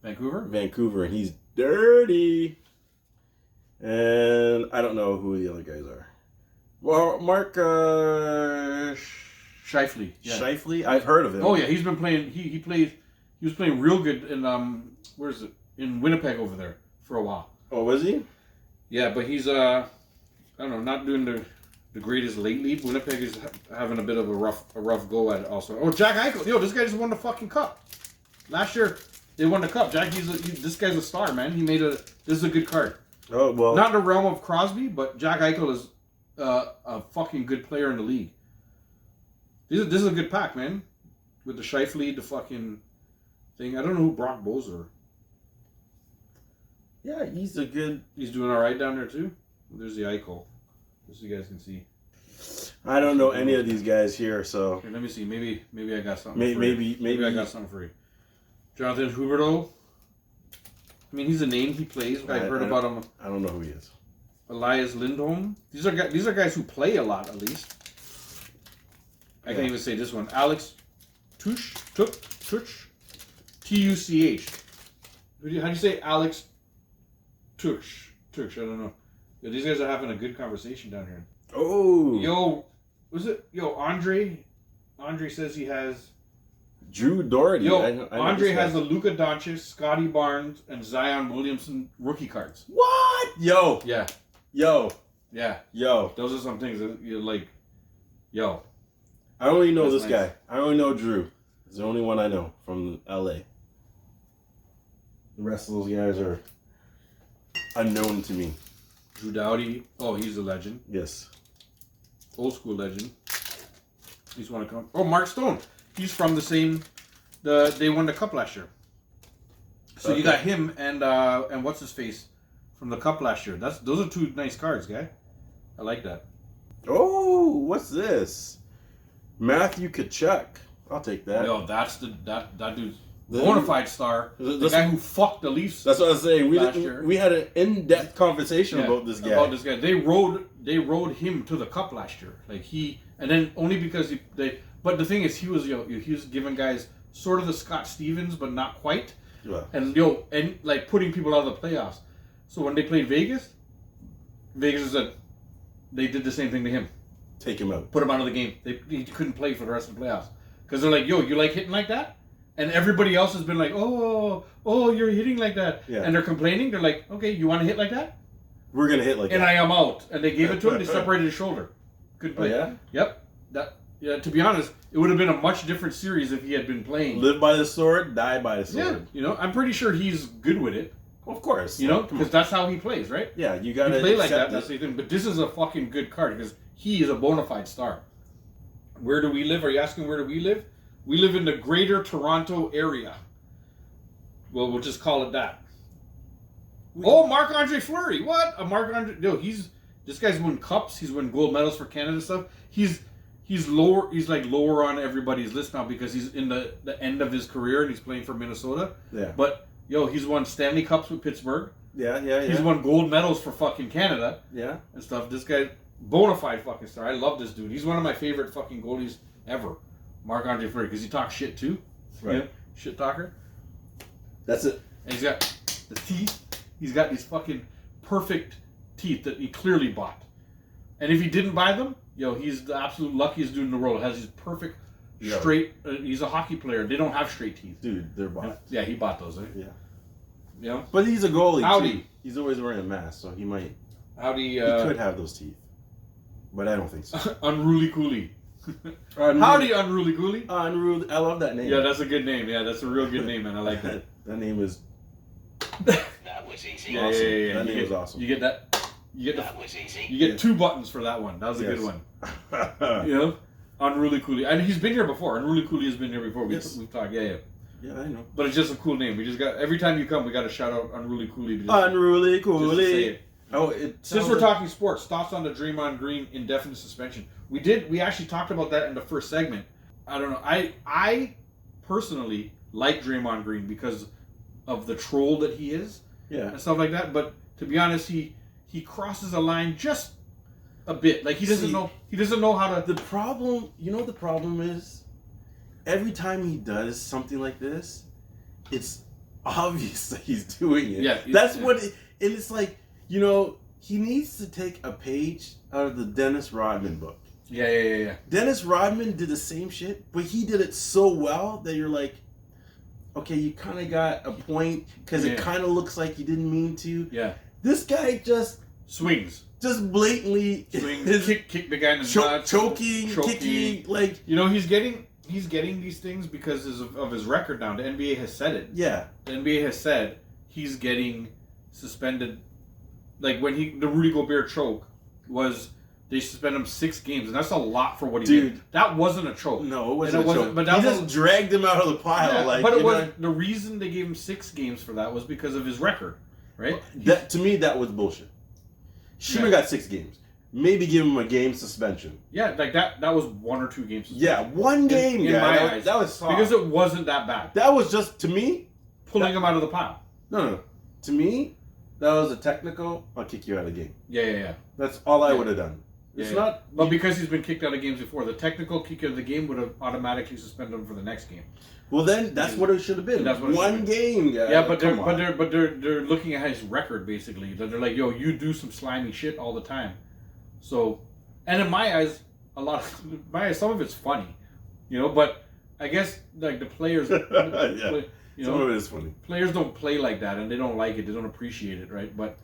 Speaker 3: Vancouver,
Speaker 1: and he's dirty. And I don't know who the other guys are. Well, Mark
Speaker 3: Scheifele. Yeah.
Speaker 1: Scheifele? I've heard of him.
Speaker 3: Oh yeah, he's been playing. He was playing real good in where is it? In Winnipeg over there for a while.
Speaker 1: Oh, was he?
Speaker 3: Yeah, but he's I don't know, not doing the greatest lately. Winnipeg is having a bit of a rough go at it also. Oh, Jack Eichel. Yo, this guy just won the fucking cup. Last year they won the cup. Jack, this guy's a star, man. This is a good card.
Speaker 1: Oh well.
Speaker 3: Not in the realm of Crosby, but Jack Eichel is a fucking good player in the league. This is a good pack, man. With the Scheifele, the fucking thing. I don't know who Brock Boser.
Speaker 1: Yeah, he's
Speaker 3: doing all right down there too. There's the Eichel, just so you guys can see.
Speaker 1: I don't know any of these guys here, so.
Speaker 3: Here, let me see. Maybe I got something.
Speaker 1: Maybe
Speaker 3: I got something for you. Jonathan Huberdeau. I mean, he's a name. He plays. I heard about him.
Speaker 1: I don't know who he is.
Speaker 3: Elias Lindholm. These are guys who play a lot, at least. I can't even say this one. Alex Tuch. Tuch. T-U-C-H. How do you say Alex Tuch? I don't know. Yo, these guys are having a good conversation down here.
Speaker 1: Oh.
Speaker 3: Andre? Andre says he has...
Speaker 1: Drew Doherty.
Speaker 3: Andre has the Luka Doncic, Scotty Barnes, and Zion Williamson rookie cards.
Speaker 1: What? Yo.
Speaker 3: Yeah.
Speaker 1: Yo.
Speaker 3: Yeah.
Speaker 1: Yo.
Speaker 3: Those are some things that you're like, yo.
Speaker 1: I only know this
Speaker 3: nice.
Speaker 1: guy. I only know Drew. He's the only one I know from LA. The rest of those guys are unknown to me.
Speaker 3: Drew Doughty. Oh, he's a legend.
Speaker 1: Yes.
Speaker 3: Old school legend. He's want to come. Oh, Mark Stone. He's from the same. They won the cup last year. So you got him and what's his face from the cup last year. Those are two nice cards, guy. I like that.
Speaker 1: Oh, what's this? Matthew Tkachuk. I'll take that.
Speaker 3: No, that's that dude's bona fide star. The guy who fucked the Leafs.
Speaker 1: That's what I was saying.
Speaker 3: We
Speaker 1: had an in-depth conversation about this guy.
Speaker 3: They rode him to the cup last year. And then only because But the thing is, he was giving guys sort of the Scott Stevens, but not quite.
Speaker 1: Yeah.
Speaker 3: And like putting people out of the playoffs. So when they played Vegas said they did the same thing to him.
Speaker 1: Take him out.
Speaker 3: Put him out of the game. He couldn't play for the rest of the playoffs because they're like, yo, you like hitting like that? And everybody else has been like, oh, you're hitting like that.
Speaker 1: Yeah.
Speaker 3: And they're complaining. They're like, okay, you want to hit like that?
Speaker 1: We're gonna hit like that.
Speaker 3: And I am out. And they gave it to him. They separated his shoulder. Couldn't play.
Speaker 1: Oh, yeah?
Speaker 3: Yep. To be honest, it would have been a much different series if he had been playing.
Speaker 1: Live by the sword, die by the sword.
Speaker 3: Yeah, I'm pretty sure he's good with it.
Speaker 1: Of course.
Speaker 3: Because that's how he plays, right?
Speaker 1: Yeah, you gotta
Speaker 3: play like that. That's the thing. But this is a fucking good card because he is a bona fide star. Where do we live? Are you asking where do we live? We live in the Greater Toronto area. Well, we'll just call it that. Marc-Andre Fleury. What? Marc-Andre? No, this guy's won cups. He's won gold medals for Canada stuff. he's lower. He's like lower on everybody's list now because he's in the end of his career and he's playing for Minnesota.
Speaker 1: Yeah.
Speaker 3: But he's won Stanley Cups with Pittsburgh.
Speaker 1: Yeah.
Speaker 3: He's won gold medals for fucking Canada.
Speaker 1: Yeah.
Speaker 3: And stuff. This guy, bona fide fucking star. I love this dude. He's one of my favorite fucking goalies ever. Marc-Andre Fleury, because he talks shit too.
Speaker 1: Right.
Speaker 3: Yeah, shit talker.
Speaker 1: That's it.
Speaker 3: And he's got the teeth. He's got these fucking perfect teeth that he clearly bought. And if he didn't buy them, he's the absolute luckiest dude in the world. Has these perfect straight. He's a hockey player. They don't have straight teeth.
Speaker 1: Dude, they're bought.
Speaker 3: Yeah, he bought those. Right?
Speaker 1: Yeah. But he's a goalie.
Speaker 3: Howdy.
Speaker 1: Too. He's always wearing a mask, so he might.
Speaker 3: Howdy.
Speaker 1: He could have those teeth, but I don't think so.
Speaker 3: Unruly Coolie. Howdy, Unruly Coolie.
Speaker 1: Unruly. I love that name.
Speaker 3: Yeah, that's a good name. Yeah, that's a real good name, man. I like that.
Speaker 1: That name is.
Speaker 3: That was easy. Yeah,
Speaker 1: awesome.
Speaker 3: yeah.
Speaker 1: That name is awesome.
Speaker 3: You get that. You get 2 buttons for that one. That was a good one. Unruly Coolie. And he's been here before. Unruly Coolie has been here before. We've talked. Yeah.
Speaker 1: Yeah, I know.
Speaker 3: But it's just a cool name. We just got every time you come, we got to shout out Unruly Coolie.
Speaker 1: Unruly Coolie.
Speaker 3: Since we're talking sports, thoughts on the Draymond Green indefinite suspension. We actually talked about that in the first segment. I don't know. I personally like Draymond Green because of the troll that he is.
Speaker 1: Yeah.
Speaker 3: And stuff like that. But to be honest, he crosses a line just a bit. Like he doesn't know how to.
Speaker 1: The problem is, every time he does something like this, it's obvious that he's doing it.
Speaker 3: Yeah.
Speaker 1: That's what and it's like, he needs to take a page out of the Dennis Rodman book.
Speaker 3: Yeah.
Speaker 1: Dennis Rodman did the same shit, but he did it so well that you're like, okay, you kind of got a point because it kind of looks like you didn't mean to.
Speaker 3: Yeah.
Speaker 1: This guy just
Speaker 3: swings.
Speaker 1: Just blatantly
Speaker 3: swings. Kick the guy in the nuts.
Speaker 1: Choking, kicking. Like,
Speaker 3: he's getting these things because of his record now. The NBA has said it.
Speaker 1: Yeah.
Speaker 3: The NBA has said he's getting suspended. Like when the Rudy Gobert choke was, they suspended him 6 games, and that's a lot for what he did. That wasn't a choke.
Speaker 1: No, it wasn't a choke.
Speaker 3: But
Speaker 1: he just dragged him out of the pile.
Speaker 3: Yeah, but the reason they gave him 6 games for that was because of his record, right?
Speaker 1: To me, that was bullshit. Shouldn't have got 6 games. Maybe give him a game suspension.
Speaker 3: Yeah, like that was 1 or 2 games suspension.
Speaker 1: Yeah, 1 game.
Speaker 3: In my eyes,
Speaker 1: that was soft.
Speaker 3: because it wasn't that bad.
Speaker 1: That was just, to me,
Speaker 3: pulling him out of the pile.
Speaker 1: No. To me, that was a technical. I'll kick you out of the game.
Speaker 3: Yeah.
Speaker 1: That's all I would have done. It's not.
Speaker 3: But because he's been kicked out of games before, the technical kick out of the game would have automatically suspended him for the next game.
Speaker 1: Well, then that's what it should have been. That's 1 game.
Speaker 3: Yeah, but they're looking at his record basically. They're like, you do some slimy shit all the time. So, and in my eyes, some of it's funny, But I guess like the players,
Speaker 1: some of it is funny.
Speaker 3: Players don't play like that, and they don't like it. They don't appreciate it, right? But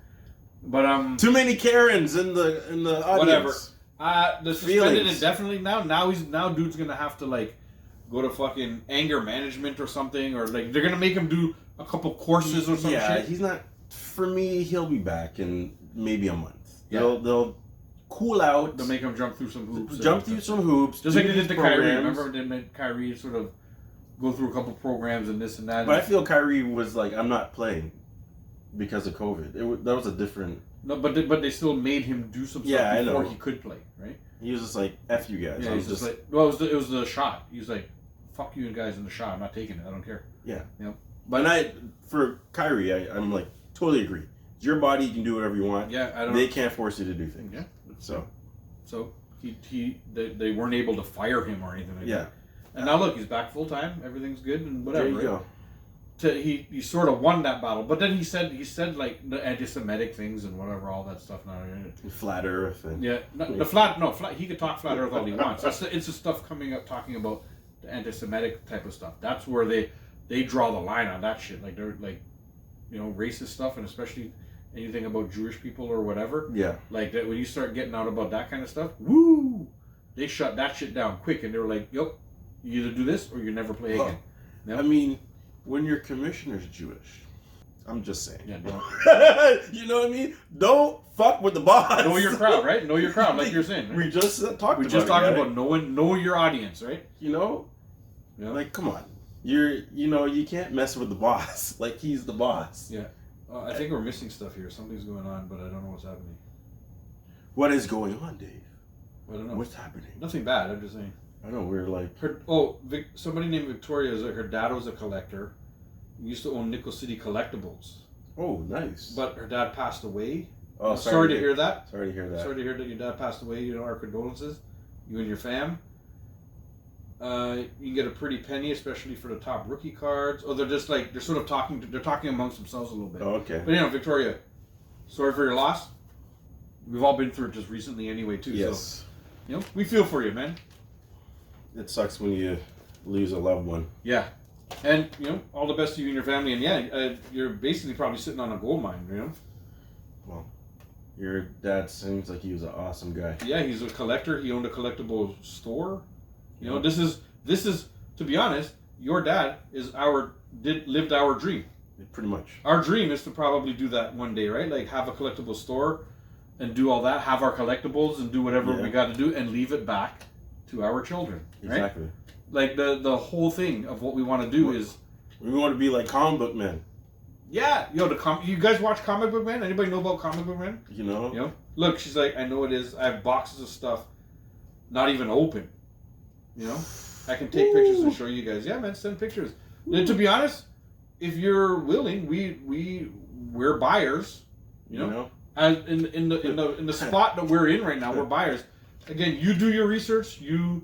Speaker 1: too many Karens in the audience.
Speaker 3: Whatever. The suspended indefinitely now. Now dude's gonna have to like go to fucking anger management or something, or like they're gonna make him do a couple courses or something.
Speaker 1: Yeah, he's not. For me, he'll be back in maybe a month. Yeah. They'll cool out.
Speaker 3: They'll make him jump through some hoops.
Speaker 1: Just
Speaker 3: like they did to Kyrie. Remember they made Kyrie sort of go through a couple programs and this and that.
Speaker 1: But I feel Kyrie was like, I'm not playing because of COVID. That was a different.
Speaker 3: No, but they still made him do some stuff before he could play, right?
Speaker 1: He was just like, F you guys.
Speaker 3: Yeah, he's just like, well, it was the shot. He was like, fuck you guys in the shot. I'm not taking it. I don't care.
Speaker 1: Yeah.
Speaker 3: But
Speaker 1: for Kyrie, I'm like, totally agree. It's your body. You can do whatever you want.
Speaker 3: Yeah,
Speaker 1: They can't force you to do things.
Speaker 3: Yeah.
Speaker 1: So
Speaker 3: they weren't able to fire him or anything like that. And now look, he's back full time. Everything's good and whatever.
Speaker 1: There you go.
Speaker 3: He sort of won that battle, but then he said like the anti-Semitic things and whatever, all that stuff. Now,
Speaker 1: flat Earth and
Speaker 3: flat. He could talk flat Earth all he wants. It's the stuff coming up talking about the anti-Semitic type of stuff. That's where they draw the line on that shit. Like they're like, racist stuff, and especially anything about Jewish people or whatever.
Speaker 1: Yeah.
Speaker 3: Like that when you start getting out about that kind of stuff, woo! They shut that shit down quick, and they were like, "Yep, you either do this or you never play again." Yep.
Speaker 1: I mean, when your commissioner's Jewish, I'm just saying.
Speaker 3: Yeah,
Speaker 1: you know what I mean? Don't fuck with the boss.
Speaker 3: Know your crowd, right? Know your crowd, like you're saying. Right?
Speaker 1: We just talked
Speaker 3: about know your audience, right?
Speaker 1: Like come on, you can't mess with the boss. Like he's the boss.
Speaker 3: Yeah, I think we're missing stuff here. Something's going on, but I don't know what's happening.
Speaker 1: What is going on, Dave?
Speaker 3: I don't know.
Speaker 1: What's happening?
Speaker 3: Nothing bad. I'm just saying.
Speaker 1: I know we're like
Speaker 3: somebody named Victoria. Her dad was a collector. He used to own Nickel City Collectibles.
Speaker 1: Oh, nice.
Speaker 3: But her dad passed away.
Speaker 1: Oh,
Speaker 3: sorry to hear that.
Speaker 1: Sorry to hear that.
Speaker 3: Sorry to hear that your dad passed away. You know, our condolences. You and your fam. You can get a pretty penny, especially for the top rookie cards. Oh, they're sort of talking. They're talking amongst themselves a little bit.
Speaker 1: Oh, okay.
Speaker 3: But Victoria, sorry for your loss. We've all been through it just recently, anyway, too.
Speaker 1: Yes.
Speaker 3: So, we feel for you, man.
Speaker 1: It sucks when you lose a loved one.
Speaker 3: Yeah. And, all the best to you and your family. And, you're basically probably sitting on a gold mine,
Speaker 1: Well, your dad seems like he was an awesome guy.
Speaker 3: Yeah, he's a collector. He owned a collectible store. This is, to be honest, your dad lived our dream.
Speaker 1: Pretty much.
Speaker 3: Our dream is to probably do that one day, right? Like, have a collectible store and do all that, have our collectibles and do whatever we got to do and leave it back to our children, right?
Speaker 1: Exactly.
Speaker 3: Like, the whole thing of what we want to do is...
Speaker 1: We want to be like comic book men.
Speaker 3: Yeah. You guys watch Comic Book Man? Anybody know about Comic Book Man? Look, she's like, I know it is. I have boxes of stuff not even open. I can take pictures and show you guys. Yeah, man, send pictures. And to be honest, if you're willing, we're buyers. As in the spot that we're in right now, we're buyers. Again, you do your research. You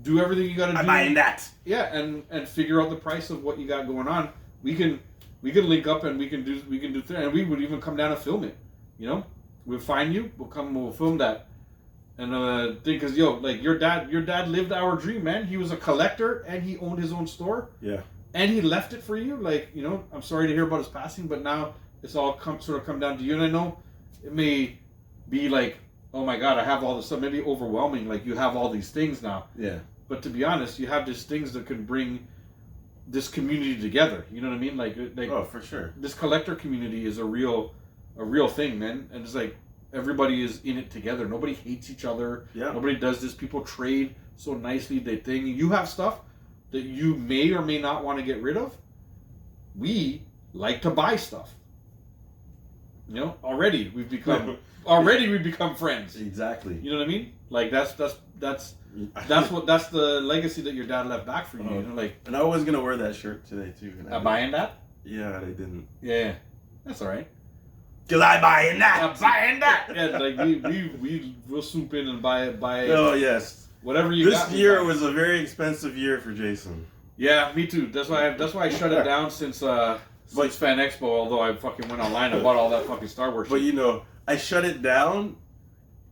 Speaker 3: do everything you got to do.
Speaker 1: I'm buying that.
Speaker 3: Yeah, and figure out the price of what you got going on. We can link up and we can do things, and we would even come down and film it. We'll find you. We'll film that. And because your dad lived our dream, man. He was a collector and he owned his own store.
Speaker 1: Yeah.
Speaker 3: And he left it for you. I'm sorry to hear about his passing, but now it's all sort of come down to you. And I know it may be like, oh my God, I have all this stuff. Maybe overwhelming. Like, you have all these things now.
Speaker 1: Yeah.
Speaker 3: But to be honest, you have these things that can bring this community together. You know what I mean? Like
Speaker 1: oh, for sure.
Speaker 3: This collector community is a real thing, man. And it's like everybody is in it together. Nobody hates each other.
Speaker 1: Yeah.
Speaker 3: Nobody does this. People trade so nicely. You have stuff that you may or may not want to get rid of. We like to buy stuff. Already we've become friends.
Speaker 1: Exactly.
Speaker 3: You know what I mean? Like that's the legacy that your dad left back for you.
Speaker 1: And I was gonna wear that shirt today too.
Speaker 3: Buying that?
Speaker 1: Yeah, they didn't.
Speaker 3: Yeah, that's all right.
Speaker 1: Cause I buying that.
Speaker 3: Buying that. Yeah, like we'll swoop in and buy.
Speaker 1: Oh yes.
Speaker 3: Whatever you
Speaker 1: this
Speaker 3: got.
Speaker 1: This year was a very expensive year for Jason.
Speaker 3: Yeah, me too. That's why I shut it down since Fan Expo. Although I fucking went online and bought all that fucking Star Wars shit.
Speaker 1: But I shut it down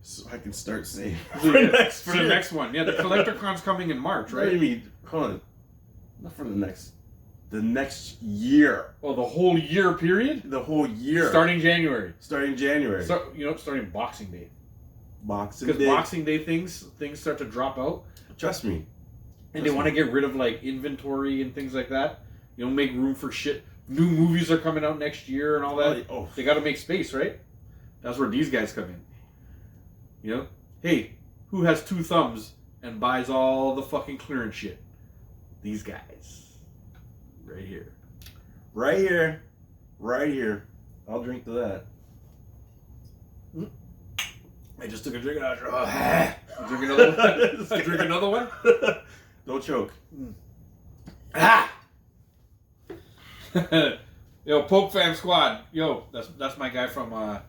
Speaker 1: so I can start saving
Speaker 3: for the next one. Yeah, the Collector Con's coming in March, right?
Speaker 1: What do you mean? Hold on. Not for the next year.
Speaker 3: Oh, the whole year period?
Speaker 1: The whole year.
Speaker 3: Starting January.
Speaker 1: Starting
Speaker 3: Boxing Day.
Speaker 1: Boxing Day.
Speaker 3: Because Boxing Day things start to drop out.
Speaker 1: Trust me.
Speaker 3: And they want to get rid of like inventory and things like that. Make room for shit. New movies are coming out next year and all that.
Speaker 1: Oh.
Speaker 3: They got to make space, right? That's where these guys come in. Hey, who has 2 thumbs and buys all the fucking clearance shit? These guys. Right here.
Speaker 1: Right here. Right here. I'll drink to that.
Speaker 3: I just took a drink and I drink another one. I drink another one.
Speaker 1: Don't choke.
Speaker 3: Ah! Yo, Poke Fam Squad. Yo, that's my guy from work.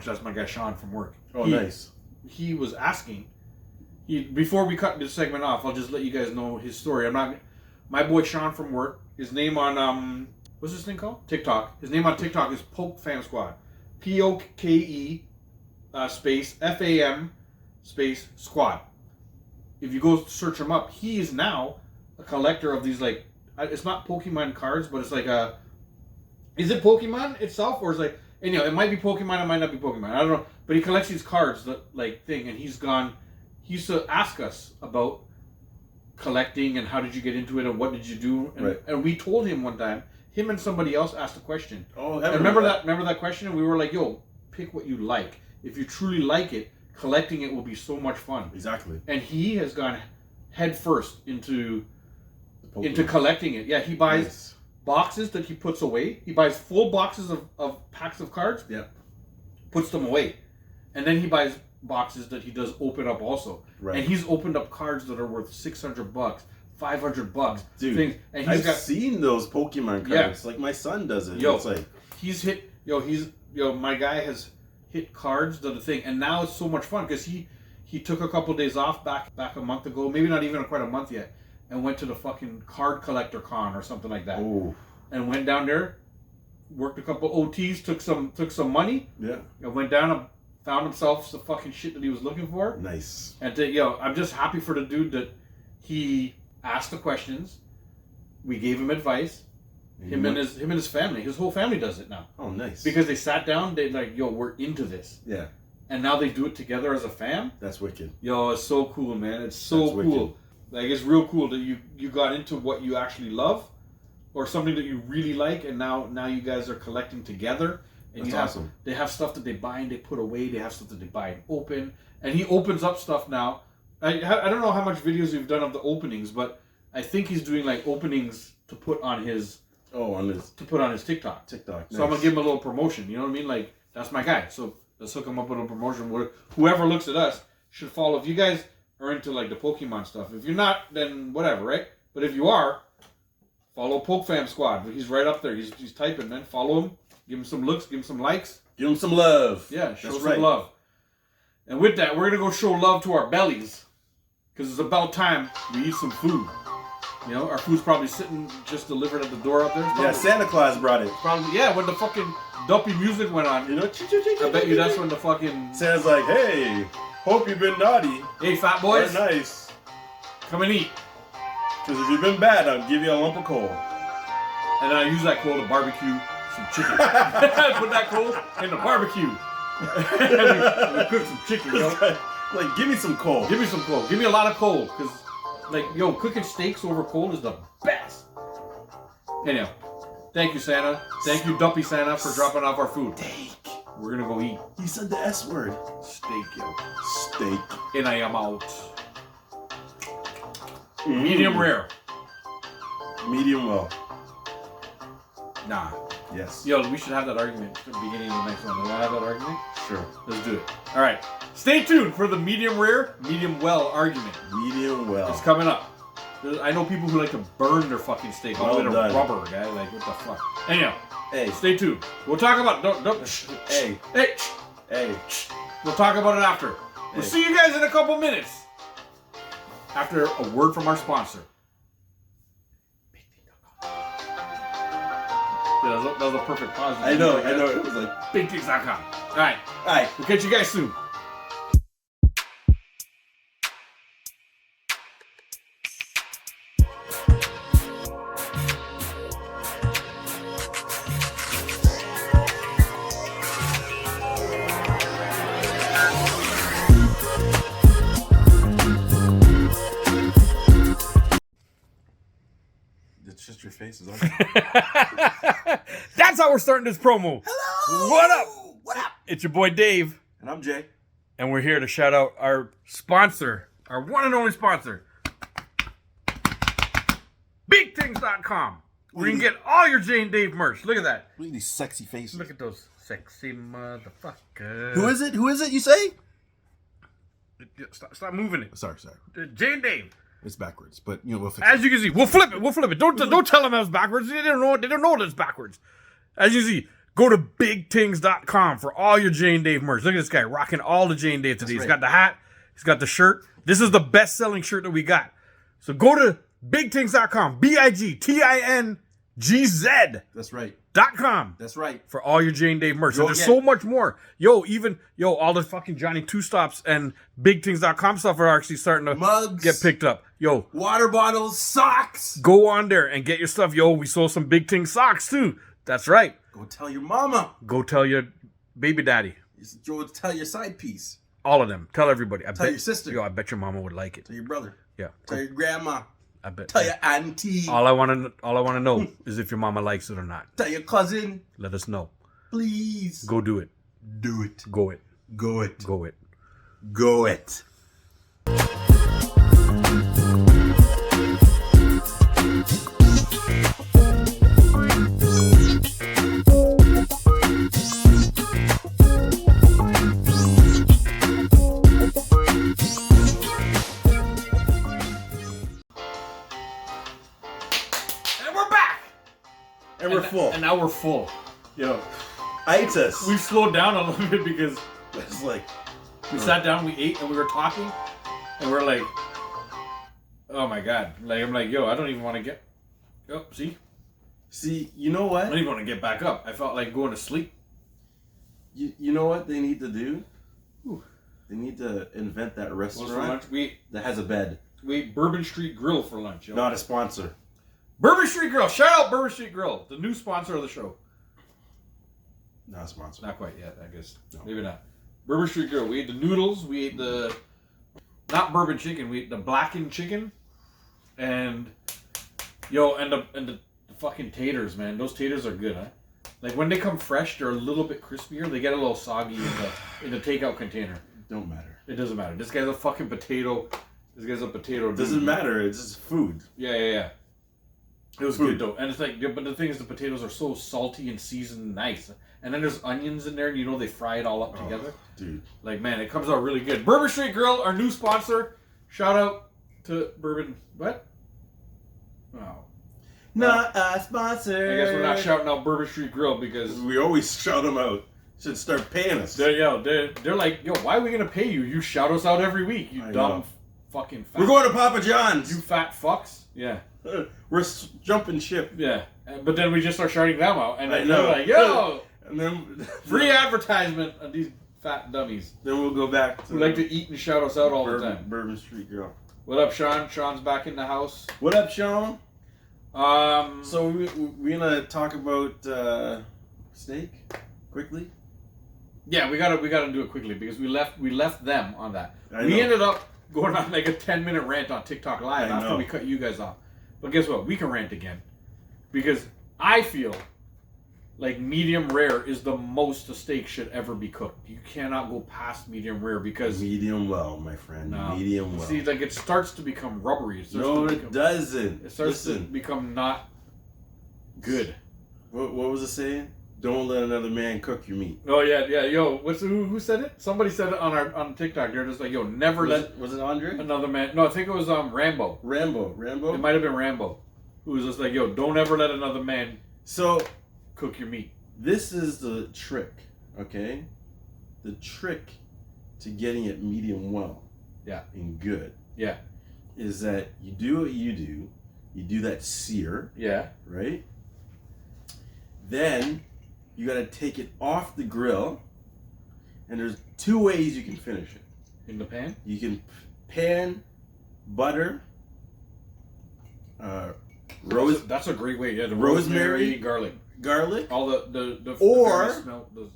Speaker 3: That's my guy Sean from work.
Speaker 1: Oh, nice.
Speaker 3: He was asking. Before we cut this segment off, I'll just let you guys know his story. My boy Sean from work. His name on what's this thing called? TikTok. His name on TikTok is Poke Fam Squad. POKE space FAM space squad. If you go search him up, he is now a collector of these like. It's not Pokemon cards, but it's like a. Is it Pokemon itself, or is like? And it might be Pokemon, it might not be Pokemon. I don't know, but he collects these cards that like thing, and he's gone. He used to ask us about collecting and how did you get into it and what did you do, and we told him one time. Him and somebody else asked a question.
Speaker 1: Oh,
Speaker 3: and remember that question, and we were like, "Yo, pick what you like. If you truly like it, collecting it will be so much fun."
Speaker 1: Exactly.
Speaker 3: And he has gone head first into collecting it. Yeah, he buys boxes that he puts away. He buys full boxes of packs of cards.
Speaker 1: Yep.
Speaker 3: Puts them away. And then he buys boxes that he does open up also.
Speaker 1: Right.
Speaker 3: And he's opened up cards that are worth $600, $500,
Speaker 1: dude.
Speaker 3: Things. And he's
Speaker 1: I've seen those Pokemon cards. Like my son does it.
Speaker 3: Yo,
Speaker 1: it's like
Speaker 3: my guy has hit cards that the thing, and now it's so much fun because he took a couple days off back a month ago, maybe not even quite a month yet, and went to the fucking card collector con or something like that.
Speaker 1: Ooh.
Speaker 3: And went down there, worked a couple OTs, took some money.
Speaker 1: Yeah.
Speaker 3: And went down and found himself the fucking shit that he was looking for.
Speaker 1: Nice.
Speaker 3: And I'm just happy for the dude that he asked the questions. We gave him advice. Him and his family, his whole family does it now.
Speaker 1: Oh, nice.
Speaker 3: Because they sat down, they like, we're into this.
Speaker 1: Yeah.
Speaker 3: And now they do it together as a fam.
Speaker 1: That's wicked.
Speaker 3: Yo, it's so cool, man. It's so cool. Wicked. Like, it's real cool that you got into what you actually love, or something that you really like, and now you guys are collecting together. And
Speaker 1: That's awesome.
Speaker 3: They have stuff that they buy and they put away. They have stuff that they buy and open. And he opens up stuff now. I don't know how much videos we've done of the openings, but I think he's doing like openings to put on his TikTok.
Speaker 1: So
Speaker 3: nice. I'm gonna give him a little promotion. You know what I mean? Like, that's my guy. So let's hook him up with a promotion where whoever looks at us should follow. If you guys are into like the Pokemon stuff, if you're not, then whatever, right? But if you are, follow PokeFam Squad. He's right up there. He's typing, man. Follow him. Give him some looks. Give him some likes.
Speaker 1: Give him some love.
Speaker 3: Yeah, show some love. And with that, we're gonna go show love to our bellies, because it's about time we eat some food. You know, our food's probably sitting just delivered at the door up there.
Speaker 1: Yeah, Santa Claus brought it.
Speaker 3: Probably, yeah, when the fucking dumpy music went on.
Speaker 1: You know,
Speaker 3: I bet you that's when the fucking...
Speaker 1: Santa's like, hey, hope you've been naughty.
Speaker 3: Hey, fat boys.
Speaker 1: They're nice.
Speaker 3: Come and eat.
Speaker 1: Because if you've been bad, I'll give you a lump of coal.
Speaker 3: And I use that coal to barbecue some chicken. Put that coal in the barbecue. we cook some chicken, yo.
Speaker 1: Like, give me some coal.
Speaker 3: Give me some coal. Give me a lot of coal, because... Like, cooking steaks over coal is the best. Anyhow, thank you, Santa. Thank you, Dumpy Santa, for dropping off our food.
Speaker 1: Steak.
Speaker 3: We're gonna go eat.
Speaker 1: He said the S word.
Speaker 3: Steak, yo.
Speaker 1: Steak.
Speaker 3: And I am out. Medium rare.
Speaker 1: Medium well.
Speaker 3: Nah.
Speaker 1: Yes.
Speaker 3: Yo, we should have that argument at the beginning of the next one. Do I have that argument?
Speaker 1: Sure.
Speaker 3: Let's do it. All right. Stay tuned for the medium rare, medium well argument.
Speaker 1: Medium well.
Speaker 3: It's coming up. I know people who like to burn their fucking steak all the way to rubber, guy. Like, what the fuck? Anyhow, stay tuned. We'll talk about... Hey. We'll talk about it after. We'll see you guys in a couple minutes. After a word from our sponsor. Yeah, that was a perfect pause.
Speaker 1: I know. It was like...
Speaker 3: BigThings.com. All right. We'll catch you guys soon.
Speaker 1: It's just your face is on.
Speaker 2: That's how we're starting this promo.
Speaker 1: Hello.
Speaker 2: What up?
Speaker 1: What up?
Speaker 2: It's your boy Dave.
Speaker 1: And I'm Jay.
Speaker 2: And we're here to shout out our sponsor, our one and only sponsor, BigThings.com. Where you can get all your Jay and Dave merch. Look at that.
Speaker 1: Look at these sexy faces.
Speaker 2: Look at those sexy motherfuckers.
Speaker 1: Who is it? Who is it, you say?
Speaker 2: Stop moving it.
Speaker 1: Sorry.
Speaker 2: Jay and Dave.
Speaker 1: It's backwards, but we'll fix it.
Speaker 2: As you can see, we'll flip it. Don't tell them it was backwards. They don't know that it's backwards. As you see, go to BigThings.com for all your Jay and Dave merch. Look at this guy rocking all the Jay and Dave today. He's got the hat. He's got the shirt. This is the best-selling shirt that we got. So go to BigThings.com. BigTingz.
Speaker 1: That's right.
Speaker 2: .com.
Speaker 1: That's right.
Speaker 2: For all your Jay and Dave merch. And there's so much more. All the fucking Johnny Two Stops and BigThings.com stuff are actually starting to
Speaker 1: mugs,
Speaker 2: get picked up.
Speaker 1: Water bottles, socks.
Speaker 2: Go on there and get your stuff. We sold some Big Ting socks too. That's right.
Speaker 1: Go tell your mama.
Speaker 2: Go tell your baby daddy.
Speaker 1: Go tell your side piece.
Speaker 2: All of them. Tell everybody.
Speaker 1: Tell your sister.
Speaker 2: I bet your mama would like it.
Speaker 1: Tell your brother.
Speaker 2: Yeah.
Speaker 1: Tell your grandma.
Speaker 2: I bet.
Speaker 1: Tell your auntie.
Speaker 2: All I want to know is if your mama likes it or not.
Speaker 1: Tell your cousin.
Speaker 2: Let us know.
Speaker 1: Please.
Speaker 2: Go do it.
Speaker 1: Do it.
Speaker 2: Go it.
Speaker 1: Go it.
Speaker 2: Go it.
Speaker 1: Go it. And we're full.
Speaker 3: And now we're full.
Speaker 1: Itis.
Speaker 3: We've slowed down a little bit because
Speaker 1: it's like
Speaker 3: we sat down, we ate, and we were talking, and we're like, oh my god! Like I'm like, yo, I don't even want to get. Oh,
Speaker 1: see, you know what?
Speaker 3: I don't even want to get back up. I felt like going to sleep.
Speaker 1: You know what they need to do? They need to invent that restaurant that has a bed.
Speaker 3: We ate Bourbon Street Grill for lunch. Yo.
Speaker 1: Not a sponsor.
Speaker 3: Bourbon Street Grill. Shout out Bourbon Street Grill, the new sponsor of the show.
Speaker 1: Not a sponsor.
Speaker 3: Not quite yet, I guess. No. Maybe not. Bourbon Street Grill. We ate the noodles. We ate the not bourbon chicken. We ate the blackened chicken, and the fucking taters, man. Those taters are good, huh? Like when they come fresh, they're a little bit crispier. They get a little soggy in the takeout container.
Speaker 1: Don't matter.
Speaker 3: It doesn't matter. This guy's a fucking potato. This guy's a potato.
Speaker 1: It doesn't matter. It's just food.
Speaker 3: Yeah. It was good though, and it's like, but the thing is, the potatoes are so salty and seasoned nice, and then there's onions in there, and they fry it all up together.
Speaker 1: Dude,
Speaker 3: like man, it comes out really good. Bourbon Street Grill, our new sponsor. Shout out to Bourbon. What? Oh.
Speaker 1: Not a sponsor.
Speaker 3: I guess we're not shouting out Bourbon Street Grill because
Speaker 1: we always shout them out. Should start paying us.
Speaker 3: They're like, yo, why are we gonna pay you? You shout us out every week. You dumb fucking fat.
Speaker 1: We're going to Papa John's.
Speaker 3: You fat fucks. Yeah.
Speaker 1: We're jumping ship.
Speaker 3: Yeah. But then we just start shouting them out, and then
Speaker 1: they're
Speaker 3: like, yo,
Speaker 1: and then
Speaker 3: free advertisement of these fat dummies.
Speaker 1: Then we'll go back to
Speaker 3: who like to eat and shout us out all the time.
Speaker 1: Bourbon Street Grill.
Speaker 3: What up, Sean? Sean's back in the house.
Speaker 1: What up, Sean? So we're gonna talk about steak quickly.
Speaker 3: Yeah, we gotta do it quickly because we left them on that. We ended up going on like a 10-minute rant on TikTok Live after we cut you guys off. But guess what? We can rant again because I feel like medium rare is the most a steak should ever be cooked. You cannot go past medium rare because
Speaker 1: medium well, my friend. No. Medium well.
Speaker 3: See, like it starts to become rubbery.
Speaker 1: It doesn't.
Speaker 3: It starts to become not good.
Speaker 1: What was it saying? Don't let another man cook your meat.
Speaker 3: Oh yeah. Yo, who said it? Somebody said it on TikTok. They're just like, yo, never
Speaker 1: Was it Andre?
Speaker 3: Another man? No, I think it was Rambo.
Speaker 1: Rambo.
Speaker 3: It might have been Rambo, who was just like, yo, don't ever let another man cook your meat.
Speaker 1: This is the trick, okay? The trick to getting it medium well.
Speaker 3: Yeah.
Speaker 1: And good.
Speaker 3: Yeah.
Speaker 1: Is that you do what you do. You do that sear.
Speaker 3: Yeah.
Speaker 1: Right? Then you got to take it off the grill, and there's two ways you can finish it.
Speaker 3: In the pan?
Speaker 1: You can pan, butter,
Speaker 3: That's a great way. Yeah, the
Speaker 1: rosemary,
Speaker 3: garlic, all the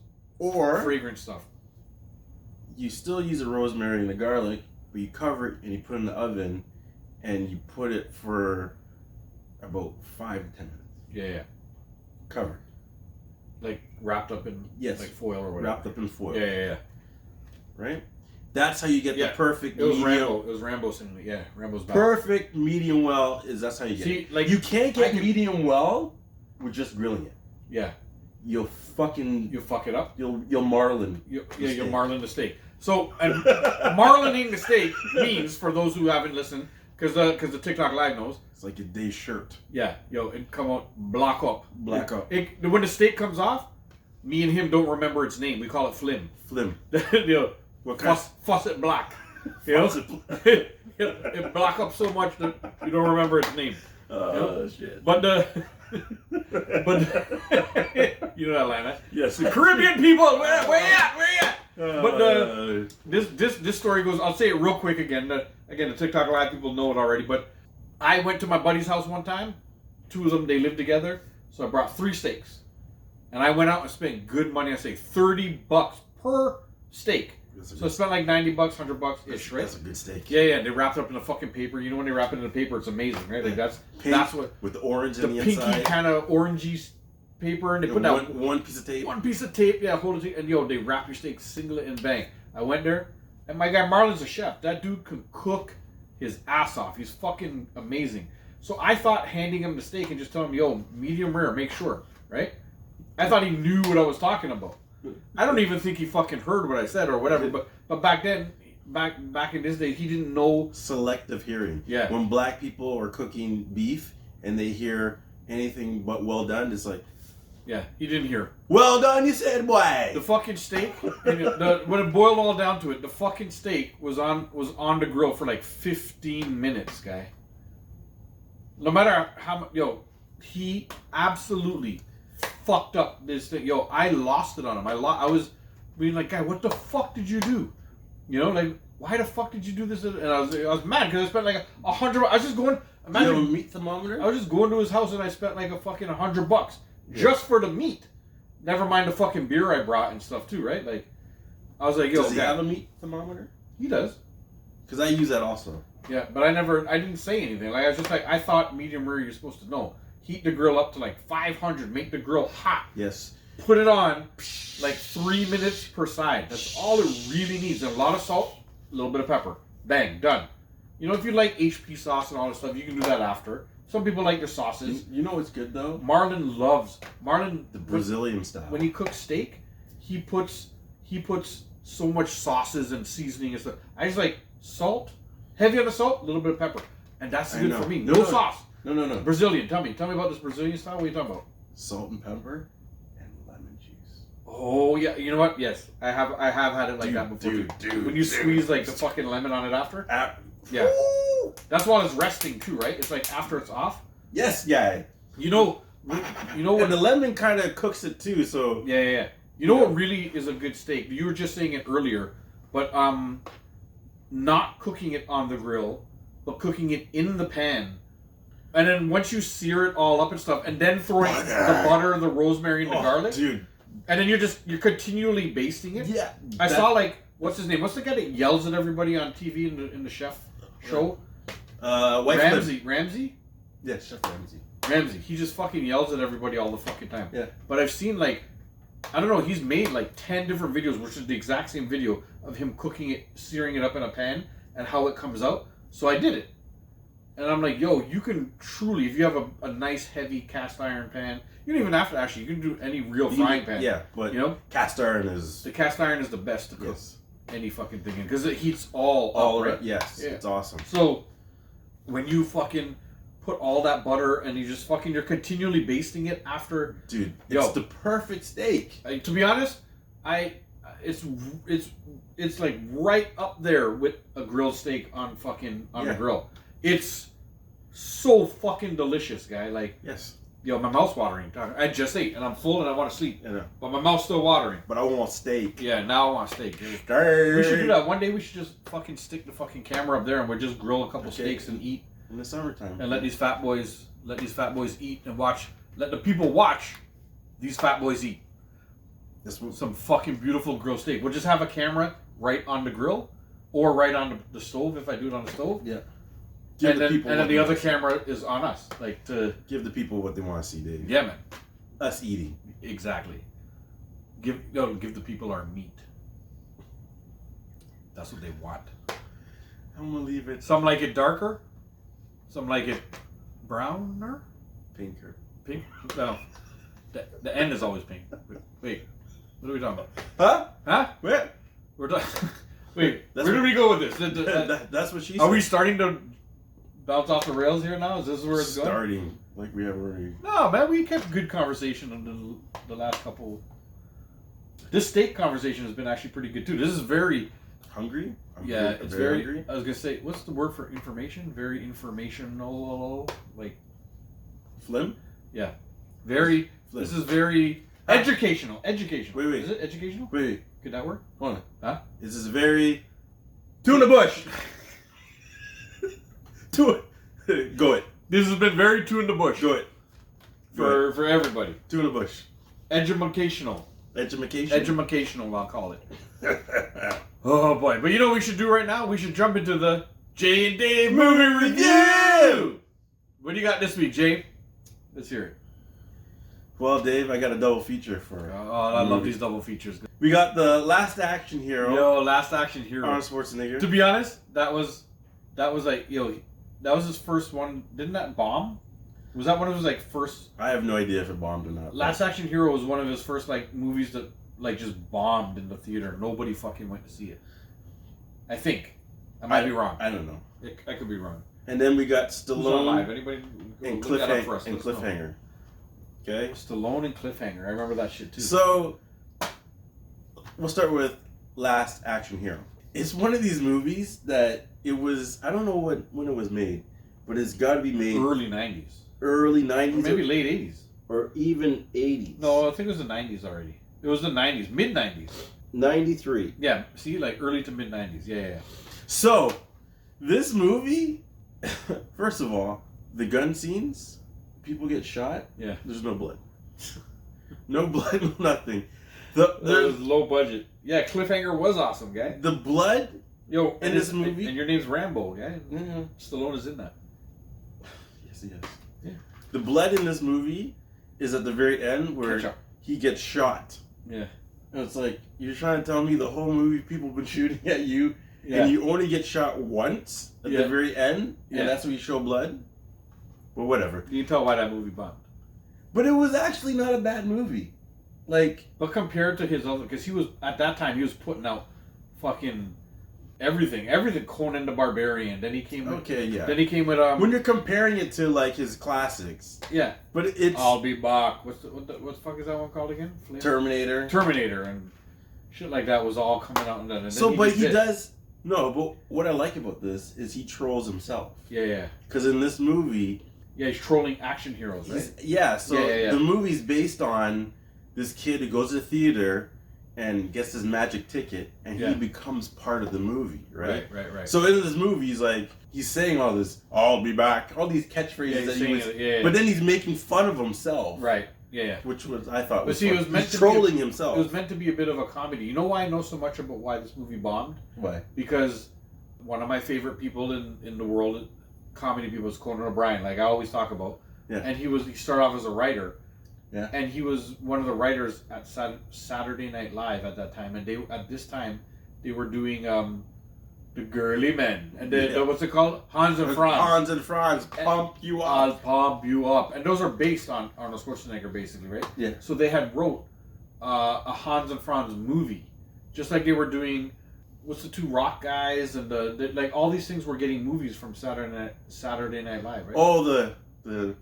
Speaker 3: fragrant stuff.
Speaker 1: You still use the rosemary and the garlic, but you cover it and you put it in the oven, and you put it for about 5 to 10 minutes.
Speaker 3: Yeah.
Speaker 1: Covered.
Speaker 3: Like wrapped up in like foil or whatever.
Speaker 1: Wrapped up in foil.
Speaker 3: Yeah.
Speaker 1: Right? That's how you get the perfect
Speaker 3: medium. It was Rambo saying it. Yeah, Rambo's back.
Speaker 1: Perfect medium well that's how you get it. Like you can't get medium well with just grilling it.
Speaker 3: Yeah.
Speaker 1: You'll fuck
Speaker 3: it up.
Speaker 1: You'll marlin.
Speaker 3: You'll marlin the steak. So and marlining the steak means, for those who haven't listened, because the TikTok Live knows,
Speaker 1: it's like a day shirt.
Speaker 3: Yeah, it come out black up.
Speaker 1: When
Speaker 3: the steak comes off, me and him don't remember its name. We call it flim.
Speaker 1: What kind?
Speaker 3: Faucet black. It black up so much that you don't remember its name.
Speaker 1: Oh shit!
Speaker 3: But you know that line, right?
Speaker 1: Yes.
Speaker 3: The Caribbean people, where at? But this story goes. I'll say it real quick again. The TikTok Live people know it already. But I went to my buddy's house one time. 2 of them, they lived together. So I brought 3 steaks, and I went out and spent good money. I say $30 per steak. So I spent like $90, $100 ish, right?
Speaker 1: That's a good steak.
Speaker 3: Yeah. They wrapped it up in the fucking paper. You know when they wrap it in the paper, it's amazing, right? Like that's what
Speaker 1: with the orange
Speaker 3: in
Speaker 1: the inside.
Speaker 3: The pinky kind of orangey paper, and they put that
Speaker 1: one piece of tape.
Speaker 3: One piece of tape, yeah, hold it, and they wrap your steak singlet and bang. I went there, and my guy Marlon's a chef. That dude can cook his ass off. He's fucking amazing. So I thought handing him the steak and just telling him, yo, medium rare, make sure, right? I thought he knew what I was talking about. I don't even think he fucking heard what I said or whatever, but back then, back in this day, he didn't know.
Speaker 1: Selective hearing.
Speaker 3: Yeah.
Speaker 1: When black people are cooking beef and they hear anything but well done. It's like,
Speaker 3: yeah, he didn't hear.
Speaker 1: Well done, you said, boy.
Speaker 3: The fucking steak, when it boiled all down to it, the fucking steak was on the grill for like 15 minutes, guy. No matter how much, he absolutely fucked up this thing. I lost it on him. I was being like, guy, what the fuck did you do? Like, why the fuck did you do this? And I was mad because I spent like $100. I was just going. Imagine,
Speaker 1: you have a meat thermometer?
Speaker 3: I was just going to his house and I spent like a fucking $100 just for the meat. Never mind the fucking beer I brought and stuff too, right? Like, I was like,
Speaker 1: does he have a meat thermometer?
Speaker 3: He does.
Speaker 1: Because I use that also.
Speaker 3: Yeah, but I didn't say anything. Like, I was just like, I thought medium rare you're supposed to know. Heat the grill up to like 500, make the grill hot.
Speaker 1: Yes.
Speaker 3: Put it on, like 3 minutes per side. That's all it really needs. And a lot of salt, a little bit of pepper. Bang, done. If you like HP sauce and all this stuff, you can do that after. Some people like their sauces.
Speaker 1: You know what's good though?
Speaker 3: Marlon loves the
Speaker 1: Brazilian style.
Speaker 3: When he cooks steak, he puts so much sauces and seasoning and stuff. I just like salt, heavy on the salt, a little bit of pepper, and that's good for me. No sauce.
Speaker 1: No.
Speaker 3: Brazilian. Tell me about this Brazilian style. What are you talking about?
Speaker 1: Salt and pepper and lemon juice.
Speaker 3: Oh yeah, you know what? Yes, I have had it like that before. Dude, when you squeeze like the fucking lemon on it after. Yeah. Ooh. That's while it's resting too, right? It's like after it's off.
Speaker 1: Yes, yeah.
Speaker 3: You know what?
Speaker 1: And the lemon kind of cooks it too, so.
Speaker 3: Yeah. You know what really is a good steak? You were just saying it earlier, but not cooking it on the grill, but cooking it in the pan. And then once you sear it all up and stuff, and then throwing the butter, the rosemary, and the garlic.
Speaker 1: Dude.
Speaker 3: And then you're continually basting it.
Speaker 1: Yeah.
Speaker 3: I saw like, what's his name? What's the guy that yells at everybody on TV in the chef show? Ramsay?
Speaker 1: Yeah, Chef Ramsay.
Speaker 3: Ramsay. He just fucking yells at everybody all the fucking time.
Speaker 1: Yeah.
Speaker 3: But I've seen like, I don't know, he's made like 10 different videos, which is the exact same video of him cooking it, searing it up in a pan, and how it comes out. So I did it. And I'm like, you can truly, if you have a nice heavy cast iron pan, you don't even have to actually, you can do any real frying pan.
Speaker 1: Yeah, but cast iron is...
Speaker 3: The cast iron is the best to cook any fucking thing in, because it heats all up, right?
Speaker 1: Yes, yeah. It's awesome.
Speaker 3: So, when you fucking put all that butter and you just fucking, you're continually basting it after...
Speaker 1: Dude, it's the perfect steak.
Speaker 3: To be honest, it's like right up there with a grilled steak on the grill. It's so fucking delicious, guy. Like,
Speaker 1: yes.
Speaker 3: My mouth's watering. I just ate and I'm full and I want to sleep.
Speaker 1: I know.
Speaker 3: But my mouth's still watering.
Speaker 1: But I want steak.
Speaker 3: Yeah, now I want steak. Dude. We should do that. One day we should just fucking stick the fucking camera up there and we'll just grill a couple steaks and eat.
Speaker 1: In the summertime.
Speaker 3: And let these fat boys eat and watch. Let the people watch these fat boys eat. Some fucking beautiful grilled steak. We'll just have a camera right on the grill or right on the stove if I do it on the stove.
Speaker 1: Yeah.
Speaker 3: And then the other camera is on us, like to
Speaker 1: give the people what they want to see, Dave.
Speaker 3: Yeah, man.
Speaker 1: Us eating.
Speaker 3: Exactly. Give the people our meat. That's what they want.
Speaker 1: I'm gonna leave it.
Speaker 3: Some like it darker. Some like it browner.
Speaker 1: Pinker.
Speaker 3: Pink. No. The end is always pink. Wait. What are we talking
Speaker 1: about?
Speaker 3: Huh?
Speaker 1: What?
Speaker 3: We're talking. Wait. Where do we go with this?
Speaker 1: That's what she said.
Speaker 3: Are we starting to bounce off the rails here now? Is this where it's going?
Speaker 1: Starting like we have already.
Speaker 3: No, man, we kept good conversation on the last couple. This steak conversation has been actually pretty good too. This is very
Speaker 1: hungry.
Speaker 3: It's very hungry. I was gonna say, what's the word for information? Very informational, like
Speaker 1: phlegm.
Speaker 3: Yeah, very. Phlegm. This is very educational. Educational.
Speaker 1: Wait.
Speaker 3: Is it educational?
Speaker 1: Wait.
Speaker 3: Could that work?
Speaker 1: Hold on.
Speaker 3: Huh?
Speaker 1: This is very. Two in the bush. Go it.
Speaker 3: This has been very two in the bush.
Speaker 1: Go it.
Speaker 3: For everybody.
Speaker 1: Two in the bush.
Speaker 3: Educational.
Speaker 1: Educational,
Speaker 3: I'll call it. Oh boy. But you know what we should do right now? We should jump into the Jay and Dave movie review! What do you got this week, Jay? Let's hear it.
Speaker 1: Well, Dave, I got a double feature for.
Speaker 3: Oh, I love these double features.
Speaker 1: We got the Last Action Hero.
Speaker 3: Last Action Hero.
Speaker 1: Arnold Schwarzenegger.
Speaker 3: To be honest, that was like, that was his first one. Didn't that bomb? Was that one of his like first?
Speaker 1: I have no idea if it bombed or not.
Speaker 3: Last Action Hero was one of his first like movies that like just bombed in the theater. Nobody fucking went to see it. I think. I might be wrong.
Speaker 1: I don't know.
Speaker 3: I could be wrong.
Speaker 1: And then we got Stallone.
Speaker 3: Who's alive? Anybody?
Speaker 1: and Cliffhanger. Okay?
Speaker 3: Stallone and Cliffhanger. I remember that shit too.
Speaker 1: So, we'll start with Last Action Hero. It's one of these movies that it was, I don't know when it was made, but it's got to be made...
Speaker 3: Early 90s.
Speaker 1: Early 90s.
Speaker 3: Or maybe late 80s.
Speaker 1: Or even 80s.
Speaker 3: No, I think it was the 90s already. It was the 90s. Mid-90s.
Speaker 1: 93.
Speaker 3: Yeah, see, like early to mid-90s. Yeah.
Speaker 1: So, this movie, first of all, the gun scenes, people get shot.
Speaker 3: Yeah.
Speaker 1: There's no blood. No blood, nothing.
Speaker 3: That was low budget. Yeah, Cliffhanger was awesome, guy.
Speaker 1: The blood
Speaker 3: in
Speaker 1: this movie.
Speaker 3: And your name's Rambo, guy.
Speaker 1: Mm-hmm.
Speaker 3: Stallone is in that.
Speaker 1: Yes, he is.
Speaker 3: Yeah.
Speaker 1: The blood in this movie is at the very end where he gets shot.
Speaker 3: Yeah.
Speaker 1: And it's like, you're trying to tell me the whole movie people have been shooting at you, and you only get shot once at the very end, and that's when you show blood? Well, whatever.
Speaker 3: You can tell why that movie bombed.
Speaker 1: But it was actually not a bad movie. Like,
Speaker 3: but compared to his other, because he was at that time he was putting out fucking everything, Conan the Barbarian. Then he came. Then he came with
Speaker 1: when you're comparing it to like his classics.
Speaker 3: Yeah.
Speaker 1: But it's.
Speaker 3: I'll be back. What the fuck is that one called again?
Speaker 1: Terminator
Speaker 3: and shit like that was all coming out in that.
Speaker 1: So, he does. No, but what I like about this is he trolls himself.
Speaker 3: Yeah.
Speaker 1: Because in this movie.
Speaker 3: Yeah, he's trolling action heroes, right?
Speaker 1: The movie's based on this kid who goes to the theater and gets his magic ticket, and he becomes part of the movie, right?
Speaker 3: Right.
Speaker 1: So in this movie, he's saying all this, "I'll be back," all these catchphrases that he was, but then he's making fun of himself.
Speaker 3: Right. Yeah.
Speaker 1: Which was, I thought, was
Speaker 3: he was meant to
Speaker 1: trolling himself.
Speaker 3: It was meant to be a bit of a comedy. You know why I know so much about why this movie bombed?
Speaker 1: Why?
Speaker 3: Because one of my favorite people in the world, comedy people, is Conan O'Brien. Like I always talk about.
Speaker 1: Yeah.
Speaker 3: And he started off as a writer.
Speaker 1: Yeah.
Speaker 3: And he was one of the writers at Saturday Night Live at that time, and at this time they were doing the Girly Men, and then what's it called? Hans and Franz
Speaker 1: pump you up.
Speaker 3: I'll pump you up, and those are based on Arnold Schwarzenegger, basically, right?
Speaker 1: Yeah.
Speaker 3: So they had wrote a Hans and Franz movie, just like they were doing. What's the two rock guys and the like? All these things were getting movies from Saturday Night Live, right?
Speaker 1: Oh, the.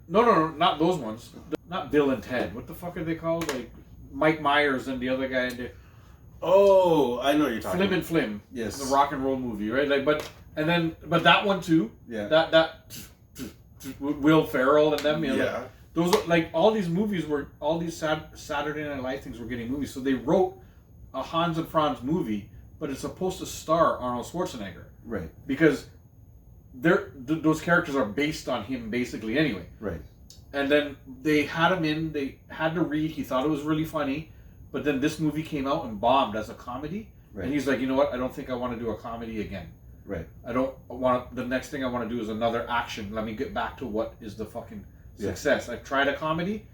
Speaker 3: No, not those ones. Not Bill and Ted. What the fuck are they called? Like Mike Myers and the other guy.
Speaker 1: Oh, I know what you're talking about.
Speaker 3: Flim and Flim.
Speaker 1: Yes.
Speaker 3: The rock and roll movie, right? Like, but that one too.
Speaker 1: Yeah.
Speaker 3: That Will Ferrell and them. You know,
Speaker 1: yeah.
Speaker 3: Those like all these movies were all these Saturday Night Live things were getting movies. So they wrote a Hans and Franz movie, but it's supposed to star Arnold Schwarzenegger.
Speaker 1: Right.
Speaker 3: Because those characters are based on him basically anyway.
Speaker 1: Right.
Speaker 3: And then they had him in. They had to read. He thought it was really funny, but then this movie came out and bombed as a comedy. Right. And he's like, you know what? I don't think I want to do a comedy again.
Speaker 1: Right.
Speaker 3: I don't want. The next thing I want to do is another action. Let me get back to what is the fucking success. I tried a comedy,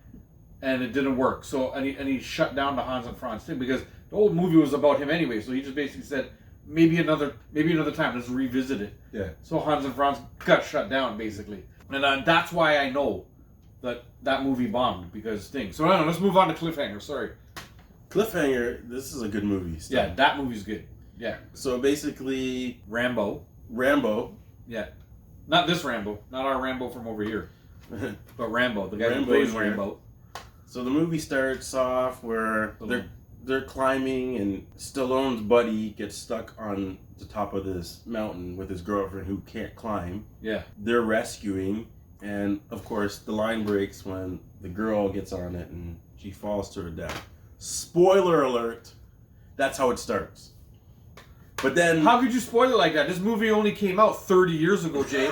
Speaker 3: and it didn't work. So and he shut down the Hans and Franz thing because the old movie was about him anyway. So he just basically said, maybe another time. Let's revisit it.
Speaker 1: Yeah.
Speaker 3: So Hans and Franz got shut down basically, and that's why I know that movie bombed because things. So I don't know. Let's move on to Cliffhanger. Sorry.
Speaker 1: Cliffhanger. This is a good movie.
Speaker 3: Still. Yeah, that movie's good. Yeah.
Speaker 1: So basically,
Speaker 3: Rambo. Yeah. Not this Rambo. Not our Rambo from over here. But Rambo, the guy who plays Rambo.
Speaker 1: So the movie starts off where they're climbing, and Stallone's buddy gets stuck on the top of this mountain with his girlfriend who can't climb.
Speaker 3: Yeah.
Speaker 1: They're rescuing, and of course the line breaks when the girl gets on it and she falls to her death. Spoiler alert. That's how it starts. But then...
Speaker 3: How could you spoil it like that? This movie only came out 30 years ago, Jay.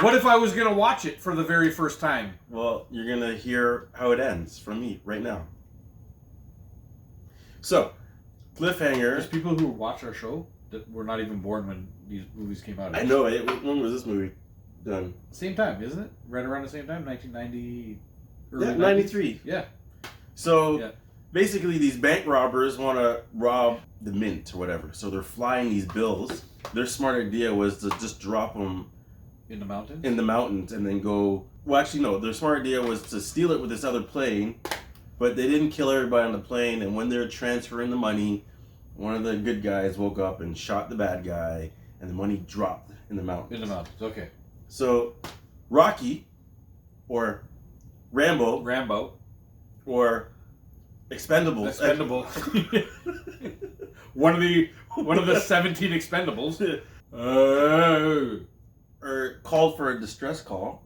Speaker 3: What if I was going to watch it for the very first time?
Speaker 1: Well, you're going to hear how it ends from me right now. So, Cliffhanger...
Speaker 3: There's people who watch our show that were not even born when these movies came out.
Speaker 1: I know. When was this movie done?
Speaker 3: Same time, isn't it? Right around the same time? 1990...
Speaker 1: Yeah, 93.
Speaker 3: Yeah.
Speaker 1: So... Yeah. Basically, these bank robbers want to rob the mint or whatever. So they're flying these bills. Their smart idea was to just drop them
Speaker 3: in the mountains.
Speaker 1: And then go. Well, actually, no. Their smart idea was to steal it with this other plane, but they didn't kill everybody on the plane. And when they're transferring the money, one of the good guys woke up and shot the bad guy, and the money dropped in the mountains.
Speaker 3: In the mountains. Okay.
Speaker 1: So Rocky or Rambo, or Expendables.
Speaker 3: one of the 17 Expendables.
Speaker 1: Or called for a distress call,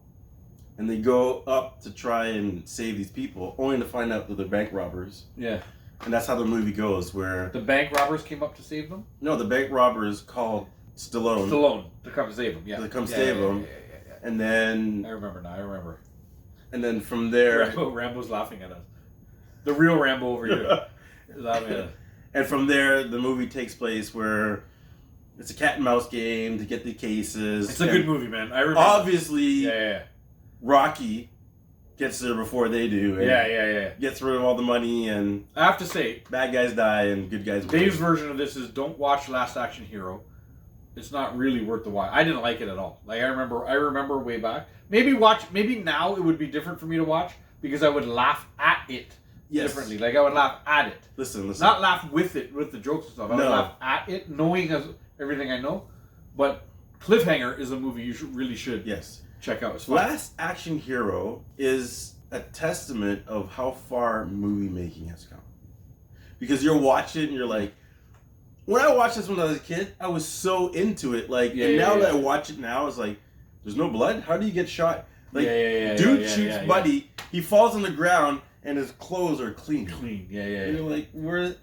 Speaker 1: and they go up to try and save these people, only to find out that they're bank robbers.
Speaker 3: Yeah.
Speaker 1: And that's how the movie goes, where...
Speaker 3: The bank robbers came up to save them?
Speaker 1: No, the bank robbers called Stallone.
Speaker 3: To come save them, yeah.
Speaker 1: To come save them.
Speaker 3: Yeah.
Speaker 1: And then...
Speaker 3: I remember.
Speaker 1: And then from there...
Speaker 3: Rambo's laughing at us. The real Rambo over here. Laughing at us.
Speaker 1: And from there, the movie takes place where it's a cat and mouse game to get the cases.
Speaker 3: It's a good movie, man. I remember.
Speaker 1: Obviously, Rocky gets there before they do. And gets rid of all the money, and
Speaker 3: I have to say,
Speaker 1: bad guys die and good guys win.
Speaker 3: Dave's version of this is don't watch Last Action Hero. It's not really worth the watch. I didn't like it at all. Like I remember way back. Maybe now it would be different for me to watch because I would laugh at it differently. Like I would laugh at it.
Speaker 1: Listen.
Speaker 3: Not laugh with it, with the jokes and stuff. I would laugh at it, knowing everything I know. But Cliffhanger is a movie you should check out.
Speaker 1: Last Action Hero is a testament of how far movie making has come. Because you're watching and you're like, when I watched this when I was a kid, I was so into it. Like, that I watch it now, it's like, there's no blood? How do you get shot? Like, dude shoots Buddy, he falls on the ground, and his clothes are clean.
Speaker 3: And
Speaker 1: you're like, where?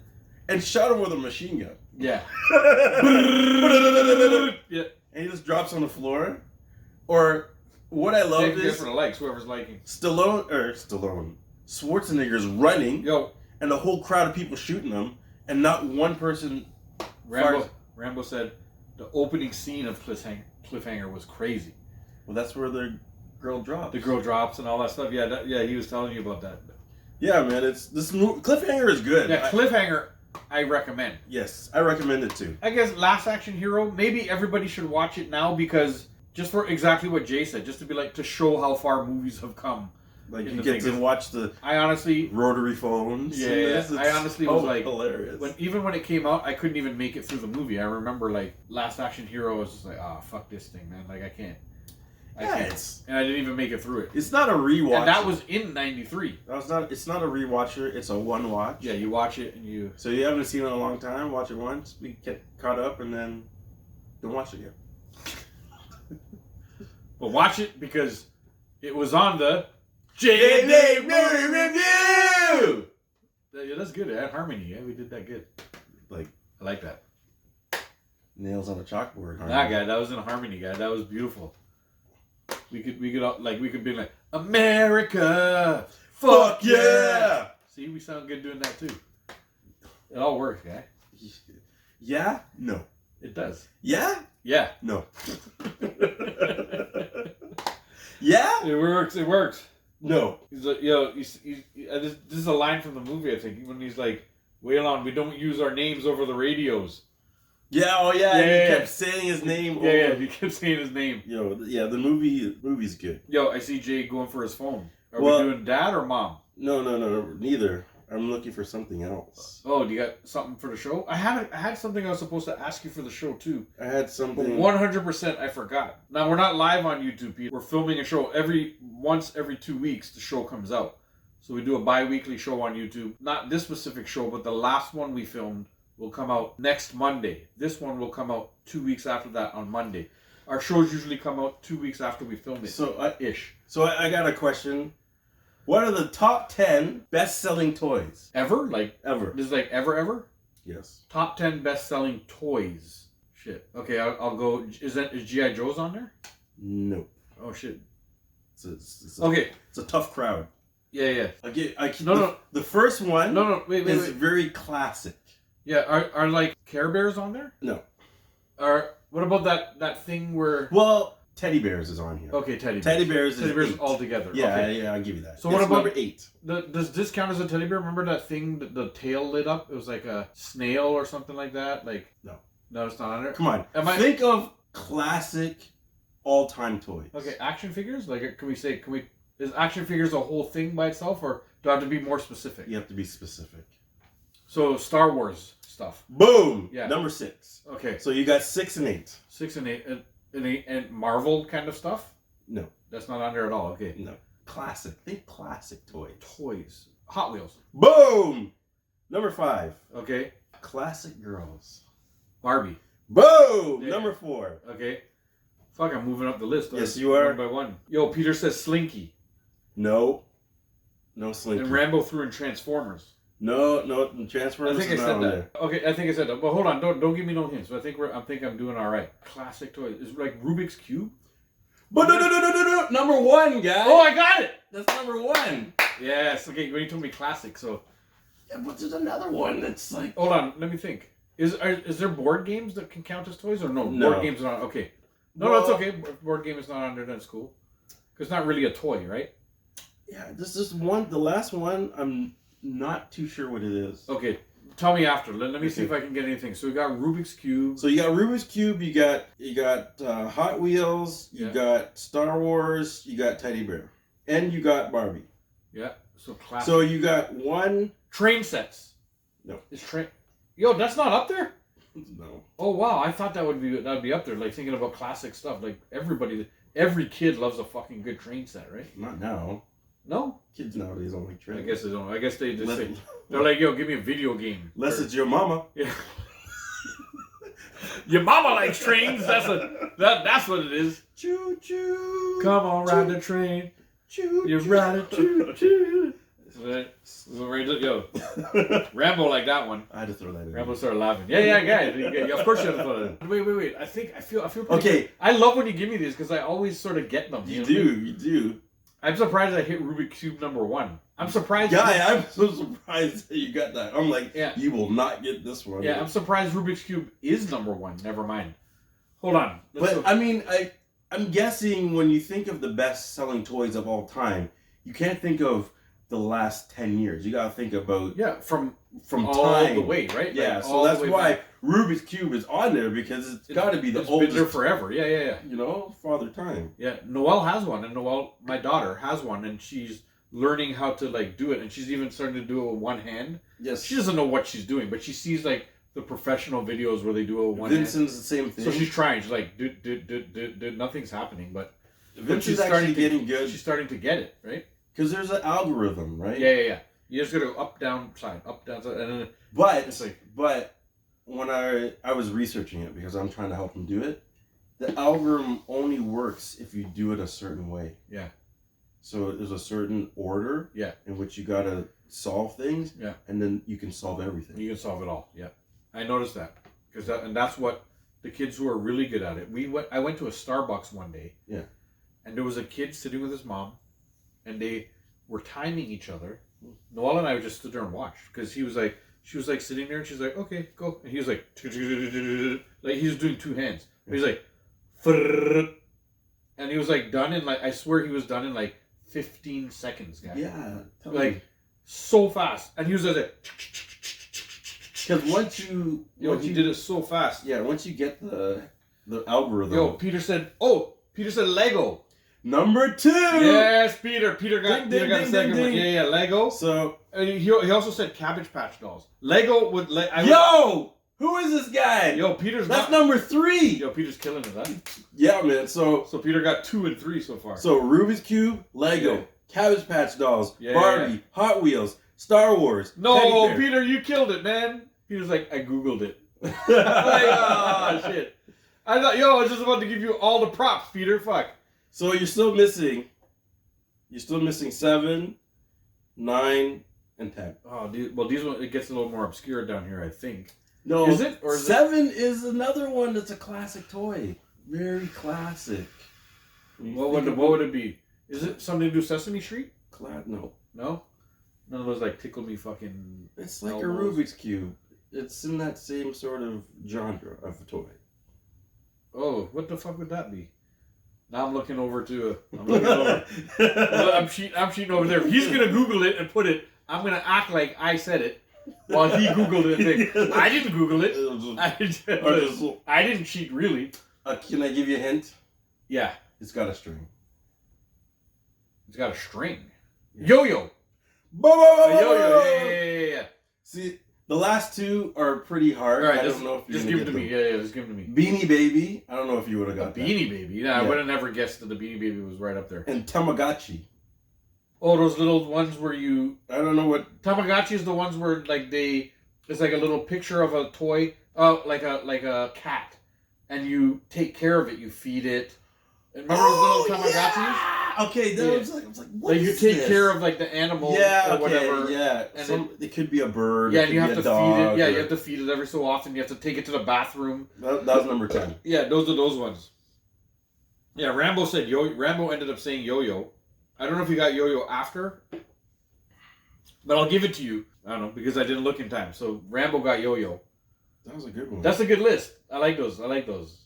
Speaker 1: And shot him with a machine gun.
Speaker 3: Yeah.
Speaker 1: And he just drops on the floor. Or what I love is
Speaker 3: different likes, whoever's liking.
Speaker 1: Stallone. Schwarzenegger's running. And a whole crowd of people shooting him, and not one person.
Speaker 3: Rambo said the opening scene of Cliffhanger was crazy.
Speaker 1: Well, that's where the girl drops.
Speaker 3: The girl drops and all that stuff. Yeah, he was telling you about that.
Speaker 1: Yeah, man, Cliffhanger is good.
Speaker 3: Yeah, Cliffhanger, I recommend.
Speaker 1: Yes, I recommend it too.
Speaker 3: I guess Last Action Hero, maybe everybody should watch it now because just for exactly what Jay said, just to be like to show how far movies have come.
Speaker 1: Like you get to watch the rotary phones.
Speaker 3: Yeah, I honestly was like
Speaker 1: hilarious.
Speaker 3: Even when it came out, I couldn't even make it through the movie. I remember like Last Action Hero was just like, fuck this thing, man. Like I can't. And I didn't even make it through it.
Speaker 1: It's not a rewatch.
Speaker 3: And that was in '93.
Speaker 1: It's not a rewatcher. It's a one watch.
Speaker 3: Yeah, you watch it and you.
Speaker 1: So you haven't seen it in a long time. Watch it once, get caught up, and then don't watch it again.
Speaker 3: But watch it because it was on the
Speaker 1: J&Dave Movie Review.
Speaker 3: Yeah, that's good. It had harmony. Yeah, we did that good.
Speaker 1: Like
Speaker 3: I like that.
Speaker 1: Nails on a chalkboard.
Speaker 3: Harmony. Nah, guy, that was in harmony, guy. That was beautiful. We could be like America. Fuck yeah! See, we sound good doing that too. It all works, guy.
Speaker 1: Yeah? No.
Speaker 3: It does.
Speaker 1: Yeah?
Speaker 3: Yeah.
Speaker 1: No. Yeah?
Speaker 3: It works.
Speaker 1: No.
Speaker 3: He's like, this is a line from the movie, I think, when he's like, Waylon, we don't use our names over the radios.
Speaker 1: Yeah, he kept saying his name.
Speaker 3: He kept saying his name.
Speaker 1: The movie's good.
Speaker 3: I see Jay going for his phone. Are we doing dad or mom?
Speaker 1: No, neither. I'm looking for something else.
Speaker 3: Oh, do you got something for the show? I had something I was supposed to ask you for the show too.
Speaker 1: I had something.
Speaker 3: But 100% I forgot. Now we're not live on YouTube, Pete. We're filming a show once every 2 weeks. The show comes out, so we do a bi-weekly show on YouTube. Not this specific show, but the last one we filmed will come out next Monday. This one will come out 2 weeks after that on Monday. Our shows usually come out 2 weeks after we film it.
Speaker 1: So I got a question. What are the top 10 best-selling toys?
Speaker 3: Ever? Like
Speaker 1: ever.
Speaker 3: This is like ever?
Speaker 1: Yes.
Speaker 3: Top 10 best-selling toys. Shit. Okay, I'll go. Is G.I. Joe's on there?
Speaker 1: Nope.
Speaker 3: Oh shit.
Speaker 1: It's a tough crowd.
Speaker 3: Yeah.
Speaker 1: No. The first one.
Speaker 3: Wait.
Speaker 1: Is very classic.
Speaker 3: Yeah. Are like Care Bears on there?
Speaker 1: No.
Speaker 3: What about that thing where?
Speaker 1: Well, Teddy Bears is on here.
Speaker 3: Okay, Teddy
Speaker 1: Bears
Speaker 3: all together.
Speaker 1: Yeah,
Speaker 3: okay.
Speaker 1: yeah, I'll give you that.
Speaker 3: So what about
Speaker 1: number 8?
Speaker 3: Does this count as a teddy bear? Remember that thing that the tail lit up? It was like a snail or something like that. Like no, it's not on there.
Speaker 1: Come on, think of classic all-time toys.
Speaker 3: Okay, action figures. Like, is action figures a whole thing by itself, or do I have to be more specific?
Speaker 1: You have to be specific.
Speaker 3: So Star Wars stuff.
Speaker 1: Boom.
Speaker 3: Yeah.
Speaker 1: Number 6.
Speaker 3: Okay.
Speaker 1: So you got 6 and 8.
Speaker 3: 6 and 8. And Marvel kind of stuff?
Speaker 1: No.
Speaker 3: That's not on there at all. Okay.
Speaker 1: No. classic. Think classic toys.
Speaker 3: Toys. Hot Wheels.
Speaker 1: Boom! Number 5.
Speaker 3: Okay.
Speaker 1: Classic girls.
Speaker 3: Barbie.
Speaker 1: Boom!
Speaker 3: Yeah.
Speaker 1: Number 4.
Speaker 3: Okay. Fuck, I'm moving up the list.
Speaker 1: Yes, you are.
Speaker 3: One by one. Yo, Peter says Slinky.
Speaker 1: No. No Slinky.
Speaker 3: And Rambo threw in Transformers.
Speaker 1: No, Transformers.
Speaker 3: I think I said that. Okay, I think I said that. But hold on, don't give me no hints. So I think I'm doing all right. Classic toys. Is it like Rubik's Cube?
Speaker 1: But no. Number 1, guys.
Speaker 3: Oh, I got it.
Speaker 1: That's number 1.
Speaker 3: Yes. Okay, when you told me classic, so.
Speaker 1: Yeah, but there's another one that's like.
Speaker 3: Hold on, let me think. Is there board games that can count as toys or no?
Speaker 1: No.
Speaker 3: Board games are not. Okay. No,
Speaker 1: Well,
Speaker 3: that's okay. Board game is not under that school. Because it's not really a toy, right?
Speaker 1: Yeah, this is one. The last one, I'm not too sure what it is.
Speaker 3: Okay, tell me after. Let me see if I can get anything. So we got Rubik's Cube.
Speaker 1: So you got Rubik's Cube, you got Hot Wheels, you got Star Wars, you got Teddy Bear, and you got Barbie.
Speaker 3: Yeah. So classic.
Speaker 1: So you got one.
Speaker 3: Train sets.
Speaker 1: No.
Speaker 3: Is train? Yo, that's not up there.
Speaker 1: No.
Speaker 3: Oh wow, I thought that'd be up there. Like thinking about classic stuff. Like every kid loves a fucking good train set, right?
Speaker 1: Not now.
Speaker 3: No.
Speaker 1: Kids nowadays don't like trains.
Speaker 3: I guess they don't. I guess they just say they're like, yo, give me a video game.
Speaker 1: Unless it's your mama.
Speaker 3: Yeah. Your mama likes trains. That's what it is.
Speaker 1: Choo choo.
Speaker 3: Come on, ride the train.
Speaker 1: Choo.
Speaker 3: You ride it, choo choo. So right, yo, Rambo like that one.
Speaker 1: I had to throw that in.
Speaker 3: Rambo started laughing. Yeah, of course you have to throw that in. Wait. I feel pretty
Speaker 1: Okay.
Speaker 3: good. I love when you give me these because I always sort of get them.
Speaker 1: You
Speaker 3: know
Speaker 1: do.
Speaker 3: I'm surprised I hit Rubik's Cube number 1. I'm surprised.
Speaker 1: I'm so surprised that you got that. I'm like,
Speaker 3: yeah.
Speaker 1: You will not get this one.
Speaker 3: Yeah, I'm surprised Rubik's Cube is number 1. Never mind. Hold on.
Speaker 1: I mean, I'm guessing when you think of the best-selling toys of all time, you can't think of the last 10 years. You gotta think about
Speaker 3: from
Speaker 1: all
Speaker 3: time. The way, right?
Speaker 1: Yeah,
Speaker 3: like,
Speaker 1: so that's why Rubik's Cube is on there because it's got to be the
Speaker 3: it's
Speaker 1: oldest.
Speaker 3: Been there forever. Yeah.
Speaker 1: You know, Father Time.
Speaker 3: Yeah, Noelle has one, and Noelle, my daughter, has one, and she's learning how to like do it, and she's even starting to do it with one hand.
Speaker 1: Yes.
Speaker 3: She doesn't know what she's doing, but she sees like the professional videos where they do it with one
Speaker 1: Vincent's
Speaker 3: hand.
Speaker 1: the same thing.
Speaker 3: So she's trying. She's like, dude, nothing's happening, but
Speaker 1: Vincent's actually getting good.
Speaker 3: She's starting to get it, right?
Speaker 1: Because there's an algorithm, right?
Speaker 3: Yeah. You just gotta go up, down, side, and then.
Speaker 1: But
Speaker 3: it's like,
Speaker 1: when I was researching it because I'm trying to help him do it, the algorithm only works if you do it a certain way.
Speaker 3: Yeah.
Speaker 1: So there's a certain order.
Speaker 3: Yeah.
Speaker 1: In which you gotta solve things.
Speaker 3: Yeah.
Speaker 1: And then you can solve everything.
Speaker 3: You can solve it all. Yeah. I noticed that and that's what the kids who are really good at it. I went to a Starbucks one day.
Speaker 1: Yeah.
Speaker 3: And there was a kid sitting with his mom, and they were timing each other. Noelle and I just stood there and watched because she was like sitting there and she's like, okay, go. And he was like he was doing 2 hands. He's like, and he was like done in like, I swear he was done in like 15 seconds, guys.
Speaker 1: Yeah.
Speaker 3: Like so fast. And he was like,
Speaker 1: because once you
Speaker 3: did it so fast.
Speaker 1: Yeah, once you get the algorithm.
Speaker 3: Yo, Peter said Lego.
Speaker 1: Number 2.
Speaker 3: Yes, Peter. Peter got a second one. Yeah, Lego.
Speaker 1: So
Speaker 3: and he also said Cabbage Patch Dolls. Lego with
Speaker 1: who is this guy?
Speaker 3: Yo, That's
Speaker 1: number 3.
Speaker 3: Yo, Peter's killing it, huh?
Speaker 1: Yeah, man. So
Speaker 3: Peter got 2 and 3 so far.
Speaker 1: So Rubik's Cube, Lego, Cabbage Patch Dolls, Barbie, Hot Wheels, Star Wars.
Speaker 3: No, Peter, you killed it, man. Peter's like, I googled it. Like, oh shit. I thought, I was just about to give you all the props, Peter. Fuck.
Speaker 1: So you're still missing 7, 9, and 10.
Speaker 3: Oh, these ones, it gets a little more obscure down here, I think.
Speaker 1: No,
Speaker 3: is it? Or
Speaker 1: 7 is another one that's a classic toy. Very classic.
Speaker 3: What would it be? Is it something to do with Sesame Street?
Speaker 1: No.
Speaker 3: No? None of those like tickle me fucking.
Speaker 1: It's like elbows. A Rubik's Cube. It's in that same sort of genre of a toy.
Speaker 3: Oh, what the fuck would that be? Now I'm looking over to. I'm cheating over there. If he's gonna Google it and put it, I'm gonna act like I said it while he Googled it. And think, I didn't Google it. I didn't cheat really.
Speaker 1: Can I give you a hint?
Speaker 3: Yeah.
Speaker 1: It's got a string.
Speaker 3: It's got a string. Yeah. Yo-yo.
Speaker 1: Yo-yo.
Speaker 3: Yeah.
Speaker 1: See, the last 2 are pretty hard.
Speaker 3: All right,
Speaker 1: I don't know if you're
Speaker 3: just give it to me. Yeah, just give it to me.
Speaker 1: Beanie Baby. I don't know if you would have got
Speaker 3: Beanie Baby. Yeah, I would have never guessed that the Beanie Baby was right up there.
Speaker 1: And Tamagotchi.
Speaker 3: Oh, those little ones where you...
Speaker 1: I don't know what...
Speaker 3: Tamagotchi is the ones where, like, it's like a little picture of a toy, like a cat. And you take care of it. You feed it. And remember those little Tamagotchis?
Speaker 1: Yeah! Okay, that was like, what
Speaker 3: like
Speaker 1: is
Speaker 3: you take
Speaker 1: this?
Speaker 3: care of, like, the animal or whatever.
Speaker 1: Yeah,
Speaker 3: and
Speaker 1: it could be a bird.
Speaker 3: Yeah,
Speaker 1: it
Speaker 3: and
Speaker 1: could
Speaker 3: you
Speaker 1: be
Speaker 3: have
Speaker 1: a
Speaker 3: to
Speaker 1: dog,
Speaker 3: feed it. Yeah,
Speaker 1: or...
Speaker 3: you have to feed it every so often. You have to take it to the bathroom.
Speaker 1: That was number 10.
Speaker 3: Yeah, those are those ones. Yeah, Rambo ended up saying yo-yo. I don't know if you got yo-yo after, but I'll give it to you. I don't know, because I didn't look in time. So Rambo got yo-yo.
Speaker 1: That was a good one.
Speaker 3: That's a good list. I like those.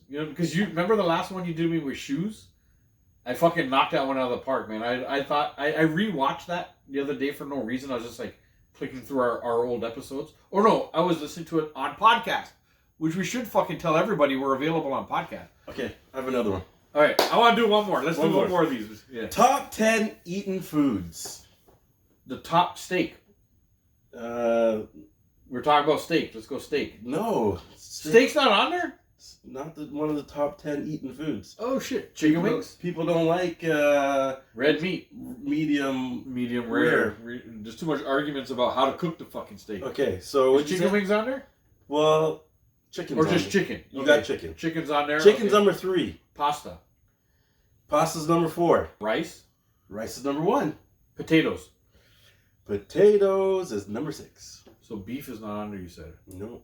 Speaker 3: You know, because you remember the last one you did me with shoes? I fucking knocked that one out of the park, man. I thought I rewatched that the other day for no reason. I was just like clicking through our old episodes. Or no, I was listening to it on podcast, which we should fucking tell everybody we're available on podcast.
Speaker 1: Okay, I have another one.
Speaker 3: All right, I want to do one more. Let's do one more of these. Yeah.
Speaker 1: Top 10 eaten foods.
Speaker 3: The top steak. We're talking about steak. Let's go steak.
Speaker 1: No.
Speaker 3: Steak's not on there?
Speaker 1: It's not one of the top 10 eaten foods.
Speaker 3: Oh, shit. Chicken wings?
Speaker 1: People don't like
Speaker 3: red meat.
Speaker 1: Medium
Speaker 3: rare. There's too much arguments about how to cook the fucking steak.
Speaker 1: Okay, so...
Speaker 3: Is chicken wings on there?
Speaker 1: Well, chicken's
Speaker 3: or just chicken?
Speaker 1: You got chicken.
Speaker 3: Chicken's on there?
Speaker 1: Chicken's number 3.
Speaker 3: Pasta.
Speaker 1: Pasta's number 4.
Speaker 3: Rice?
Speaker 1: Rice is number 1.
Speaker 3: Potatoes.
Speaker 1: Potatoes is number 6.
Speaker 3: So beef is not on there, you said?
Speaker 1: No.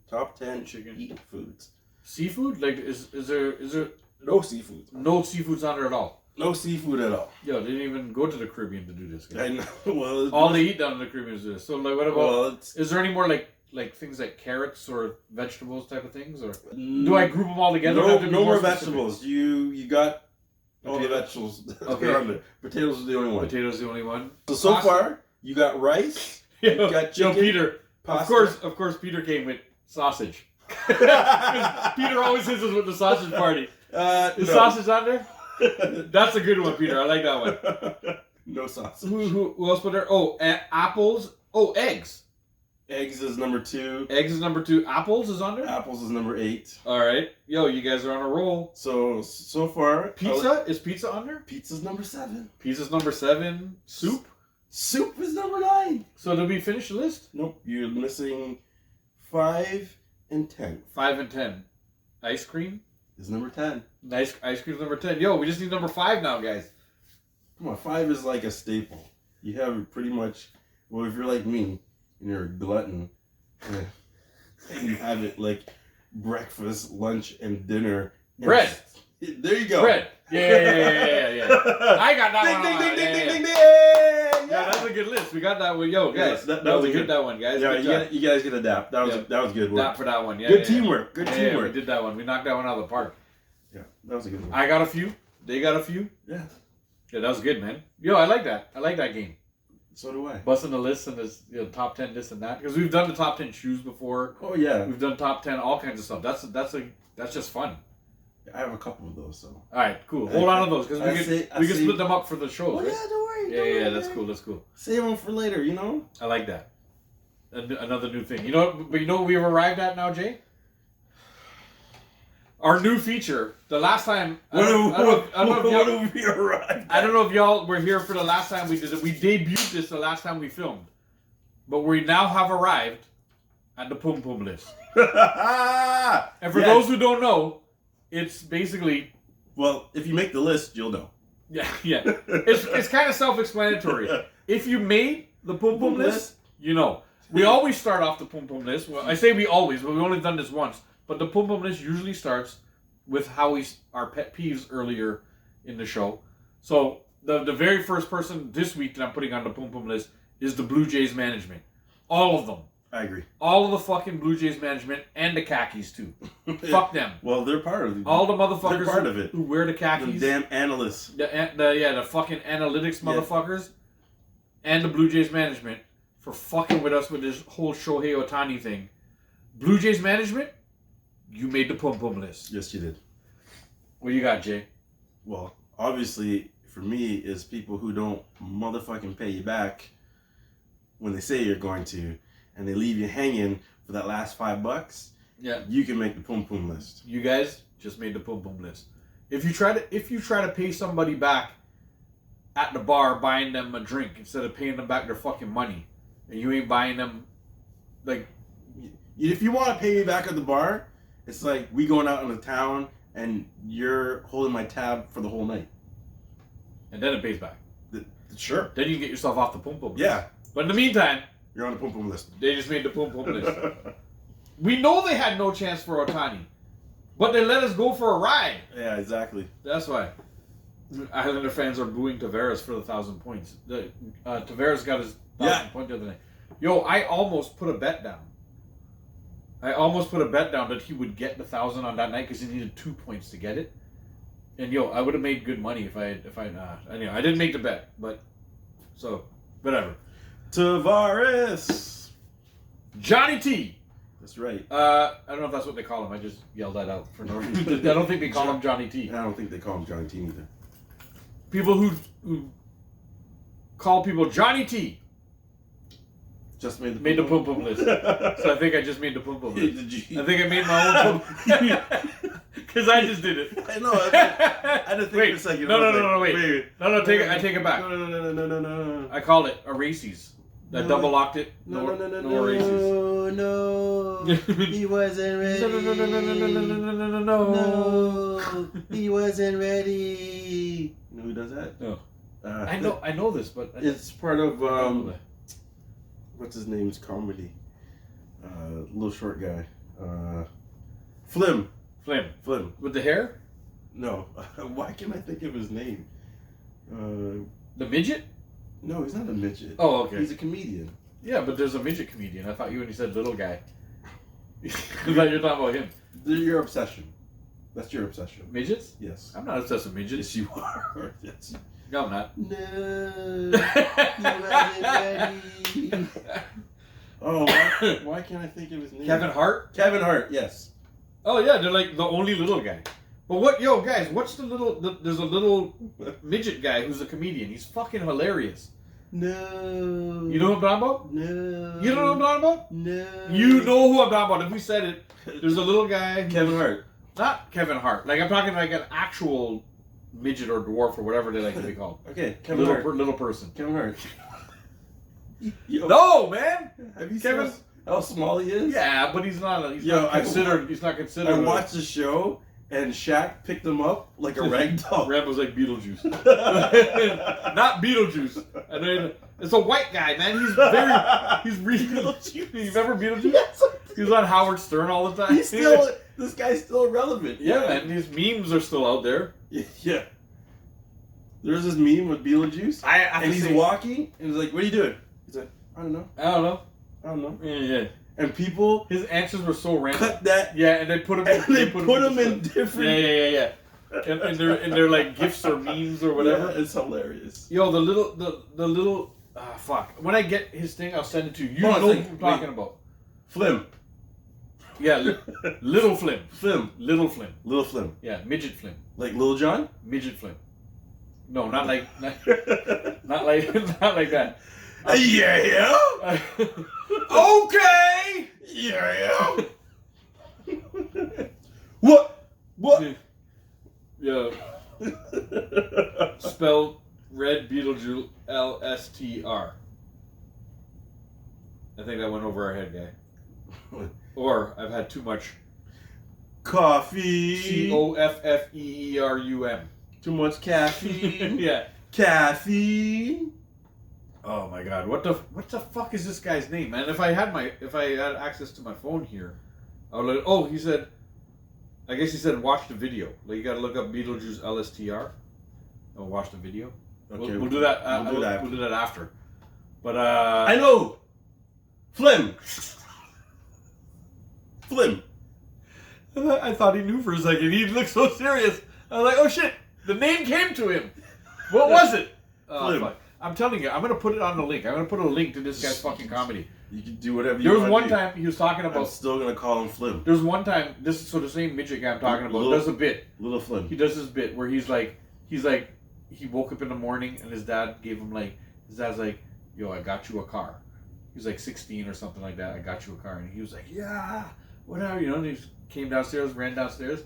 Speaker 1: Top 10
Speaker 3: chicken
Speaker 1: eaten foods.
Speaker 3: Seafood? Like, is there
Speaker 1: no seafood?
Speaker 3: No seafood's on there at all.
Speaker 1: No seafood at all.
Speaker 3: Yo, they didn't even go to the Caribbean to do this. Guys.
Speaker 1: I know. Well,
Speaker 3: all they eat down in the Caribbean is this. So, like, what about? Is there any more like things like carrots or vegetables type of things, or do I group them all together?
Speaker 1: No more vegetables. You got all the vegetables.
Speaker 3: Okay.
Speaker 1: Potatoes is the only one.
Speaker 3: Potatoes is the only one.
Speaker 1: So far, you got rice. You got chicken.
Speaker 3: Peter. Pasta. Of course, Peter came with sausage. Peter always hits us with the sausage party. Is sausage on there? That's a good one, Peter. I like that one.
Speaker 1: No sausage.
Speaker 3: Who else put there? Oh, apples. Oh, eggs.
Speaker 1: Eggs is number 2.
Speaker 3: Eggs is number 2. Apples is on there?
Speaker 1: Apples is number 8.
Speaker 3: All right. Yo, you guys are on a roll.
Speaker 1: So far.
Speaker 3: Pizza? Is pizza on there?
Speaker 1: Pizza's number 7.
Speaker 3: Pizza's number 7. Soup?
Speaker 1: Soup is number 9.
Speaker 3: So did we finish the list?
Speaker 1: Nope. You're missing 5 and 10.
Speaker 3: 5 and 10. Ice cream?
Speaker 1: Is number 10.
Speaker 3: Nice ice cream's number 10. Yo, we just need number 5 now, guys.
Speaker 1: Come on, 5 is like a staple. You have pretty much, well, if you're like me, and you're a glutton, and you have it like breakfast, lunch, and dinner.
Speaker 3: Bread.
Speaker 1: There you go.
Speaker 3: Bread. Yeah. I got that one.
Speaker 1: Ding.
Speaker 3: Yeah, that's a good list. We got that one. Yo, guys, that was a good that one, guys.
Speaker 1: Yeah, you guys get a dap. That was good work.
Speaker 3: Dap for that one. Yeah.
Speaker 1: Good teamwork. Good teamwork.
Speaker 3: Yeah, we did that one. We knocked that one out of the park.
Speaker 1: Yeah, that was a good one.
Speaker 3: I got a few. They got a few.
Speaker 1: Yeah.
Speaker 3: Yeah, that was good, man. Yo, I like that. I like that game.
Speaker 1: So do I.
Speaker 3: Busting the list and this, top 10 this and that, because we've done the top 10 shoes before.
Speaker 1: Oh yeah.
Speaker 3: We've done top 10 all kinds of stuff. That's just fun.
Speaker 1: I have a couple of those. So.
Speaker 3: All right, cool. Hold on to those because we can split them up for the shows.
Speaker 1: Oh
Speaker 3: right?
Speaker 1: yeah, don't worry.
Speaker 3: Yeah, that's cool. That's cool.
Speaker 1: Save them for later. You know.
Speaker 3: I like that. Another new thing. You know what we've arrived at now, Jay? Our new feature. The last time I don't know if y'all were here for the last time we did it. We debuted this the last time we filmed, but we now have arrived at the Pum Pum list. And for those who don't know, it's basically,
Speaker 1: well, if you make the list, you'll know.
Speaker 3: Yeah. It's kind of self-explanatory. If you made the Pum Pum list, you know. We always start off the Pum Pum list. Well, I say we always, but we've only done this once. But the Pum Pum list usually starts with our pet peeves earlier in the show. So the very first person this week that I'm putting on the Pum Pum list is the Blue Jays management. All of them.
Speaker 1: I agree.
Speaker 3: All of the fucking Blue Jays management and the khakis too. Fuck them.
Speaker 1: Well, they're part of it.
Speaker 3: All the motherfuckers
Speaker 1: part of it.
Speaker 3: Who wear the khakis.
Speaker 1: The damn analysts.
Speaker 3: The fucking analytics motherfuckers. And the Blue Jays management for fucking with us with this whole Shohei Ohtani thing. Blue Jays management, you made the Pum Pum list.
Speaker 1: Yes, you did.
Speaker 3: What you got, Jay?
Speaker 1: Well, obviously, for me, is people who don't motherfucking pay you back when they say you're going to, and they leave you hanging for that last $5.
Speaker 3: Yeah,
Speaker 1: you can make the Pum Pum list.
Speaker 3: You guys just made the Pum Pum list. If you try to pay somebody back at the bar buying them a drink instead of paying them back their fucking money, and you ain't buying them, like,
Speaker 1: if you want to pay me back at the bar, it's like we going out in the town and you're holding my tab for the whole night,
Speaker 3: and then it pays back.
Speaker 1: Sure.
Speaker 3: Then you get yourself off the pum pum list.
Speaker 1: Yeah.
Speaker 3: But in the meantime,
Speaker 1: you're on the pum pum list.
Speaker 3: They just made the pum pum list. We know they had no chance for Ohtani, but they let us go for a ride.
Speaker 1: Yeah, exactly.
Speaker 3: That's why Islander fans are booing Tavares for the 1,000 points. Tavares got his 1,000 point the other night. Yo, I almost put a bet down. That he would get the 1,000 on that night because he needed 2 points to get it. And yo, I would have made good money if I anyway, I didn't make the bet, but so whatever.
Speaker 1: Tavares,
Speaker 3: Johnny T.
Speaker 1: That's right.
Speaker 3: I don't know if that's what they call him. I just yelled that out for no reason. I don't think they call him Johnny T.
Speaker 1: I don't think they call him Johnny T either.
Speaker 3: People who call people Johnny T.
Speaker 1: Just made
Speaker 3: the pum pum list. So I think I just made the pum pum list. I think I made my own pum. Because I just did it.
Speaker 1: I know. I didn't think
Speaker 3: wait,
Speaker 1: for a second.
Speaker 3: No, wait. No, I take it back.
Speaker 1: No.
Speaker 3: I called it a races. I double locked it. No races.
Speaker 1: No. He wasn't ready. No. He wasn't ready. You know who does that?
Speaker 3: No. I know this, but
Speaker 1: it's part of what's his name's comedy. Little short guy. Flim.
Speaker 3: With the hair?
Speaker 1: No. Why can't I think of his name?
Speaker 3: The midget?
Speaker 1: No, he's not a midget.
Speaker 3: Oh, okay.
Speaker 1: He's a comedian.
Speaker 3: Yeah, but there's a midget comedian. I thought you when you said little guy. I thought you're talking about him.
Speaker 1: They're your obsession. That's your obsession.
Speaker 3: Midgets?
Speaker 1: Yes.
Speaker 3: I'm not obsessed with midgets.
Speaker 1: Yes, you are. Yes.
Speaker 3: No, I'm not.
Speaker 1: No. You wasn't ready. Oh, why can't I think of his name?
Speaker 3: Kevin Hart?
Speaker 1: Kevin Hart, yes.
Speaker 3: Oh, yeah, they're like the only little guy. But guys, what's there's a little midget guy who's a comedian. He's fucking hilarious.
Speaker 1: No.
Speaker 3: You know what I'm talking about?
Speaker 1: No.
Speaker 3: You don't know what I'm talking about?
Speaker 1: No.
Speaker 3: You know who I'm talking about. If we said it, there's a little guy.
Speaker 1: Kevin Hart.
Speaker 3: Not Kevin Hart. Like, I'm talking like an actual midget or dwarf or whatever they like to be called.
Speaker 1: Okay, Kevin Hart.
Speaker 3: Little person.
Speaker 1: Kevin Hart.
Speaker 3: No, man.
Speaker 1: Have you
Speaker 3: Kevin?
Speaker 1: seen how small he is?
Speaker 3: Yeah, but he's not considered.
Speaker 1: I watched the show, and Shaq picked him up like a rag doll.
Speaker 3: Rap was like Beetlejuice. Not Beetlejuice. And then it's a white guy, man. He's really Beetlejuice. You remember Beetlejuice?
Speaker 1: Yes.
Speaker 3: He's on Howard Stern all the time.
Speaker 1: This guy's still relevant.
Speaker 3: Yeah, man. These memes are still out there.
Speaker 1: Yeah. There's this meme with Beetlejuice, and he's walking, and he's like, "What are you doing?" He's like, "I don't know."
Speaker 3: Yeah.
Speaker 1: And people,
Speaker 3: his answers were so random.
Speaker 1: Cut that.
Speaker 3: Yeah, and they put him.
Speaker 1: They put him in different.
Speaker 3: Yeah. And they're like gifs or memes or whatever.
Speaker 1: Yeah, it's hilarious.
Speaker 3: Yo, the little fuck. When I get his thing, I'll send it to you. You know what I'm talking about.
Speaker 1: Flim.
Speaker 3: Yeah, little Flim. Little Flim.
Speaker 1: Little Flim.
Speaker 3: Yeah, midget Flim.
Speaker 1: Like Lil Jon?
Speaker 3: Midget Flim. No, not like that.
Speaker 1: Yeah.
Speaker 3: Okay.
Speaker 1: Yeah. What?
Speaker 3: Yeah. Spelled Red Beetlejuice LSTR. I think that went over our head, guy. Or I've had too much
Speaker 1: coffee.
Speaker 3: COFFEERUM.
Speaker 1: Too much caffeine.
Speaker 3: Yeah.
Speaker 1: Caffeine.
Speaker 3: Oh my god, what the fuck is this guy's name, man? If I had access to my phone here, I would like, oh, he said, I guess he said watch the video. Like, you gotta look up Beetlejuice LSTR. Oh, watch the video.
Speaker 1: Okay,
Speaker 3: we'll do that.
Speaker 1: We'll
Speaker 3: do that after. But
Speaker 1: I know. Flim.
Speaker 3: I thought he knew for a second. He looked so serious. I was like, oh shit, the name came to him. What was it?
Speaker 1: Flim.
Speaker 3: Fuck. I'm telling you, I'm gonna put it on the link. I'm gonna put a link to this guy's fucking comedy.
Speaker 1: You can do whatever you
Speaker 3: want.
Speaker 1: want.
Speaker 3: There was one time he was talking about.
Speaker 1: I'm still gonna call him Flim.
Speaker 3: There's one time so the same midget guy I'm talking about does a bit.
Speaker 1: Little Flim.
Speaker 3: He does this bit where he's like he woke up in the morning and his dad's like, yo, I got you a car. He was like 16 or something like that. I got you a car, and he was like, yeah, whatever, you know. And he ran downstairs,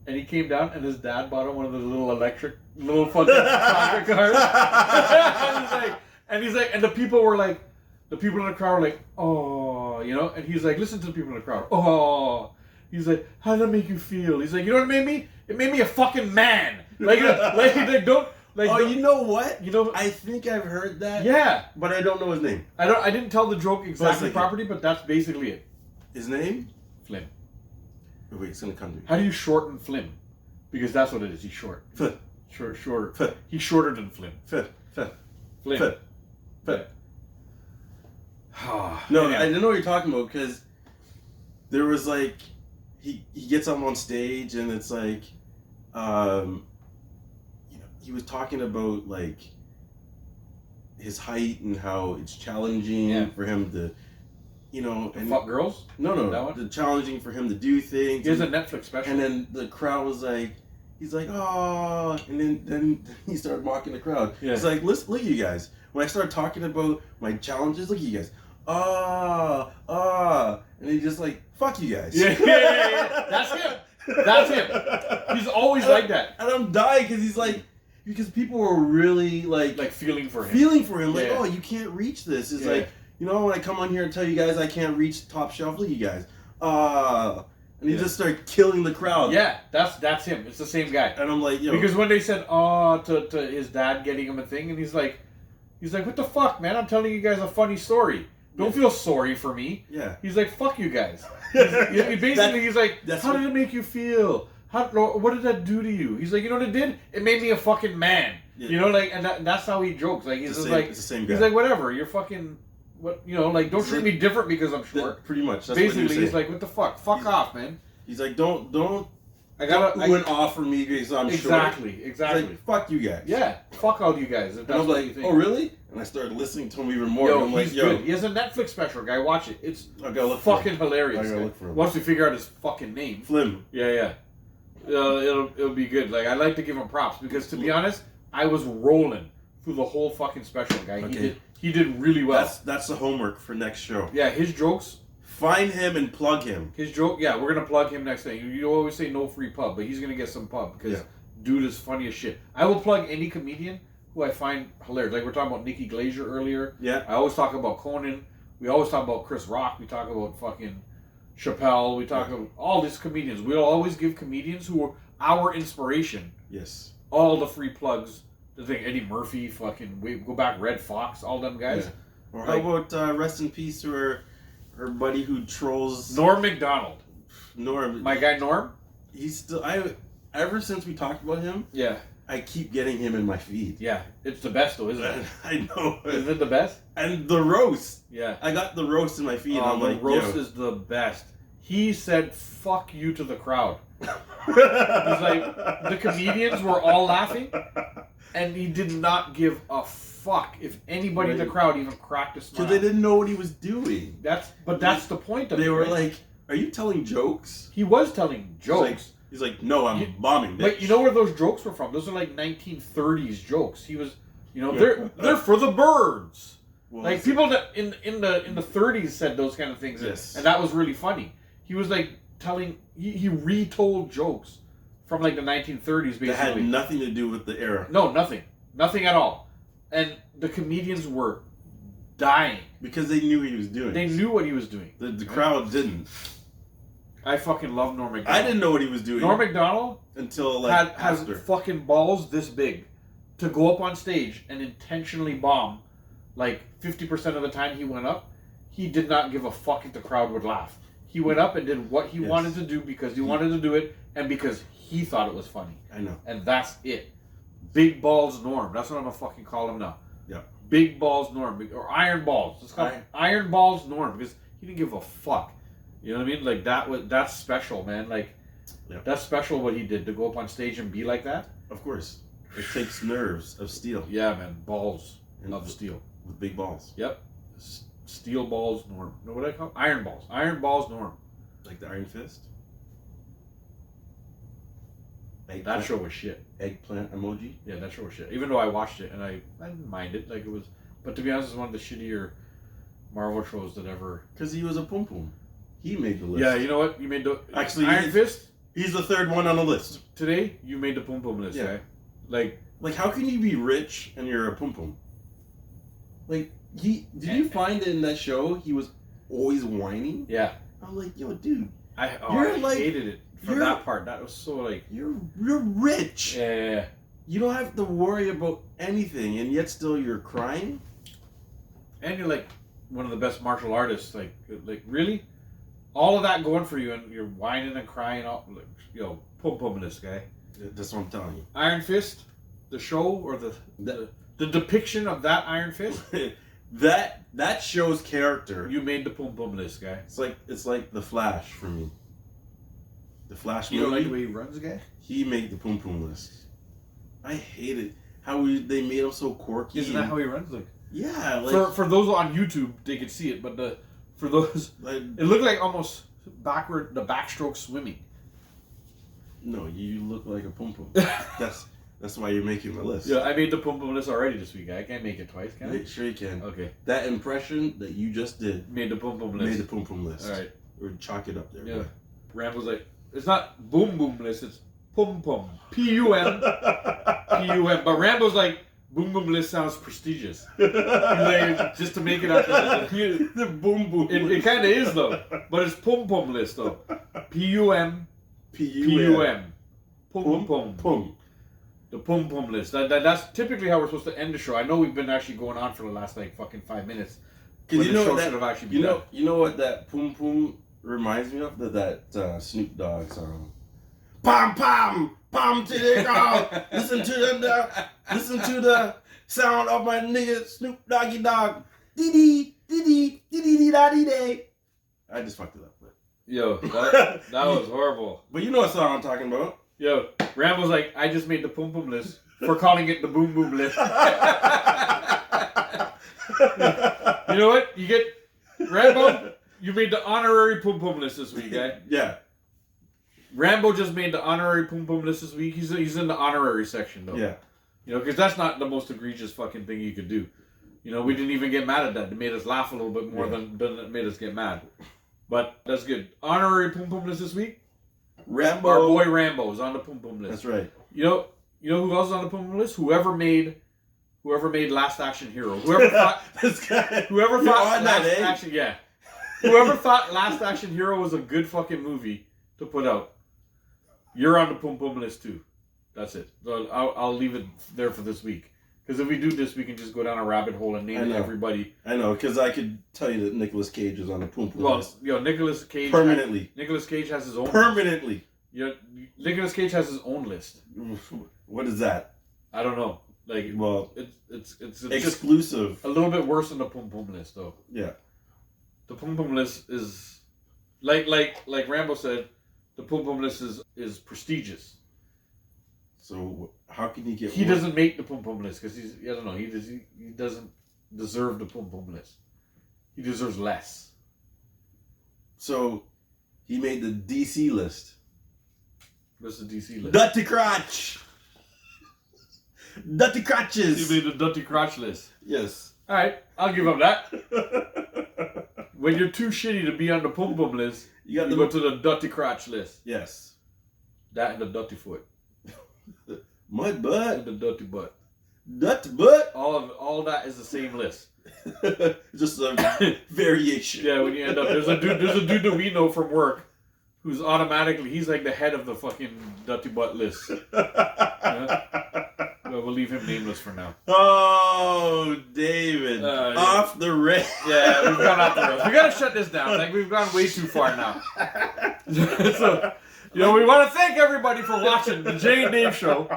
Speaker 3: and he came down, and his dad bought him one of those little fucking soccer cards. and he's like, and the people in the crowd were like, oh, you know, and he's like, listen to the people in the crowd, oh, he's like, how did that make you feel? He's like, you know what it made me? It made me a fucking man. Like don't. Like,
Speaker 1: oh, you know what?
Speaker 3: You know,
Speaker 1: I think I've heard that.
Speaker 3: Yeah,
Speaker 1: but I don't know his name.
Speaker 3: I didn't tell the joke exactly properly, but that's basically it.
Speaker 1: His name?
Speaker 3: Flim.
Speaker 1: Wait, it's gonna come to me.
Speaker 3: How do you shorten Flim? Because that's what it is. He's short. Shorter. He's shorter than Flim. Flim.
Speaker 1: No, I didn't know what you're talking about because there was like he gets up on stage and it's like, he was talking about like his height and how it's challenging for him to, and
Speaker 3: fuck girls.
Speaker 1: No, the challenging for him to do things.
Speaker 3: He has a Netflix special.
Speaker 1: And then the crowd was like, he's like, oh, and then he started mocking the crowd. Yeah. He's like, look at you guys. When I started talking about my challenges, look at you guys. And he just like, fuck you guys.
Speaker 3: Yeah. That's him. He's always like that.
Speaker 1: And I'm dying because people were really like
Speaker 3: feeling for him.
Speaker 1: Like, oh, you can't reach this. It's like, when I come on here and tell you guys I can't reach top shelf, look at you guys. And he just started killing the crowd.
Speaker 3: Yeah, that's him. It's the same guy.
Speaker 1: And I'm like, yo.
Speaker 3: Because when they said, to his dad getting him a thing, and he's like, what the fuck, man? I'm telling you guys a funny story. Don't feel sorry for me.
Speaker 1: Yeah.
Speaker 3: He's like, fuck you guys. He's like, how did it make you feel? What did that do to you? He's like, you know what it did? It made me a fucking man. Yeah. And that's how he jokes. Like he's
Speaker 1: it's the same guy.
Speaker 3: He's like, whatever, you're fucking, don't treat me different because I'm short.
Speaker 1: Pretty much. That's
Speaker 3: basically, he's like, what the fuck? Fuck off, man.
Speaker 1: He's like, don't.
Speaker 3: I
Speaker 1: went off for me because I'm short.
Speaker 3: Exactly.
Speaker 1: He's like, fuck you guys.
Speaker 3: Yeah, fuck all you guys.
Speaker 1: And I'm like, oh really? And I started listening to him even more.
Speaker 3: Yo,
Speaker 1: and I'm
Speaker 3: he's
Speaker 1: like,
Speaker 3: good. He has a Netflix special, guy. Watch it. It's
Speaker 1: look
Speaker 3: fucking hilarious.
Speaker 1: I gotta look for him.
Speaker 3: Once we figure out his fucking name.
Speaker 1: Flim.
Speaker 3: Yeah. It'll be good. Like, I like to give him props because, to be honest, I was rolling through the whole fucking special, guy.
Speaker 1: Okay.
Speaker 3: He did really well.
Speaker 1: That's the homework for next show.
Speaker 3: Yeah, his jokes.
Speaker 1: Find him and plug him.
Speaker 3: His joke, yeah, we're gonna plug him next thing. You always say no free pub, but he's gonna get some pub because dude is funny as shit. I will plug any comedian who I find hilarious. Like we're talking about Nikki Glaser earlier.
Speaker 1: Yeah.
Speaker 3: I always talk about Conan. We always talk about Chris Rock. We talk about fucking Chappelle. We talk about all these comedians. We'll always give comedians who are our inspiration.
Speaker 1: Yes.
Speaker 3: All the free plugs. The thing, Eddie Murphy, fucking go back, Red Fox, all them guys.
Speaker 1: Yeah. Or how about rest in peace to her buddy who trolls
Speaker 3: Norm Macdonald.
Speaker 1: Norm.
Speaker 3: My guy Norm?
Speaker 1: He's still ever since we talked about him, I keep getting him in my feed.
Speaker 3: Yeah. It's the best though, isn't it?
Speaker 1: I know.
Speaker 3: Isn't it the best?
Speaker 1: And the roast.
Speaker 3: Yeah.
Speaker 1: I got the roast in my feed. I'm
Speaker 3: the
Speaker 1: like,
Speaker 3: roast is the best. He said fuck you to the crowd. He's like, the comedians were all laughing and he did not give a fuck if anybody in the crowd even cracked a smile.
Speaker 1: Because they didn't know what he was doing.
Speaker 3: That's the point of it.
Speaker 1: They were like, are you telling jokes?
Speaker 3: He was telling jokes.
Speaker 1: He's like, no, I'm bombing, bitch.
Speaker 3: But you know where those jokes were from? Those are like 1930s jokes. He was, they're for the birds. Well, like people that in the 30s said those kind of things, and that was really funny. He was like he retold jokes from like the 1930s, basically.
Speaker 1: That had nothing to do with the era.
Speaker 3: No, nothing at all. And the comedians were dying
Speaker 1: because they knew what he was doing.
Speaker 3: They knew what he was doing.
Speaker 1: The crowd didn't.
Speaker 3: I fucking love Norm Macdonald.
Speaker 1: I didn't know what he was doing.
Speaker 3: Norm Macdonald
Speaker 1: until like
Speaker 3: has fucking balls this big to go up on stage and intentionally bomb. Like 50% of the time he went up, he did not give a fuck if the crowd would laugh. He went up and did what he wanted to do because he wanted to do it and because he thought it was funny.
Speaker 1: I know.
Speaker 3: And that's it. Big Balls Norm. That's what I'm gonna fucking call him now.
Speaker 1: Yeah.
Speaker 3: Big Balls Norm. Or Iron Balls. Let's call him Iron Balls Norm because he didn't give a fuck. You know what I mean? Like that's special, man. Like that's special what he did to go up on stage and be like that.
Speaker 1: Of course. It takes nerves of steel.
Speaker 3: Yeah, man. Balls of steel.
Speaker 1: With big balls.
Speaker 3: Yep. Steel balls Norm. Know what I call it? Iron balls. Iron balls Norm.
Speaker 1: Like the Iron Fist?
Speaker 3: That show was shit.
Speaker 1: Eggplant emoji?
Speaker 3: Yeah, that show was shit. Even though I watched it and I didn't mind it. Like it was, but to be honest, it's one of the shittier Marvel shows that ever.
Speaker 1: Because he was a pum pum. He made the list.
Speaker 3: Yeah, you know what? You made the
Speaker 1: actually
Speaker 3: Iron Fist.
Speaker 1: He's the third one on the list.
Speaker 3: Today, you made the pum pum list, right? Like,
Speaker 1: how can you be rich and you're a pum pum? Like, did you find in that show he was always whining?
Speaker 3: Yeah.
Speaker 1: I'm like, yo, dude.
Speaker 3: I hated it for that part. That was so like...
Speaker 1: You're rich.
Speaker 3: Yeah.
Speaker 1: You don't have to worry about anything, and yet still you're crying?
Speaker 3: And you're like one of the best martial artists. Like really? All of that going for you, and you're whining and crying. Like, pum pum this guy.
Speaker 1: That's what I'm telling you.
Speaker 3: Iron Fist, the show, or the depiction of that Iron Fist?
Speaker 1: that show's character.
Speaker 3: You made the pum pum list, guy.
Speaker 1: It's like the Flash for me. The Flash movie.
Speaker 3: You don't like the way he runs, guy?
Speaker 1: He made the pum pum list. I hate it. How they made him so quirky.
Speaker 3: Isn't that how he runs? Like,
Speaker 1: yeah. Like,
Speaker 3: for those on YouTube, they could see it, but for those, it looked like almost backward, the backstroke swimming.
Speaker 1: No, you look like a pum pum. That's why you're making the list.
Speaker 3: Yeah, I made the pum pum list already this week. I can't make it twice, can I?
Speaker 1: Sure you can.
Speaker 3: Okay.
Speaker 1: That impression that you just did
Speaker 3: made the pum pum list.
Speaker 1: Made the pum pum list.
Speaker 3: All right.
Speaker 1: Or chalk it up there.
Speaker 3: Yeah. Rambo's like, it's not boom boom list, it's pum pum. P-U-M. P-U-M. But Rambo's like, boom boom list sounds prestigious. Like, just to make it out
Speaker 1: the boom boom.
Speaker 3: It kind of is though. But it's pum pum list though. P-U-M. P-U-M. Pum pum.
Speaker 1: Pum.
Speaker 3: The pum pum list. That's typically how we're supposed to end the show. I know we've been actually going on for the last like fucking 5 minutes.
Speaker 1: Because you know what that pum pum reminds me of? That Snoop Dogg song. Pom pom pom to the ground. Listen to the sound of my nigga Snoop Doggy Dog. Dee dee dee dee dee dee da dee day. I just fucked it up. But.
Speaker 3: Yo, that was horrible.
Speaker 1: But you know what song I'm talking about.
Speaker 3: Yo, Rambo's like, I just made the pum pum list for calling it the boom boom list. You know what? You get Rambo. You made the honorary pum pum list this week, guy.
Speaker 1: Yeah.
Speaker 3: Rambo just made the honorary pum pum list this week. He's in the honorary section though.
Speaker 1: Yeah.
Speaker 3: You know, because that's not the most egregious fucking thing you could do. You know, we didn't even get mad at that. It made us laugh a little bit more than it made us get mad. But that's good. Honorary pum pum list this week.
Speaker 1: Rambo.
Speaker 3: Our boy Rambo is on the pum pum list.
Speaker 1: That's right.
Speaker 3: You know who else is on the pum pum list? Whoever made Last Action Hero. Whoever thought
Speaker 1: this guy.
Speaker 3: Whoever thought Whoever thought Last Action Hero was a good fucking movie to put out. You're on the pum pum list too. That's it. So I'll leave it there for this week. Because if we do this, we can just go down a rabbit hole and name everybody.
Speaker 1: I know, because I could tell you that Nicolas Cage is on the pum pum list.
Speaker 3: Well, Nicolas Cage
Speaker 1: permanently.
Speaker 3: Nicolas Cage has his own
Speaker 1: permanently.
Speaker 3: Nicolas Cage has his own list.
Speaker 1: What is that?
Speaker 3: I don't know. Like,
Speaker 1: well,
Speaker 3: it's
Speaker 1: exclusive.
Speaker 3: Just a little bit worse than the pum pum list, though.
Speaker 1: Yeah.
Speaker 3: The pum pum list is like Rambo said. The pum pum list is prestigious.
Speaker 1: So how can he get?
Speaker 3: He doesn't make the pum pum list because I don't know. He doesn't deserve the pum pum list. He deserves less.
Speaker 1: So he made the DC list.
Speaker 3: What's the DC list?
Speaker 1: Dirty crotch. Dirty crotches.
Speaker 3: He made the dirty crotch list.
Speaker 1: Yes.
Speaker 3: All right, I'll give him that. When you're too shitty to be on the pum pum list, you go to the dirty crotch list.
Speaker 1: Yes.
Speaker 3: That and the dirty foot.
Speaker 1: Mud butt.
Speaker 3: And the dirty butt.
Speaker 1: Dirty butt.
Speaker 3: All that is the same list.
Speaker 1: Just a variation.
Speaker 3: Yeah, when you end up there's a dude that we know from work who's he's like the head of the fucking dirty butt list. Yeah? Well, we'll leave him nameless for now.
Speaker 1: Oh, David. Off the rails.
Speaker 3: Yeah, we've gone off the rails. We gotta shut this down. Like, we've gone way too far now. So, we want to thank everybody for watching the Jay and Dave show.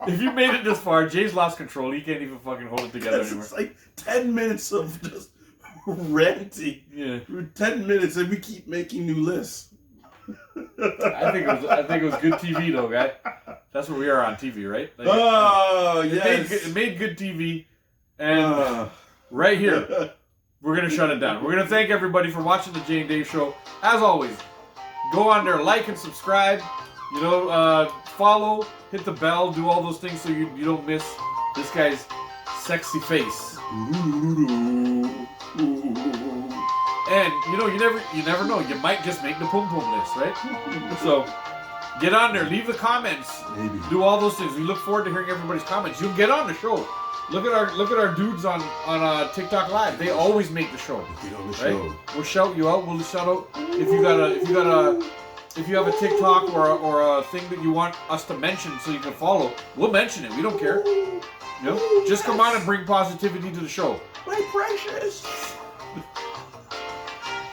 Speaker 3: If you made it this far, Jay's lost control. He can't even fucking hold it together anymore.
Speaker 1: It's like 10 minutes of just ranting.
Speaker 3: Yeah.
Speaker 1: 10 minutes and we keep making new lists.
Speaker 3: I think it was good TV though, guy. That's what we are on TV, right? Like,
Speaker 1: yes.
Speaker 3: It made good TV, and right here, we're gonna shut it down. We're gonna thank everybody for watching the Jay and Dave show. As always, go on there, like and subscribe. Follow, hit the bell, do all those things so you don't miss this guy's sexy face. And you never know, you might just make the pum pum list, right? So Get on there. Leave the comments.
Speaker 1: Maybe.
Speaker 3: Do all those things. We look forward to hearing everybody's comments. You'll get on the show. Look at our dudes on TikTok Live. They always make the show.
Speaker 1: Get on the
Speaker 3: Right?
Speaker 1: show.
Speaker 3: We'll shout you out. We'll shout out if you have a TikTok or a thing that you want us to mention so you can follow. We'll mention it. We don't care. You know? Just come on and bring positivity to the show.
Speaker 1: My precious.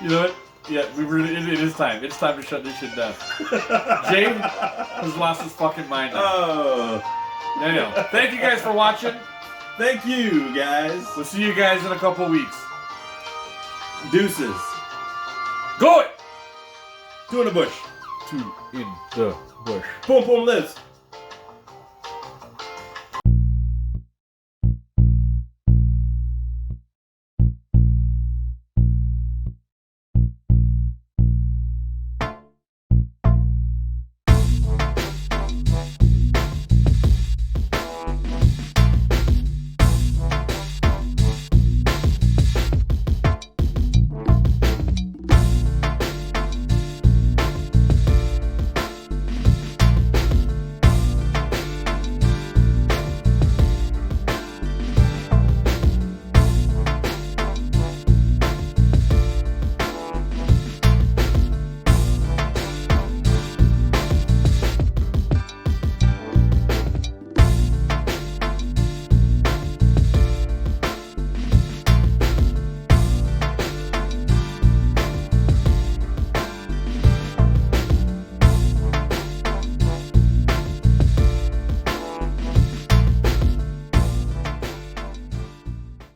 Speaker 3: You know what? Yeah, it is time. It's time to shut this shit down. Jay has lost his fucking mind now.
Speaker 1: Oh.
Speaker 3: Anyhow, thank you guys for watching.
Speaker 1: Thank you, guys.
Speaker 3: We'll see you guys in a couple weeks.
Speaker 1: Deuces.
Speaker 3: Go it!
Speaker 1: Two in the bush.
Speaker 3: Two in the bush.
Speaker 1: Boom, boom, lives.